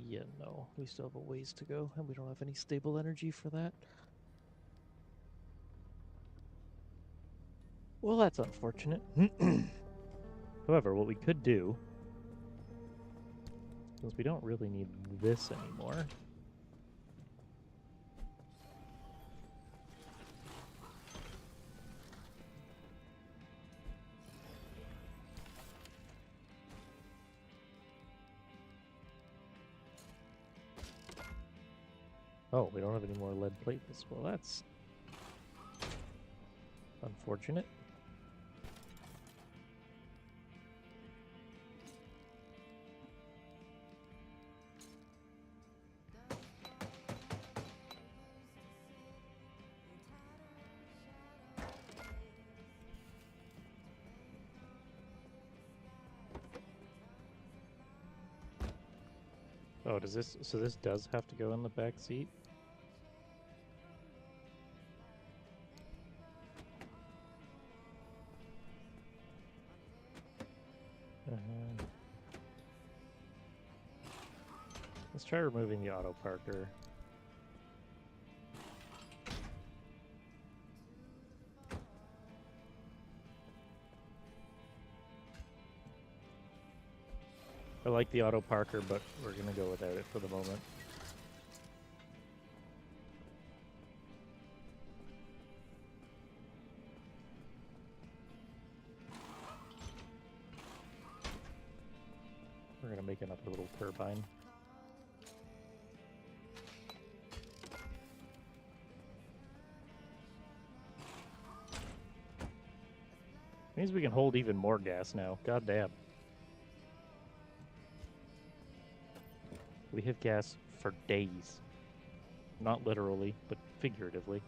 Yeah, no, we still have a ways to go, and we don't have any stable energy for that. Well, that's unfortunate. However, what we could do, since we don't really need this anymore, oh, we don't have any more lead platelets. Well, that's unfortunate. Oh, does this, so this does have to go in the back seat? Let's try removing the auto parker. I like the auto parker, but we're gonna go without it for the moment. We're gonna make another little turbine. Means we can hold even more gas now. God damn. We have gas for days. Not literally, but figuratively.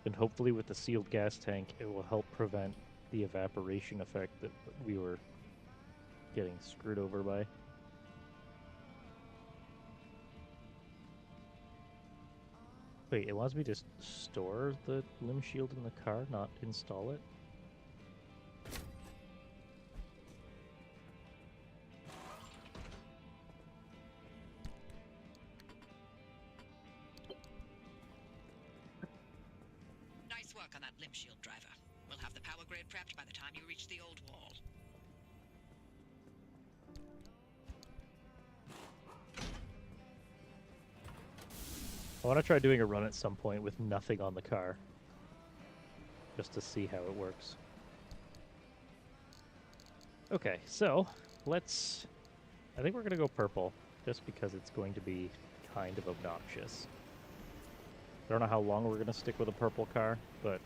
And hopefully with the sealed gas tank, it will help prevent the evaporation effect that we were getting screwed over by. Wait, it wants me to store the limb shield in the car, not install it? Nice work on that limb shield, driver. We'll have the power grid prepped by the time you reach the old wall. I want to try doing a run at some point with nothing on the car. Just to see how it works. Okay, so let's... I think we're going to go purple, just because it's going to be kind of obnoxious. I don't know how long we're going to stick with a purple car, but...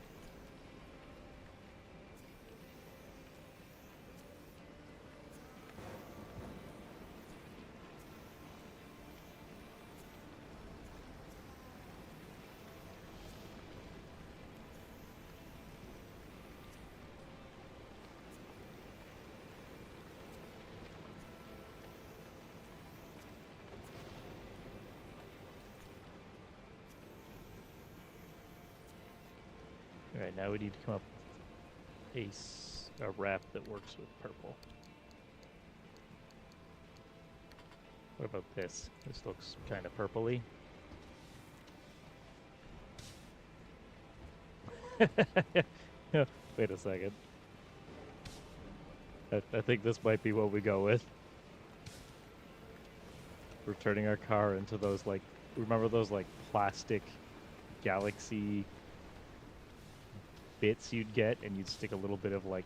Alright, now we need to come up with a wrap that works with purple. What about this? This looks kind of purpley. Wait a second. I think this might be what we go with. We're turning our car into those, like, remember those, like, plastic Galaxy bits you'd get, and you'd stick a little bit of, like,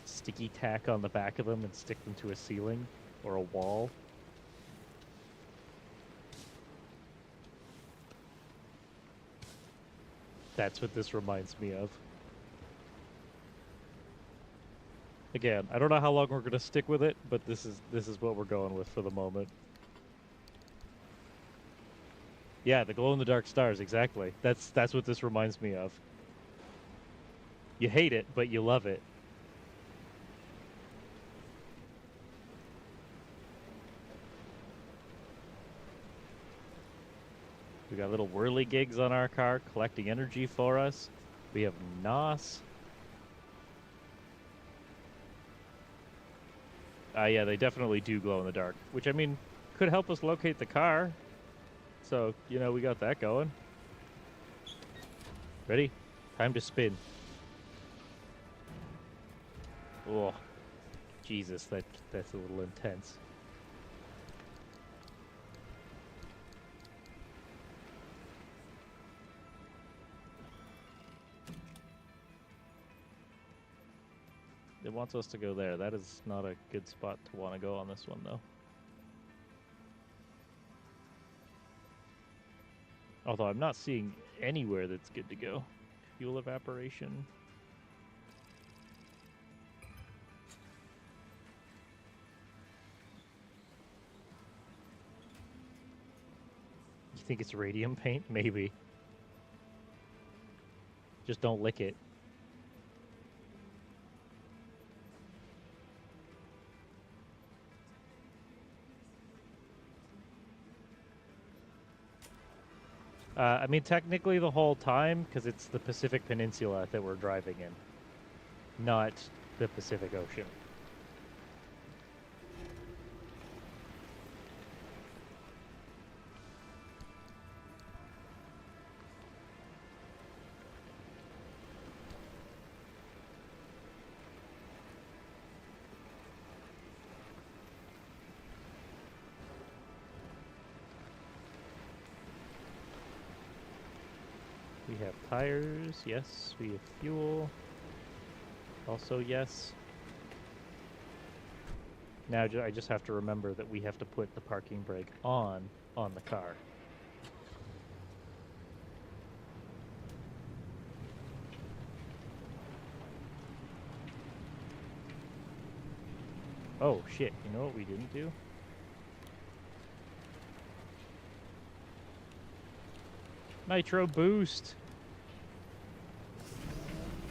sticky tack on the back of them and stick them to a ceiling or a wall? That's what this reminds me of. Again, I don't know how long we're gonna stick with it, but this is what we're going with for the moment. Yeah, the glow-in-the-dark stars, exactly. That's what this reminds me of. You hate it, but you love it. We got little whirligigs on our car collecting energy for us. We have NOS. Yeah, they definitely do glow in the dark, which, I mean, could help us locate the car. So, you know, we got that going. Ready? Time to spin. Oh, Jesus, that's a little intense. It wants us to go there. That is not a good spot to want to go on this one, though. Although I'm not seeing anywhere that's good to go. Fuel evaporation. You think it's radium paint? Maybe. Just don't lick it. I mean, technically the whole time, because it's the Pacific Peninsula that we're driving in, not the Pacific Ocean. We have tires, yes. We have fuel, also yes. Now I just have to remember that we have to put the parking brake on the car. Oh shit, you know what we didn't do? Nitro boost!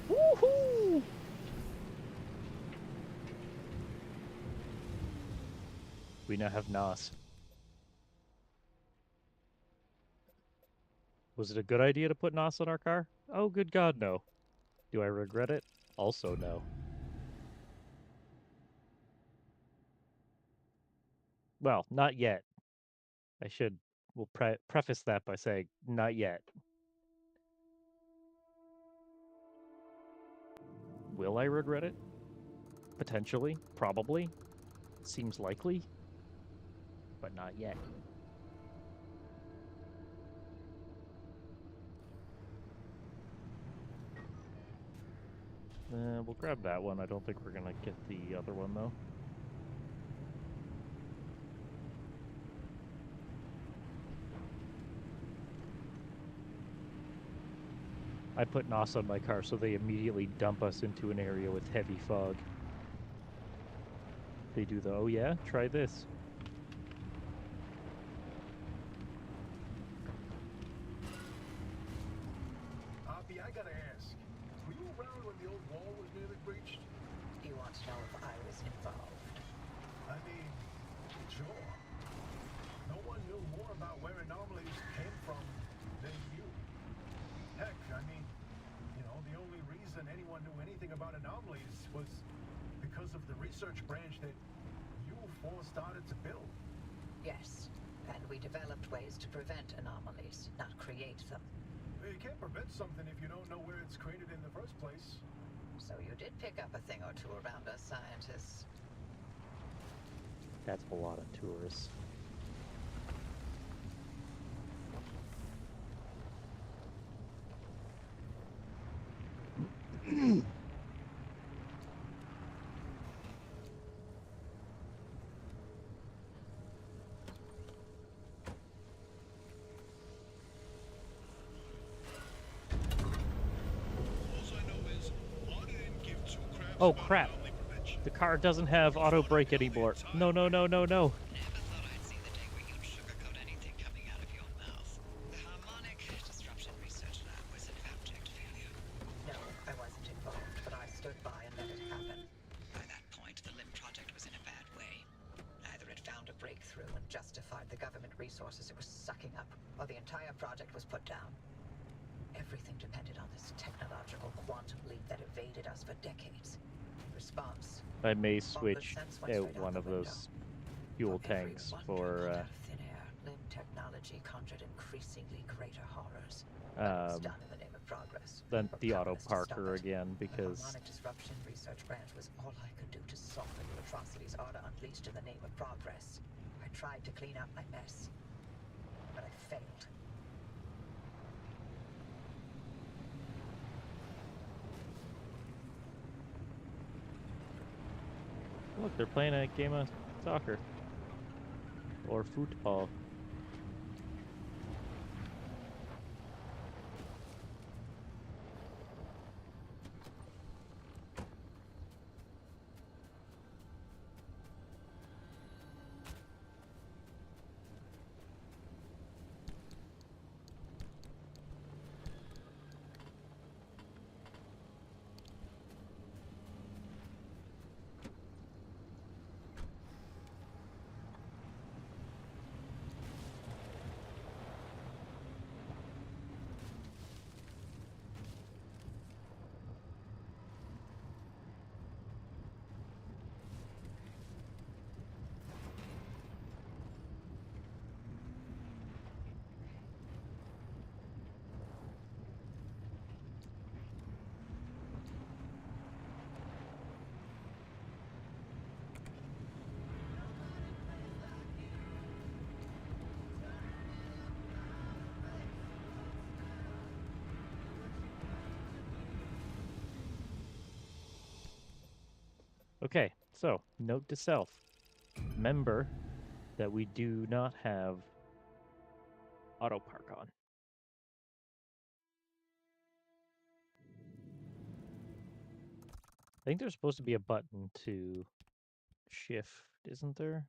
Woohoo! We now have NOS. Was it a good idea to put NOS on our car? Oh, good God, no. Do I regret it? Also, no. Well, not yet. We'll preface that by saying, not yet. Will I regret it? Potentially. Probably. Seems likely. But not yet. We'll grab that one. I don't think we're gonna get the other one, though. I put NOS on my car so they immediately dump us into an area with heavy fog. They do the, oh yeah, try this. Hoppy, I gotta ask. Were you around when the old wall was nearly breached? You want to know if I was involved? I mean, sure. No one knew more about where anomalies came from than you. Heck, I mean, you know, the only anyone knew anything about anomalies was because of the research branch that you four started to build. Yes, and we developed ways to prevent anomalies, not create them. You can't prevent something if you don't know where it's created in the first place. So you did pick up a thing or two around us scientists. That's a lot of tourists. All I know is Lana didn't give two craps Oh, about crap. anomaly prevention. The car doesn't have auto brake anymore. No, no, no, no, no. Never thought I'd see the day where you'd sugarcoat anything coming out of your mouth. The harmonic disruption research lab was an abject failure. No, I wasn't involved, but I stood by and let it happen. By that point, the LIM project was in a bad way. Either it found a breakthrough and justified the government resources it was sucking up, or the entire project was put down. Everything depended on this technological quantum leap that evaded us for decades. Response. I may All good switch sense went out straight out one the of window. those fuel tanks Every wonder for pulled out of thin air. LIM technology conjured increasingly greater horrors. But it was done in the name of progress. then For the auto powerless to stop parker it. again The because harmonic disruption research branch was all I could do to soften the atrocities Arda unleashed in the name of progress. I tried to clean up my mess, but I failed. look, they're playing a game of soccer or football. Okay, so note to self. Remember that we do not have auto park on. I think there's supposed to be a button to shift, isn't there?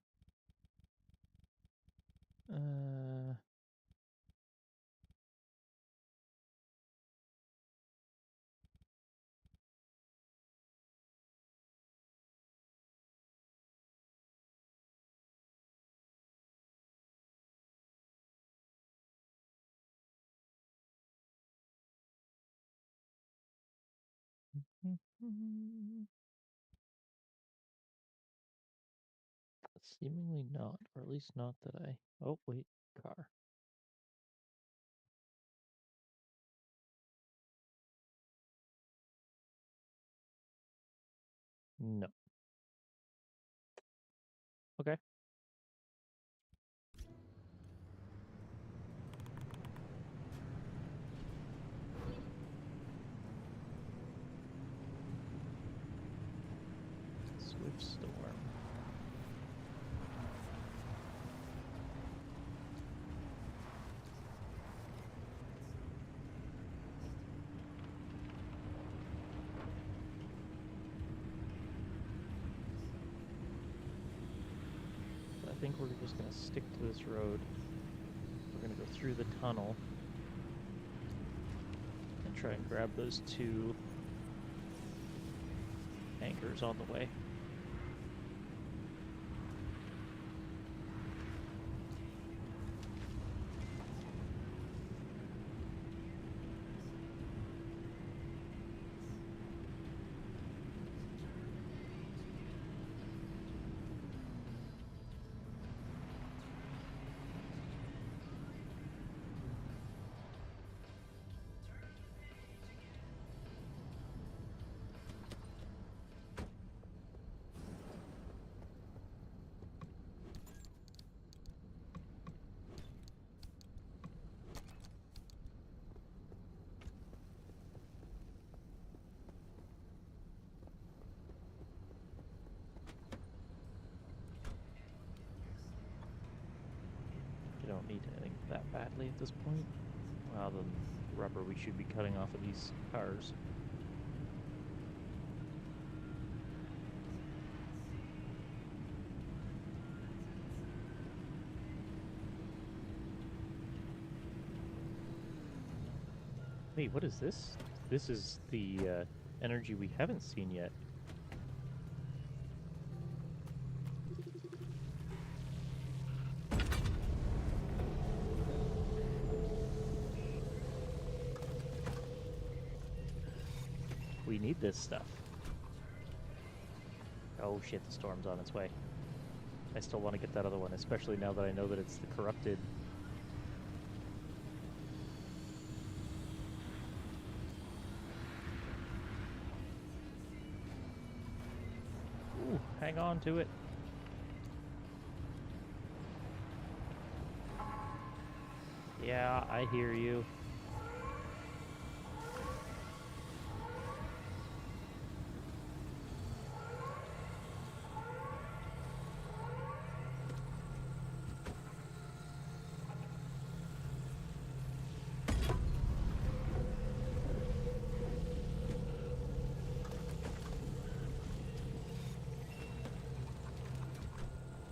Seemingly not, or at least not that I... Oh, wait, car. No. Okay. Swift Storm. I think we're just going to stick to this road. We're going to go through the tunnel and try and grab those two anchors on the way. that badly at this point. Well, the rubber we should be cutting off of these cars. Wait, what is this? This is the energy we haven't seen yet. We need this stuff. Oh shit, the storm's on its way. I still want to get that other one, especially now that I know that it's the corrupted. Ooh, hang on to it. Yeah, I hear you.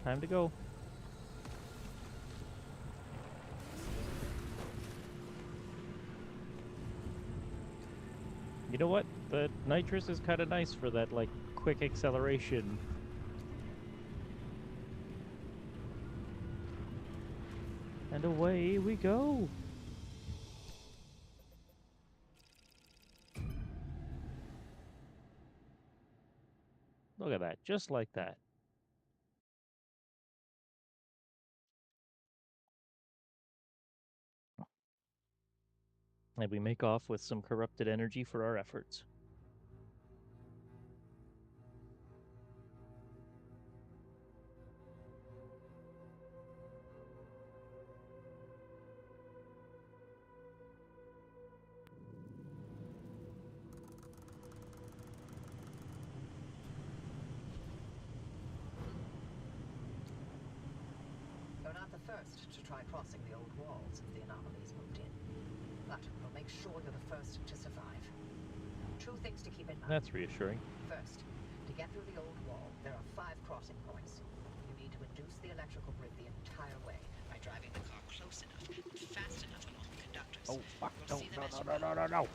Time to go. You know what? The nitrous is kind of nice for that, like, quick acceleration. And away we go. Look at that, just like that. And we make off with some corrupted energy for our efforts. You're not the first to try crossing the old walls if the anomalies moved in. But we'll make sure you're the first to survive. Two things to keep in mind. That's reassuring. First, to get through the old wall, there are 5 crossing points. You need to induce the electrical grid the entire way by driving the car close enough, fast enough on all the conductors. Oh, fuck. You'll No, see them as you no, no, go. no, no, no.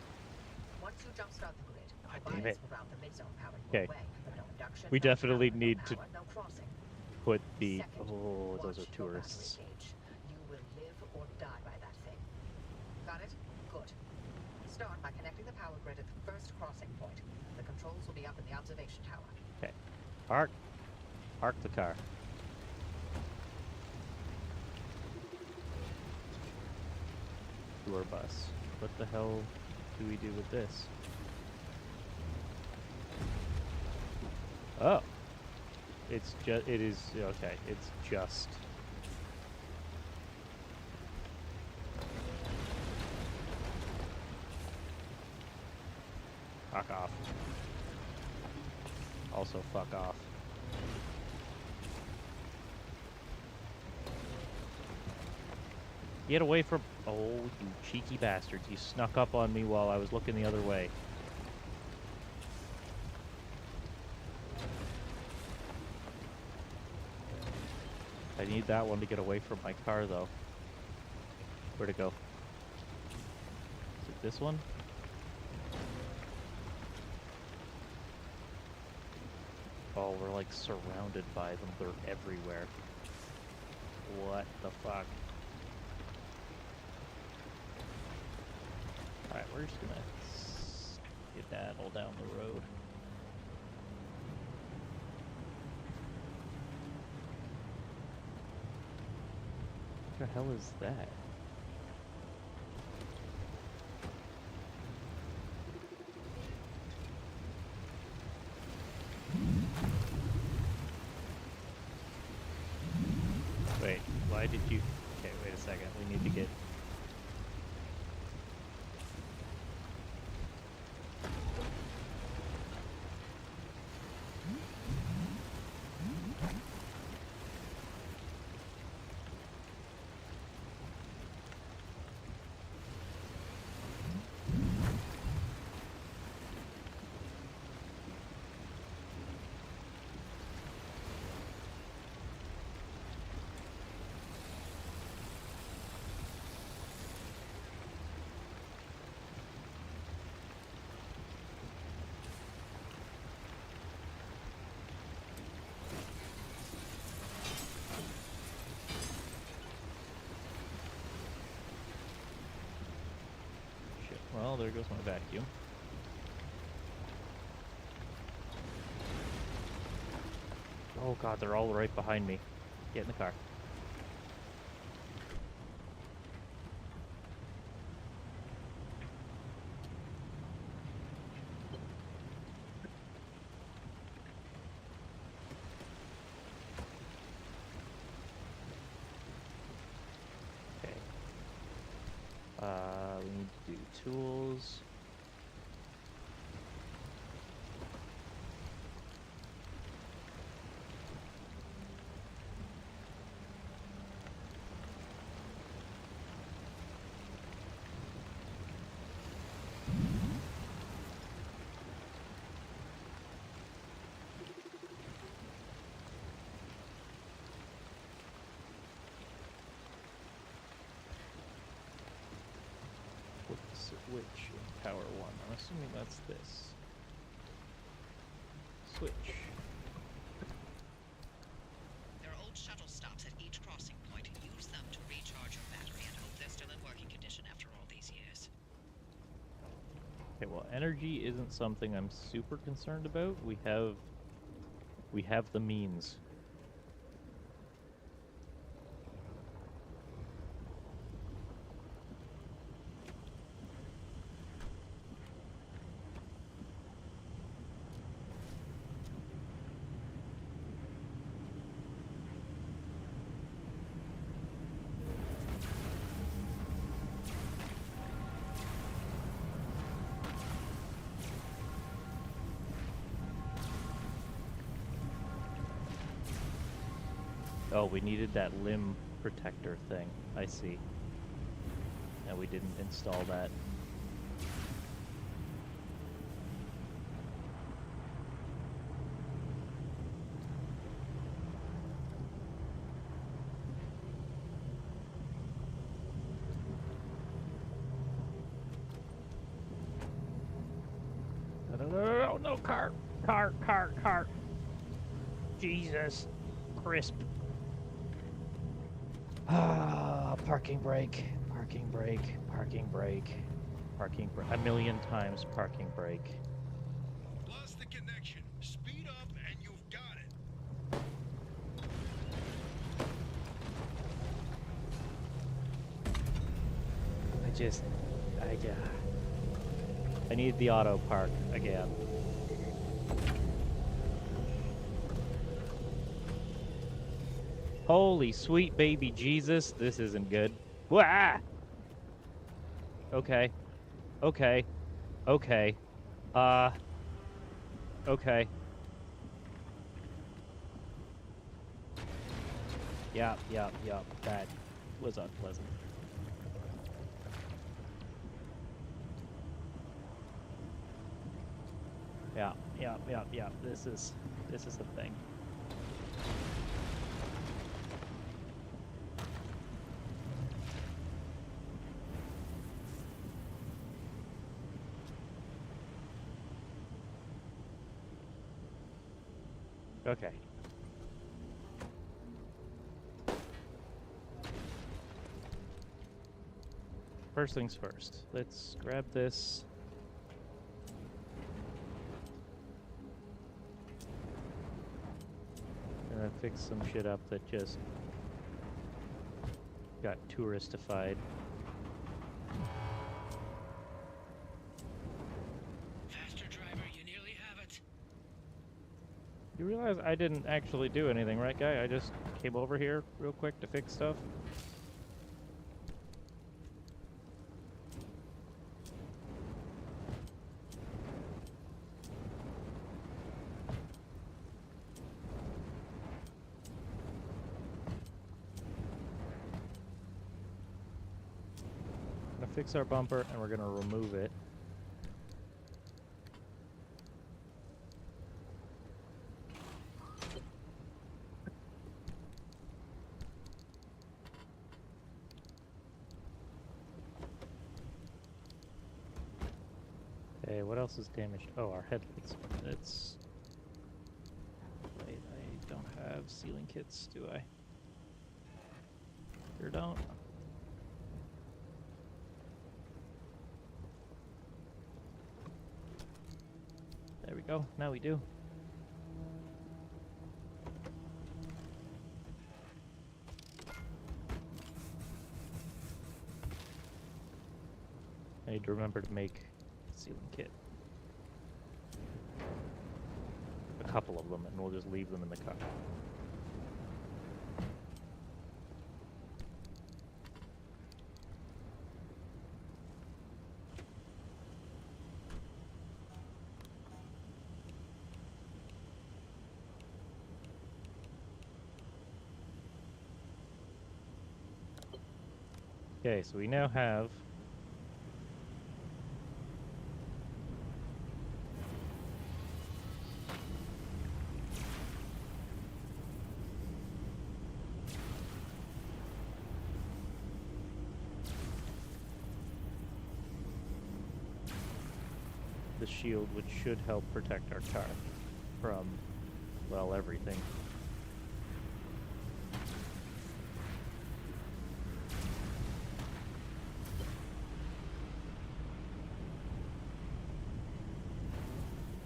Once you jumpstart the grid, God the damn bias it. will route the mid-zone power Okay. your way, but no induction, We no definitely power, no need to power, no crossing. Put the... Second, Oh, those are watch your battery tourists. gauge. You will live or die by that thing. Got it? Good. Start by connecting the power grid at the first crossing point. The controls will be up in the observation tower. Okay. Park. Park the car. Tour bus. What the hell do we do with this? Oh. It's just, it is, okay, it's just. Fuck off. Also fuck off. Get away from, oh, you cheeky bastards. You snuck up on me while I was looking the other way. I need that one to get away from my car, though. Where'd it go? Is it this one? Oh, we're like surrounded by them. They're everywhere. What the fuck? Alright, we're just gonna skedaddle down the road. What the hell is that? Wait, why did you... Okay, wait a second. We need to get... there goes my vacuum. Oh god, they're all right behind me. Get in the car. Okay. We need to do tools. Switch in power 1. I'm assuming that's this. Switch. There are old shuttle stops at each crossing point. Use them to recharge your battery and hope they're still in working condition after all these years. Okay, well, energy isn't something I'm super concerned about. We have the means. Oh, we needed that limb protector thing. I see. And we didn't install that. No, no, cart. Jesus. Crisp. Ah, parking brake, parking brake, parking brake, parking brake. A million times parking brake. Lost the connection. Speed up and you've got it. I need the auto park again. Holy sweet baby Jesus, this isn't good. Wah! Okay. Okay. Okay. Okay. Yup. That was unpleasant. Yeah. This is the thing. Okay. First things first. Let's grab this. Gonna fix some shit up that just got touristified. Faster, driver, you nearly have it. You realize I didn't actually do anything, right, guy? I just came over here real quick to fix stuff. Gonna fix our bumper, and we're gonna remove it. Okay, what else is damaged? Oh, our headlights. It's... Wait, I don't have sealing kits, do I? Sure don't. There we go. Now we do. I need to remember to make a sealing kit. A couple of them, and we'll just leave them in the car. Okay, so we now have the shield, which should help protect our car from, well, everything.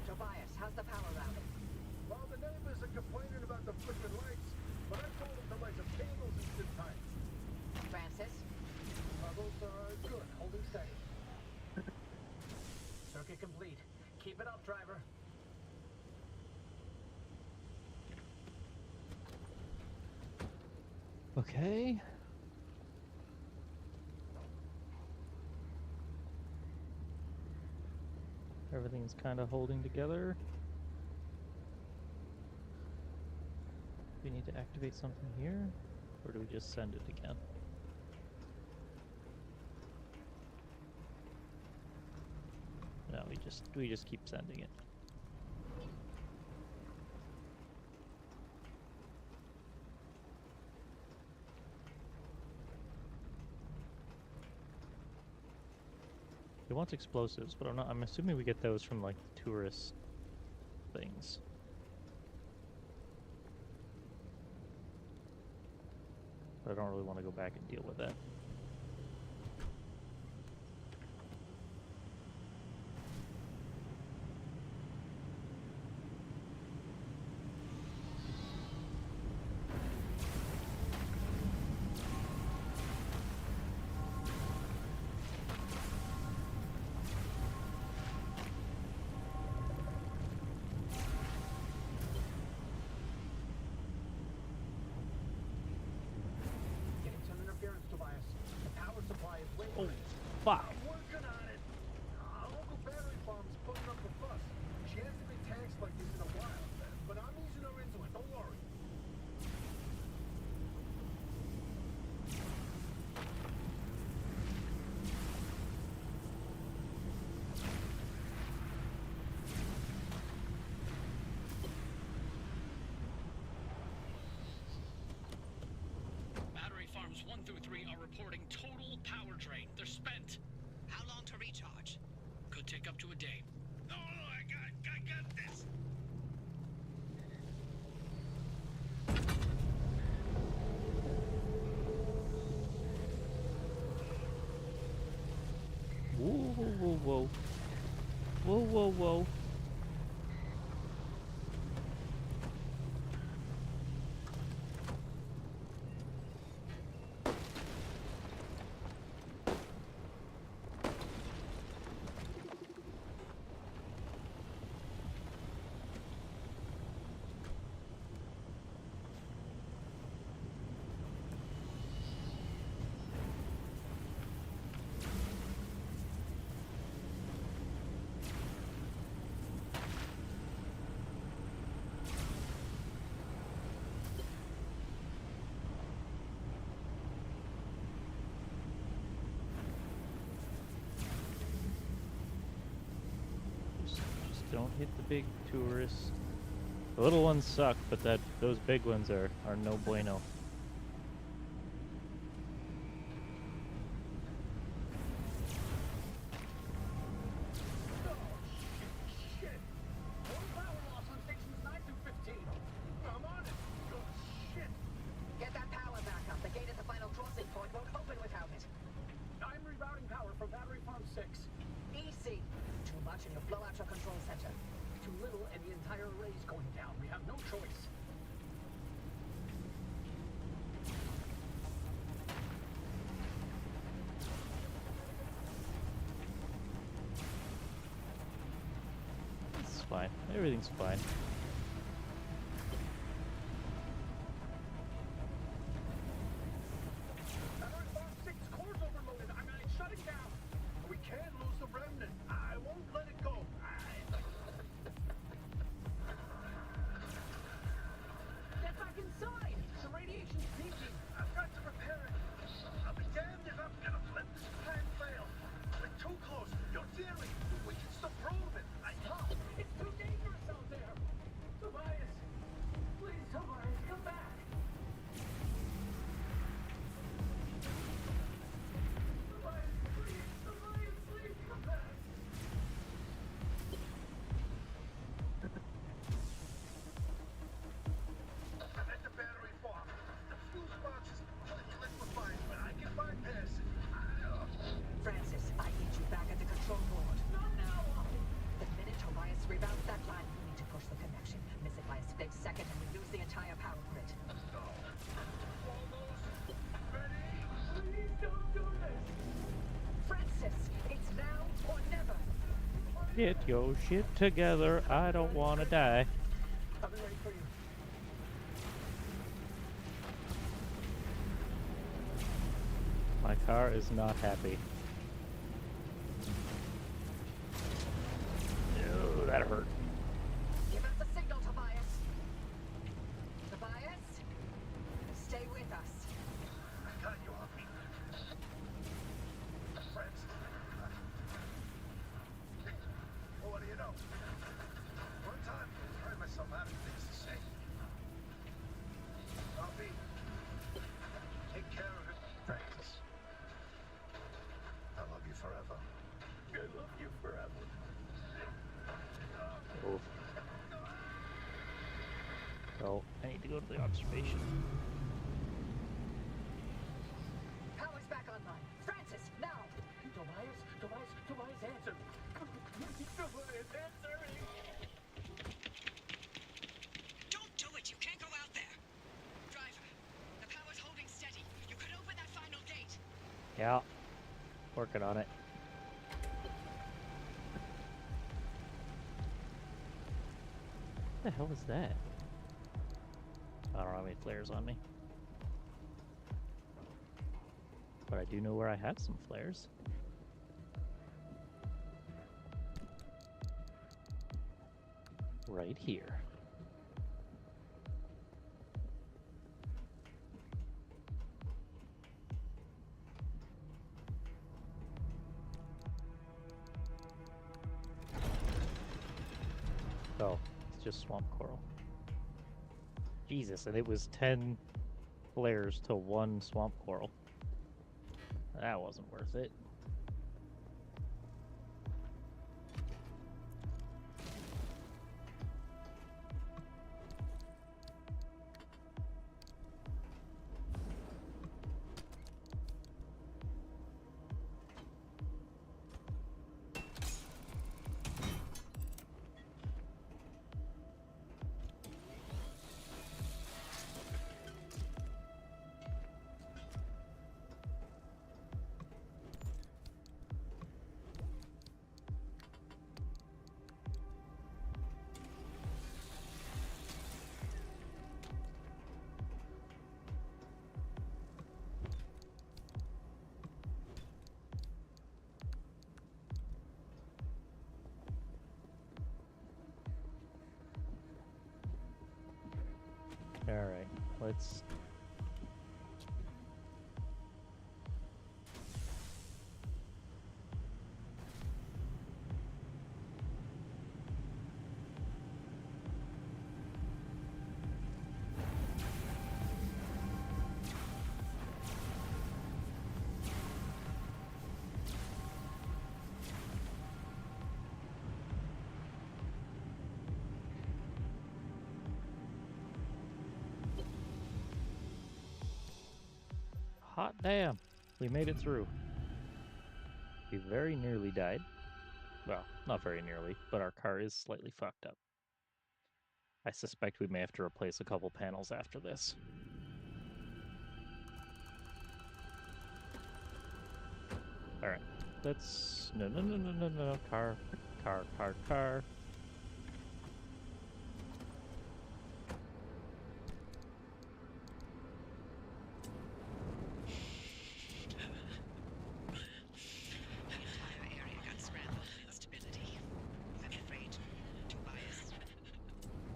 Tobias, how's the power routing? Well, the neighbors are complaining about the flickering lights, but I told them to light some candles instead time. Francis? Levels are good, holding steady. Circuit complete. Keep it up, driver. Okay. Everything's kind of holding together. Do we need to activate something here? Or do we just send it again? No, we just keep sending it. It wants explosives, but I'm assuming we get those from like the tourist things. But I don't really want to go back and deal with that. Getting some interference, Tobias. The power supply is way Oh, behind. fuck! I'm working on it. A local battery farm's putting up a fuss. She hasn't been taxed like this in a while, but I'm easing her into it. Don't worry. Battery farms 1 through 3 are reporting total power drain. They're spent. How long to recharge? Could take up to a day. No, I got this. Whoa, whoa, whoa, whoa. Whoa, whoa, whoa. Just don't hit the big tourists. The little ones suck, but those big ones are no bueno. Shit! One power loss on stations 9 through 15. I'm on it. Oh, shit! Get that power back up. The gate at the final crossing point won't open without it. I'm rerouting power from Battery Farm 6. Easy. Too much and you'll blow out your control center. Too entire array's going down. We have no choice. It's fine. Everything's fine. Alright, Box 6, core's overloaded. I mean, it's shutting down. We can't lose the remnant. I won't let it go. Get back inside! The radiation's peaking! I've got to repair it. I'll be damned if I'm gonna let this plan fail. We're too close. Your theory. We can still prove it. Stop! It's too dangerous out there! Tobias! Please, Tobias, come back! Tobias, please! Tobias, please, come back! I'm at the battery farm. The fuse box is liquefied, but I can bypass it. Francis, I need you back at the control board. Not now! The minute Tobias rebounds that line, we need to push the connection. Miss it by a split second and we lose the entire power grid. Please don't do this! Francis, it's now or never. Get your shit together. I don't want to die. I'll be ready for you. My car is not happy. Oh, that hurt. Give us the signal, Tobias. Tobias, stay with us. I got you on me. Friends. Well, what do you know? One time, I tried myself out of things to say. I'll be. Take care of it, Francis. I love you forever. I love you forever. Oh. So, I need to go to the observation. Power's back online. Francis, now. Tobias, answer! Tobias, answer! Don't do it! You can't go out there! Driver, the power's holding steady. You could open that final gate. Yeah. Working on it. What the hell is that? I don't have any flares on me. But I do know where I have some flares. Right here. Oh, it's just swamp coral. Jesus, and it was 10 flares to 1 swamp coral. That wasn't worth it. Alright, let's... Hot damn! We made it through. We very nearly died. Well, not very nearly, but our car is slightly fucked up. I suspect we may have to replace a couple panels after this. All right, let's no. Car. The entire area got scrambled in instability. I'm afraid, Tobias.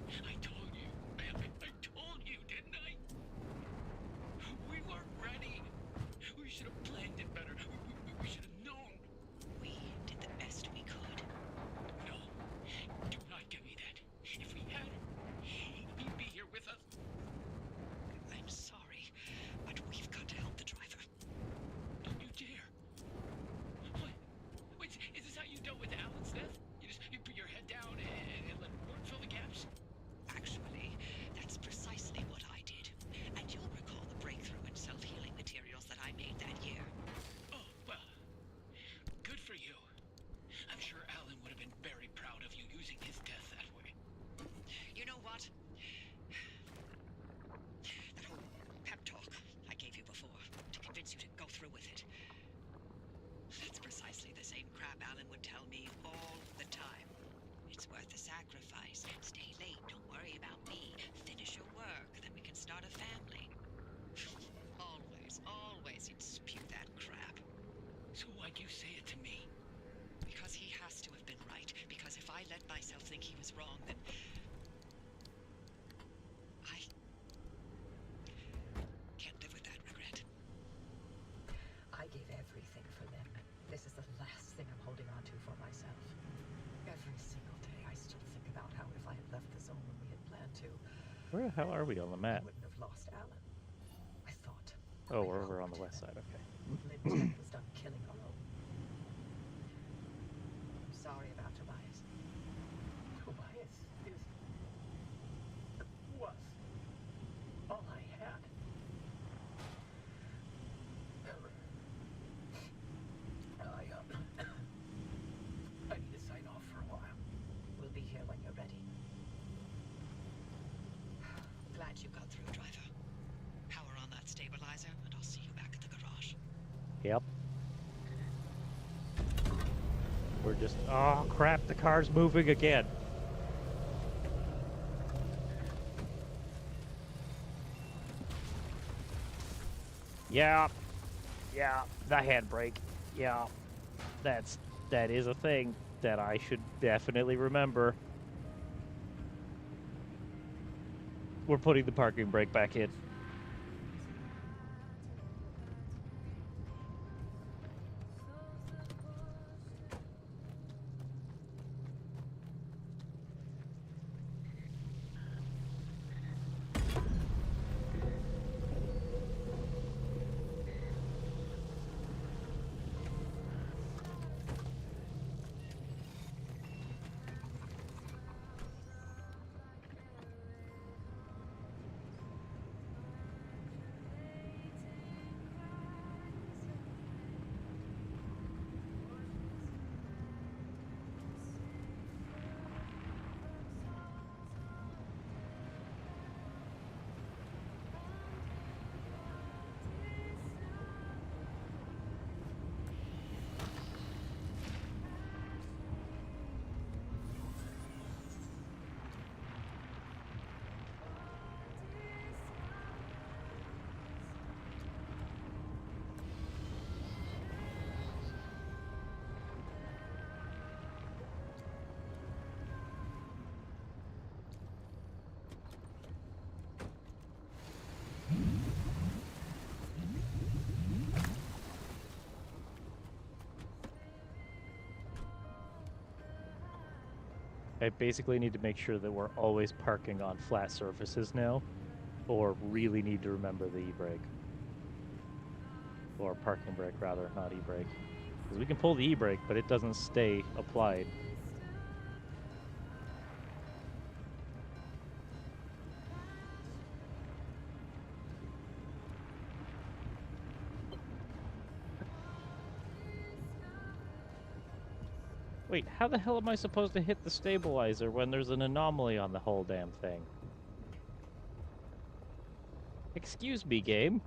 I told you. I told you, didn't I? We weren't ready. We should have planned it better. We should have known. We did the best we could. No, do not give me that. If we had, he'd be here with us. I'm sorry, but we've got to help the driver. Don't you dare. What? Wait, is this how you dealt with Alan's death? You put your head down and let Mort fill the gaps? Actually, that's precisely what I did. And you'll recall the breakthrough in self-healing materials that I made that year. Oh, well, good for you. I'm sure Alan would have been very proud of you using his death that way. You know what? That whole pep talk I gave you before to convince you to go through with it. That's precisely the same crap Alan would tell me all the time. It's worth the sacrifice. Stay late, don't worry about me. Finish your work, then we can start a family. Always he'd spew that crap. So why'd you say it to me? Because he has to have been right. Because if I let myself think he was wrong, then I can't live with that regret. I gave everything for them. This is the last thing I'm holding on to for myself. Every single day I still think about how if I had left the zone when we had planned to, Where the hell are we on the I map? wouldn't have lost Alan. I thought. Oh, I we're over on hoped the west that side. Okay. Lynn Tech was done killing alone. I'm sorry about Tobias. Tobias was all I had. I need to sign off for a while. We'll be here when you're ready. Glad you got through, driver. Power on that stabilizer, and I'll see you back at the garage. Yep. We're just... Oh, crap. The car's moving again. Yeah. Yeah. The handbrake. Yeah. That is a thing that I should definitely remember. We're putting the parking brake back in. I basically need to make sure that we're always parking on flat surfaces now, or really need to remember the e-brake. Or parking brake, rather, not e-brake. Because we can pull the e-brake, but it doesn't stay applied. Wait, how the hell am I supposed to hit the stabilizer when there's an anomaly on the whole damn thing? Excuse me, game.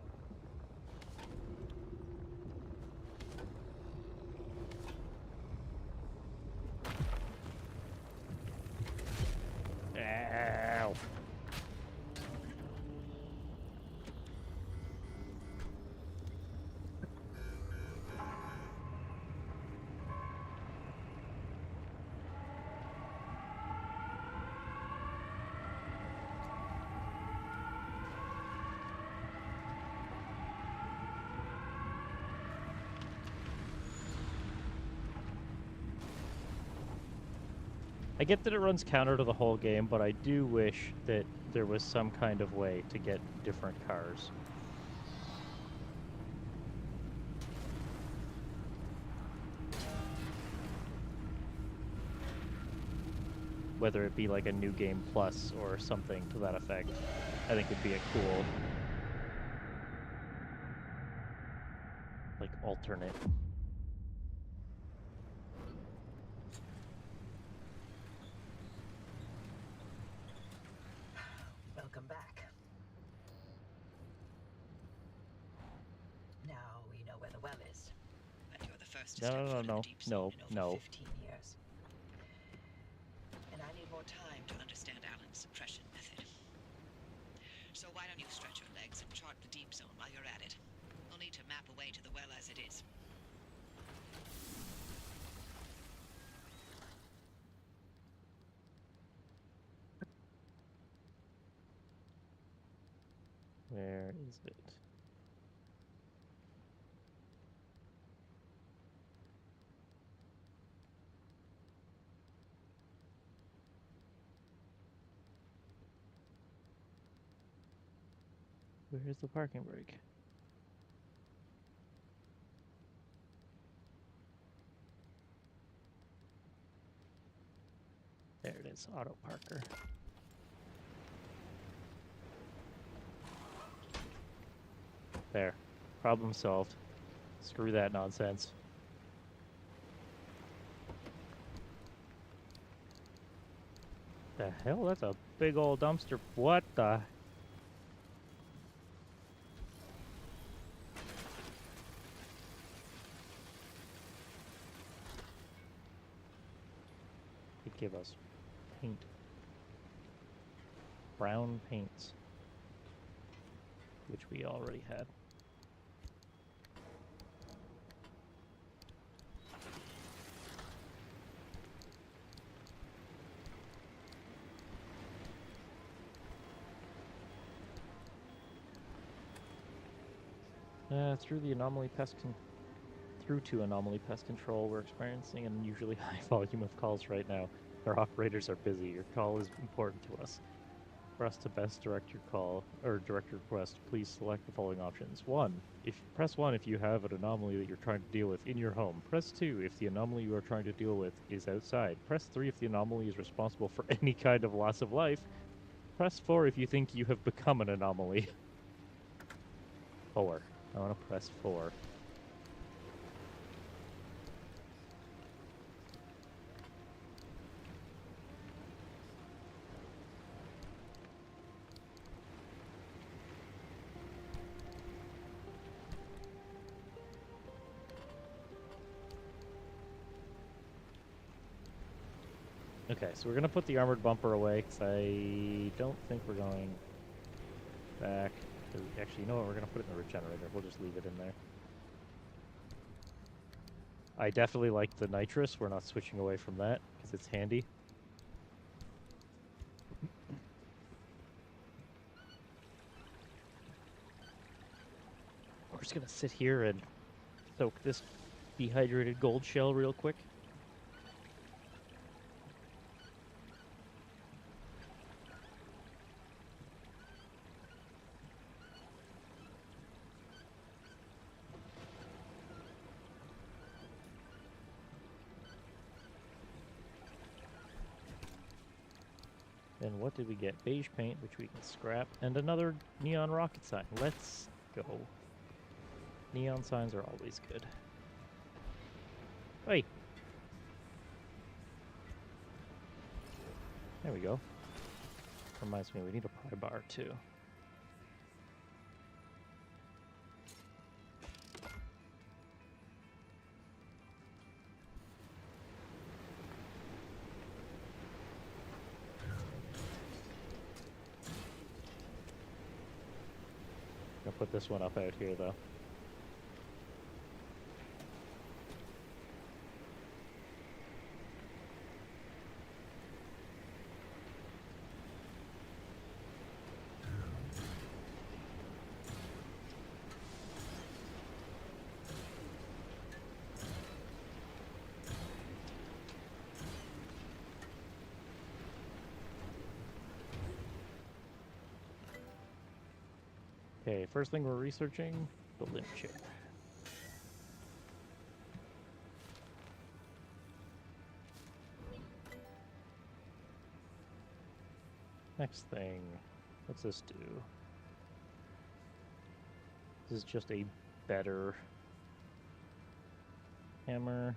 Ow. I get that it runs counter to the whole game, but I do wish that there was some kind of way to get different cars. Whether it be like a new game plus or something to that effect. I think it'd be a cool, like, alternate. Welcome back. Now we know where the well is. But you're the first to No, step no, foot in no, the deep zone in no. over 15 years. And I need more time to understand Alan's suppression method. So why don't you stretch your legs and chart the deep zone while you're at it? We'll need to map a way to the well as it is. Where is it? Where's the parking brake? There it is, auto parker. There. Problem solved. Screw that nonsense. The hell? That's a big old dumpster. What the? They give us paint. Brown paints. Which we already had. Through to anomaly pest control, we're experiencing an unusually high volume of calls right now. Our operators are busy. Your call is important to us. For us to best direct your call or direct your request, please select the following options. Press 1 if you have an anomaly that you're trying to deal with in your home. Press 2 if the anomaly you are trying to deal with is outside. Press 3 if the anomaly is responsible for any kind of loss of life. Press 4 if you think you have become an anomaly. 4. I want to press 4. Okay, so we're going to put the armored bumper away, because I don't think we're going back. Actually, you know what? We're going to put it in the regenerator. We'll just leave it in there. I definitely like the nitrous. We're not switching away from that, because it's handy. We're just going to sit here and soak this dehydrated gold shell real quick. And what did we get? Beige paint, which we can scrap, and another neon rocket sign. Let's go. Neon signs are always good. Hey! There we go. Reminds me, we need a pry bar too. I'll put this one up out here though. Okay, first thing we're researching, the limb chip. Next thing, what's this do? This is just a better hammer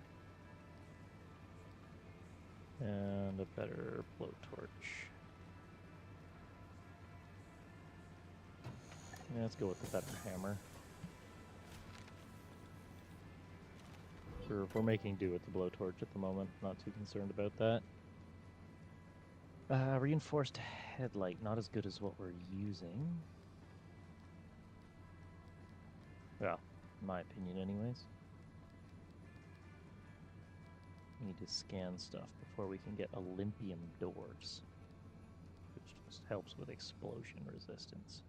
and a better blowtorch. Yeah, let's go with the better hammer. We're making do with the blowtorch at the moment. Not too concerned about that. Reinforced headlight, not as good as what we're using. Well, in my opinion anyways. We need to scan stuff before we can get Olympium doors, which just helps with explosion resistance.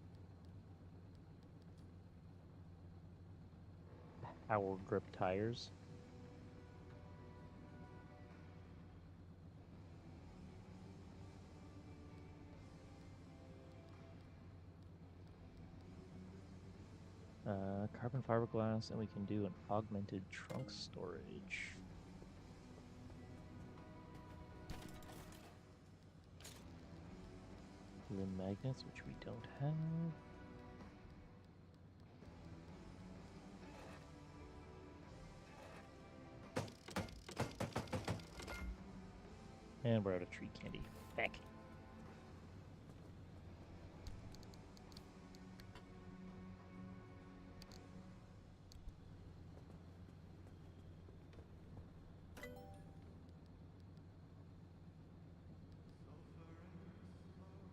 Power grip tires. Carbon fiberglass, and we can do an augmented trunk storage. Limb magnets, which we don't have. And we're out of tree candy. Heck.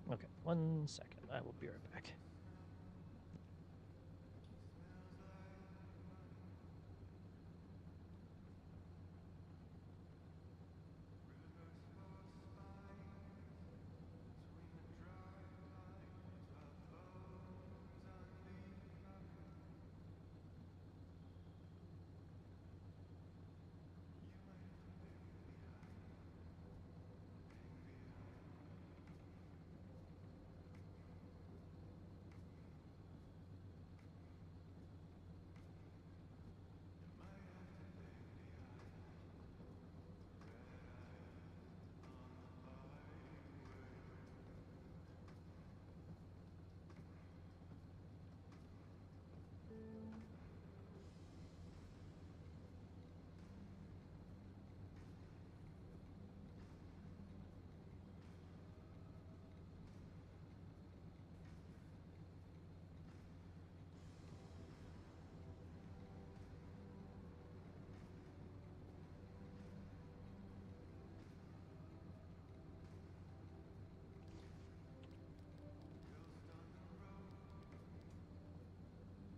Okay, 1 second. I will be right back.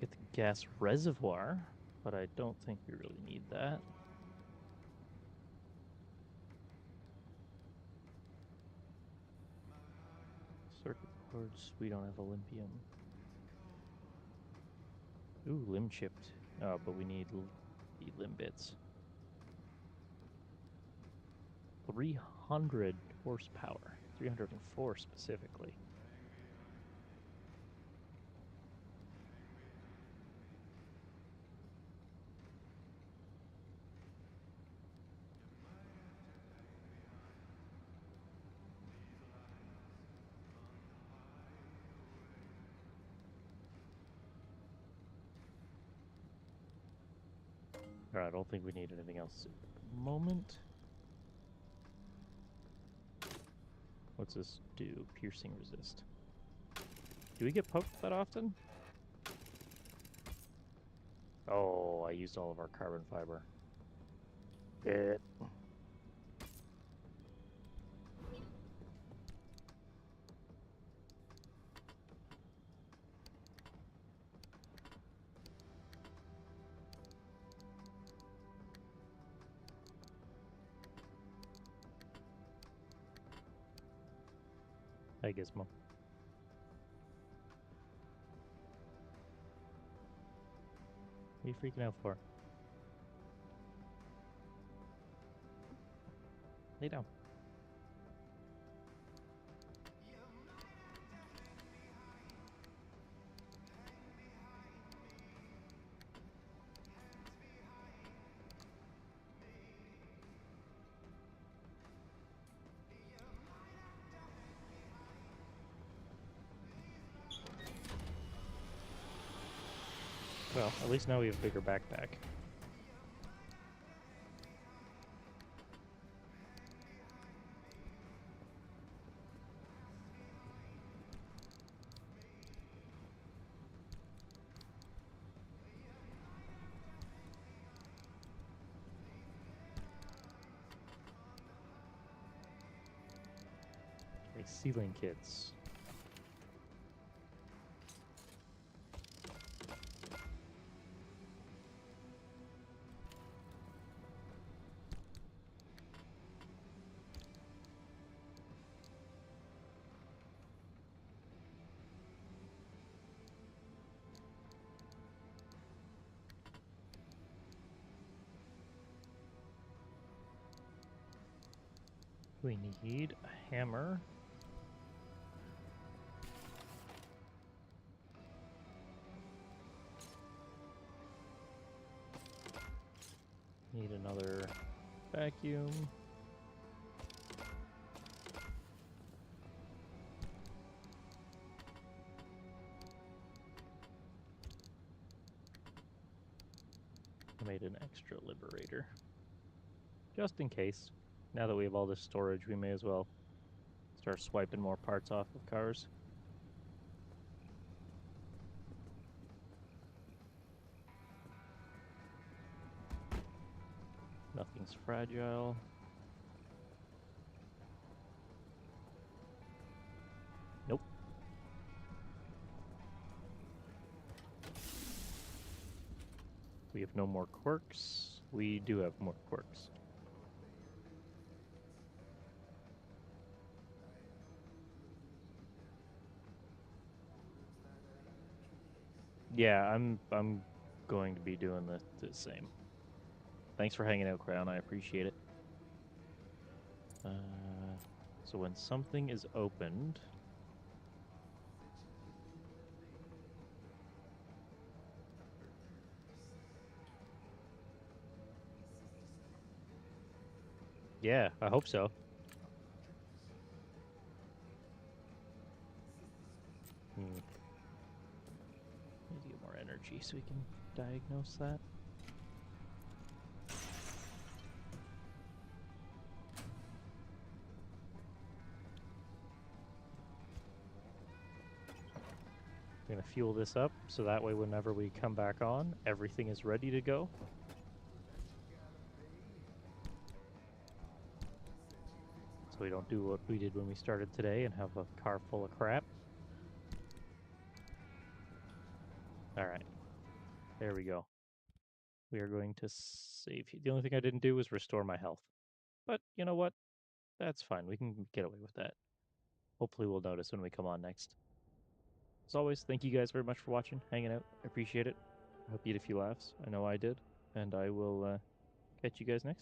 Get the gas reservoir, but I don't think we really need that. Circuit boards, we don't have Olympium. Ooh, limb chipped. Oh, but we need the limb bits. 300 horsepower. 304 specifically. Alright, I don't think we need anything else at the moment. What's this do? Piercing resist. Do we get poked that often? Oh, I used all of our carbon fiber. It. Hi, Gizmo. What are you freaking out for? Lay down. Well, at least now we have a bigger backpack. Okay, ceiling kits. We need a hammer. Need another vacuum. I made an extra liberator. Just in case. Now that we have all this storage, we may as well start swiping more parts off of cars. Nothing's fragile. Nope. We have no more quirks. We do have more quirks. Yeah, I'm going to be doing the same. Thanks for hanging out, Crown. I appreciate it. So when something is opened, yeah, I hope so. Need to get more energy so we can diagnose that. I'm going to fuel this up so that way whenever we come back on, everything is ready to go. So we don't do what we did when we started today and have a car full of crap. Alright. There we go. We are going to save. The only thing I didn't do was restore my health. But you know what? That's fine. We can get away with that. Hopefully we'll notice when we come on next. As always, thank you guys very much for watching, hanging out. I appreciate it. I hope you had a few laughs. I know I did. And I will catch you guys next time.